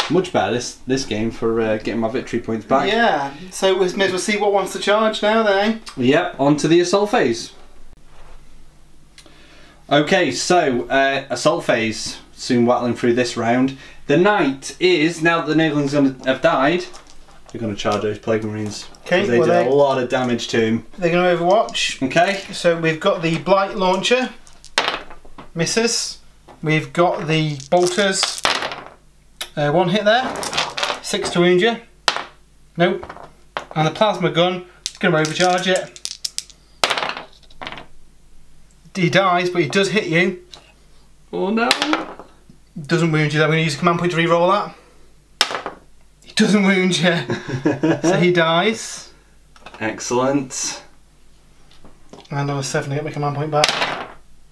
Much better this game for getting my victory points back. Yeah, so we may as well see what wants to charge now then. Yep, on to the assault phase. Okay, so assault phase, soon wattling through this round. The knight is, now that the Nurglings have died, they're going to charge those Plague Marines. Okay, they did a lot of damage to him. They're going to overwatch. Okay. So we've got the Blight Launcher. Misses. We've got the Bolters. 1 hit there. 6 to wound you. Nope. And the Plasma Gun is going to overcharge it. He dies, but he does hit you. Oh no. Doesn't wound you. I'm going to use a command point to re-roll that. He doesn't wound you. So he dies. Excellent. And on a 7 to get my command point back.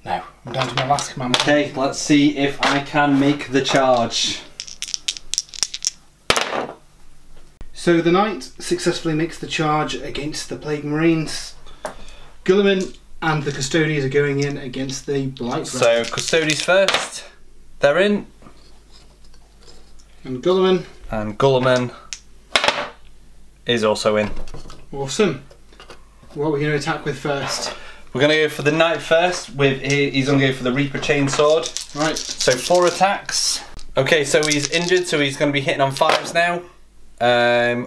No, I'm down to my last command point. Okay, let's see if I can make the charge. So the knight successfully makes the charge against the Plague Marines. Gulliman and the Custodians are going in against the Blight Drone. So Custodians first. They're in. And Gulliman. And Gulliman is also in. Awesome. What are we going to attack with first? We're going to go for the knight first. He's going to go for the Reaper Chainsword. Right. So 4 attacks. Okay, so he's injured, so he's going to be hitting on 5s now.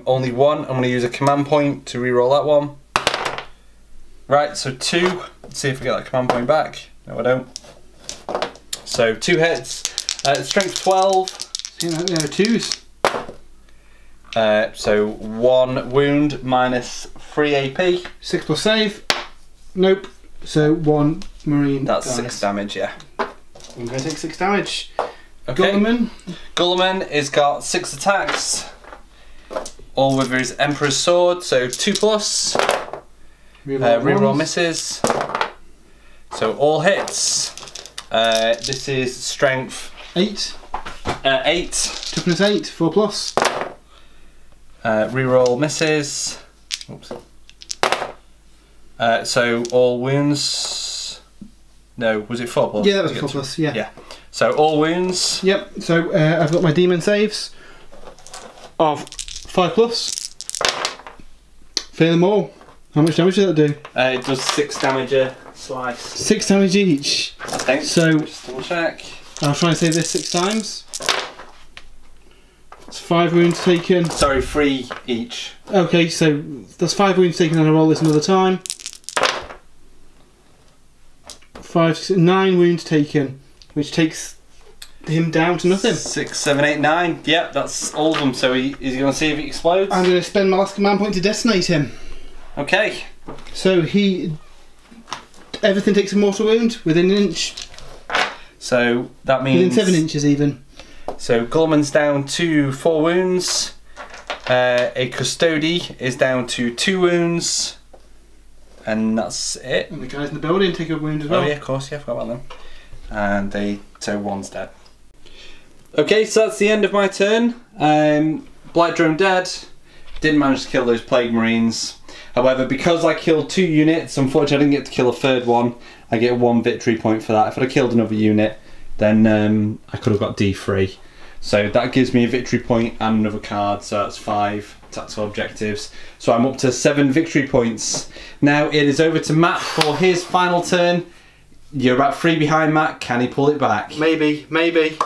Only 1. I'm going to use a command point to reroll that one. Right, so 2. Let's see if we get that command point back. No, I don't. So 2 hits. Strength 12. See, there are 2s. So 1 wound -3 AP. 6 plus save. Nope. So 1 Marine. That's dies. 6 damage, yeah. I'm going to take 6 damage. Okay. Gulliman. Gulliman has got 6 attacks. All with his Emperor's Sword, so 2+. Reroll misses. So all hits. This is strength 8. 8. Toughness 8. 4+. Reroll misses. Oops. So all wounds. No, was it 4+? Yeah, that was 4+. Yeah. Yeah. So all wounds. Yep. So I've got my demon saves of 5+. Fail them all. How much damage does that do? It does 6 damage a slice. 6 damage each. I think. So just double check. I'll try and save this 6 times. It's 5 wounds taken. Sorry, 3 each. Okay, so that's 5 wounds taken, and I roll this another time. 5, 6, 9 wounds taken, which takes him down to nothing. 6, 7, 8, 9. Yep, that's all of them. So is he going to see if he explodes? I'm going to spend my last command point to detonate him. Okay. So everything takes a mortal wound within an inch. So that means within 7 inches even. So Gulliman's down to 4 wounds. A Custody is down to 2 wounds. And that's it. And the guys in the building take a wound as well. Oh yeah, of course, yeah, I forgot about them. So one's dead. Okay, so that's the end of my turn. Blight Drone dead. Didn't manage to kill those Plague Marines. However, because I killed 2 units, unfortunately I didn't get to kill a third one. I get 1 victory point for that. If I'd have killed another unit, then I could have got D3. So that gives me a victory point and another card, so that's 5 tactical objectives. So I'm up to 7 victory points. Now it is over to Matt for his final turn. You're about 3 behind, Matt. Can he pull it back? Maybe, maybe.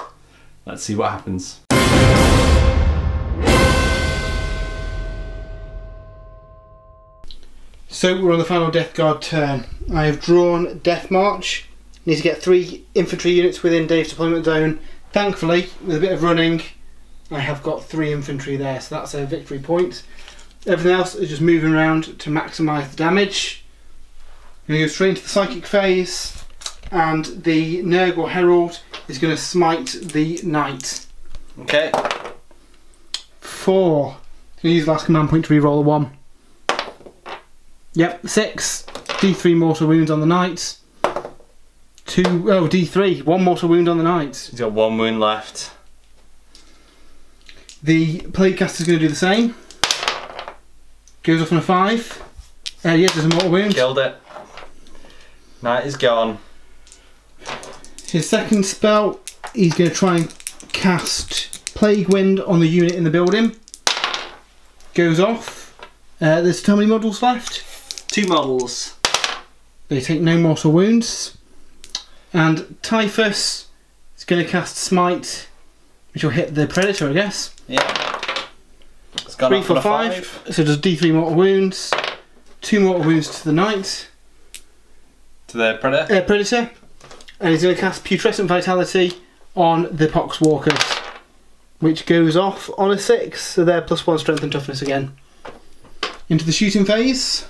Let's see what happens. So we're on the final Death Guard turn. I have drawn Death March. Need to get 3 infantry units within Dave's deployment zone. Thankfully, with a bit of running, I have got 3 infantry there, so that's a victory point. Everything else is just moving around to maximise the damage. I'm going to go straight into the Psychic phase, and the Nurg or Herald is going to smite the Knight. Okay. 4. I'm going to use the last command point to reroll a 1. Yep, 6. D3 mortal wounds on the Knight. D3. 1 mortal wound on the Knight. He's got 1 wound left. The Plaguecaster is going to do the same. Goes off on a 5. Yeah, there's a mortal wound. Killed it. Knight is gone. His second spell, he's going to try and cast Plague Wind on the unit in the building. Goes off. There's how many models left? 2 models. They take no mortal wounds. And Typhus is going to cast Smite, which will hit the Predator, I guess. Yeah. It's gone 3 up for on a 5. So does D3 mortal wounds. 2 mortal wounds to the Knight. To the Predator? Predator. And he's going to cast Putrescent Vitality on the Poxwalkers, which goes off on a 6. So they're +1 strength and toughness again. Into the shooting phase.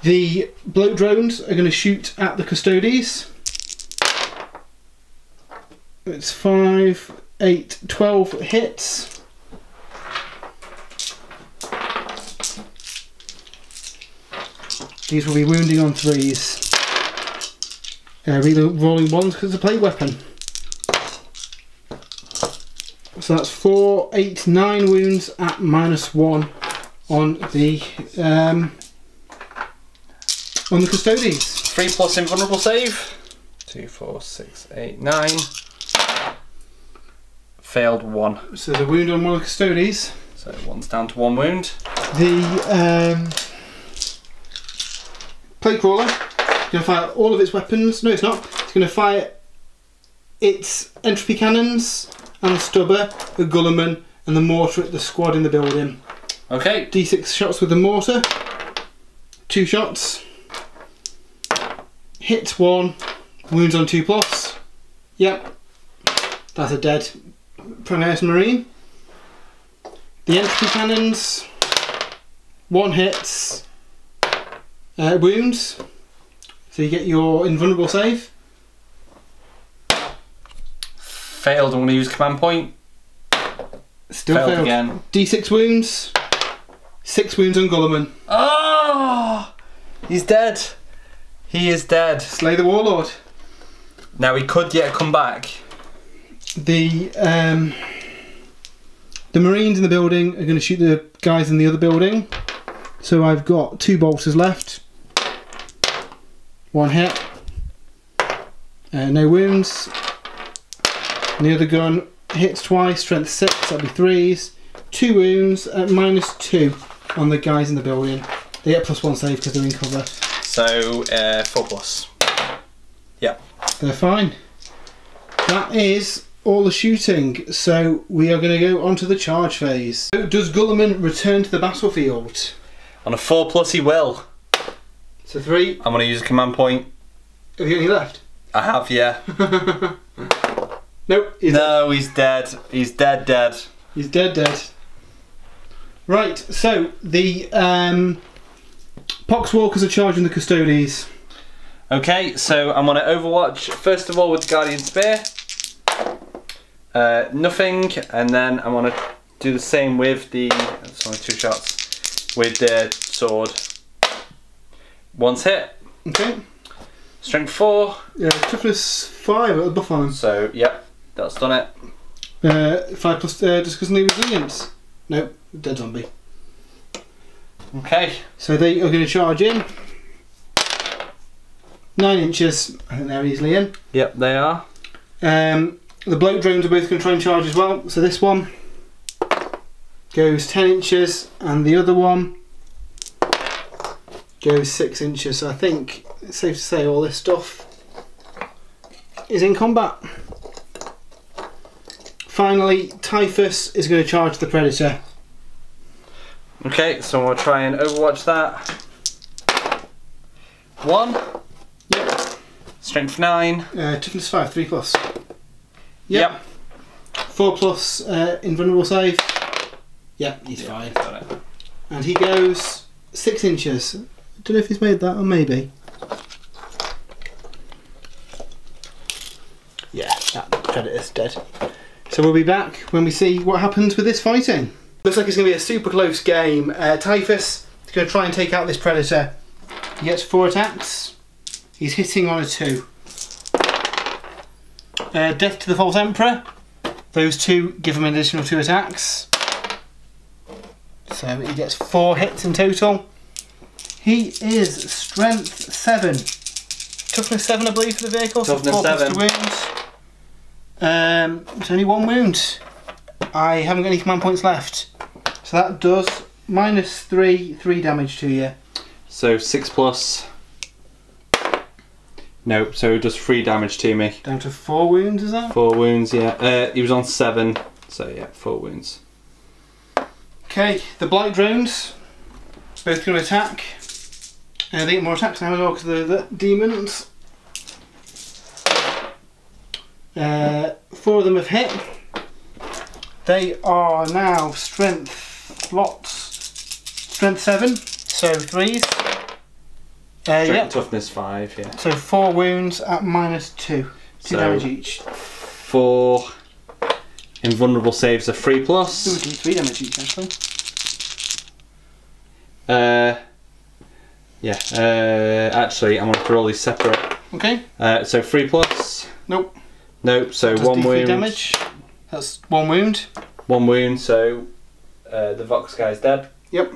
The bloat drones are going to shoot at the Custodes. It's 5, 8, 12 hits. These will be wounding on 3s. Rolling 1s because it's a plague weapon. So that's 4, 8, 9 wounds at -1 on the Custodes. 3+ invulnerable save. 2, 4, 6, 8, 9. Failed 1. So the wound on one of the Custodes. So 1's down to 1 wound. The Plague Crawler is going to fire all of its weapons. No, it's not. It's going to fire its entropy cannons and the stubber, the Gulliman, and the mortar at the squad in the building. Okay. D6 shots with the mortar. 2 shots. Hits 1. Wounds on 2+. Yep. That's a dead Primarch Marine. The entropy cannons. 1 hits. Wounds. So you get your invulnerable save. Failed. I'm going to use command point. Still failed again. D6 wounds. 6 wounds on Gulliman. Oh! He's dead. He is dead. Slay the Warlord. Now he could yet come back. The Marines in the building are going to shoot the guys in the other building. So I've got 2 bolters left. 1 hit. No wounds. And the other gun hits twice, strength 6, that'll be 3s. 2 wounds at -2 on the guys in the building. They get +1 save because they're in cover. So 4+. Yep. They're fine. That is all the shooting. So we are going to go on to the charge phase. So does Gulliman return to the battlefield? On a 4+ he will. So 3. I'm going to use a command point. Have you got any left? I have, yeah. Nope. He's dead. He's dead. He's dead. Right, so the Poxwalkers are charging the Custodes. Okay, so I'm going to Overwatch first of all with the Guardian Spear. Nothing, and then I'm going to do the same with the. It's only 2 shots. With the sword. One's hit. Okay. Strength 4. Toughness 5 at the buff on him. So, yep, that's done it. 5 plus just because of resilience. Nope, dead zombie. Okay. So they are going to charge in. 9 inches, I think they're easily in. Yep, they are. The bloke drones are both going to try and charge as well. So this one goes 10 inches and the other one goes 6 inches. So I think it's safe to say all this stuff is in combat. Finally, Typhus is going to charge the Predator. Okay, so we'll try and overwatch that. 1. Yep. Strength 9. Toughness 5, 3 plus. Yep. 4 plus invulnerable save. Yep, he's fine. Got it. And he goes 6 inches. Don't know if he's made that or maybe. Yeah, that Predator's dead. So we'll be back when we see what happens with this fighting. Looks like it's going to be a super close game. Typhus is going to try and take out this Predator. He gets 4 attacks. He's hitting on a 2. Death to the False Emperor. Those 2 give him an additional 2 attacks. So he gets 4 hits in total. He is Strength 7. Toughness 7 I believe for the vehicle. Toughness so 4 plus 7. the wounds. It's only 1 wound. I haven't got any command points left. So that does -3 damage to you. So 6 plus. Nope, so it does 3 damage to me. Down to 4 wounds, is that? 4 wounds, yeah. He was on 7, so yeah, 4 wounds. Okay, the Blight Drones. Both going to attack. They get more attacks now as well because they're the demons. 4 of them have hit. They are now strength 7, so 3s. Yep. Toughness 5, yeah. So 4 wounds at -2. 2 damage each. 4 invulnerable saves are 3 plus. Ooh, 3 damage each actually. Actually, I'm going to roll these separate. Okay. So 3 plus. Nope. Nope, so Does 1 D3 wound. damage. That's 1 wound. 1 wound, so the Vox guy's dead. Yep.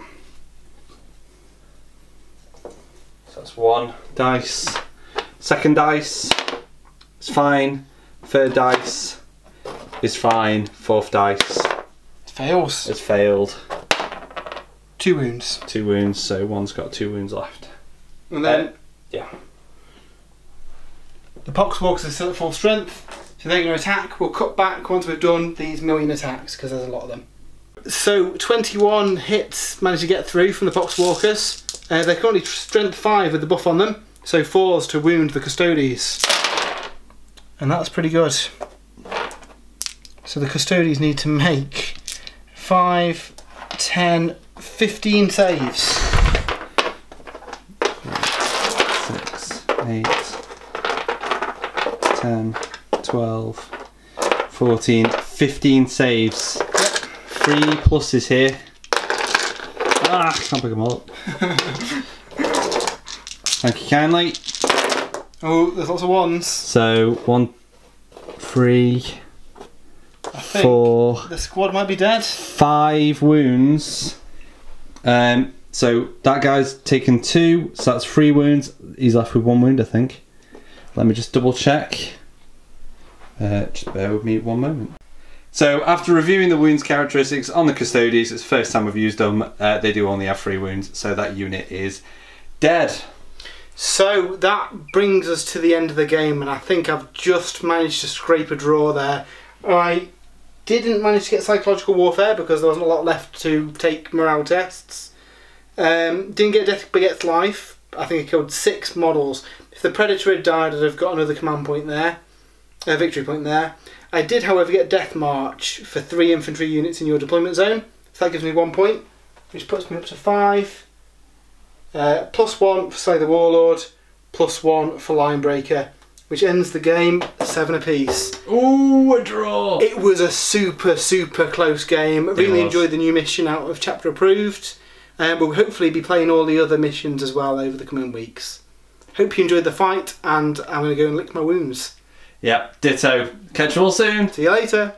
So that's 1 dice. Second dice is fine. Third dice is fine. Fourth dice It fails. has failed. 2 wounds. 2 wounds, so one's got 2 wounds left. And then Yeah. the Poxwalkers are still at full strength, so they're going to attack. We'll cut back once we've done these million attacks because there's a lot of them. So 21 hits managed to get through from the Poxwalkers. They're currently strength 5 with the buff on them, so 4s to wound the Custodes. And that's pretty good. So the Custodes need to make 5, 10, 15 saves. 6, 8, 10, 12, 14, 15 saves. Yep. 3 pluses here. Ah, can't pick them all up. Thank you kindly. Oh, there's lots of 1s. So 1, 3, I think 4, the squad might be dead. 5 wounds. So that guy's taken 2, so that's 3 wounds. He's left with 1 wound, I think. Let me just double check. Just bear with me 1 moment. So after reviewing the wounds characteristics on the Custodes, it's the first time we've used them. They do only have 3 wounds, so that unit is dead. So that brings us to the end of the game, and I think I've just managed to scrape a draw there. I didn't manage to get psychological warfare because there wasn't a lot left to take morale tests. Didn't get Death Begets Life. I think I killed 6 models. If the Predator had died, I'd have got another command point there, a victory point there. I did, however, get Death March for 3 infantry units in your deployment zone, so that gives me 1 point, which puts me up to 5. +1 for Slay the Warlord, +1 for Linebreaker, which ends the game 7 apiece. Ooh, a draw! It was a super close game. Really enjoyed the new mission out of Chapter Approved. We'll hopefully be playing all the other missions as well over the coming weeks. Hope you enjoyed the fight, and I'm going to go and lick my wounds. Yep, ditto. Catch you all soon. See you later.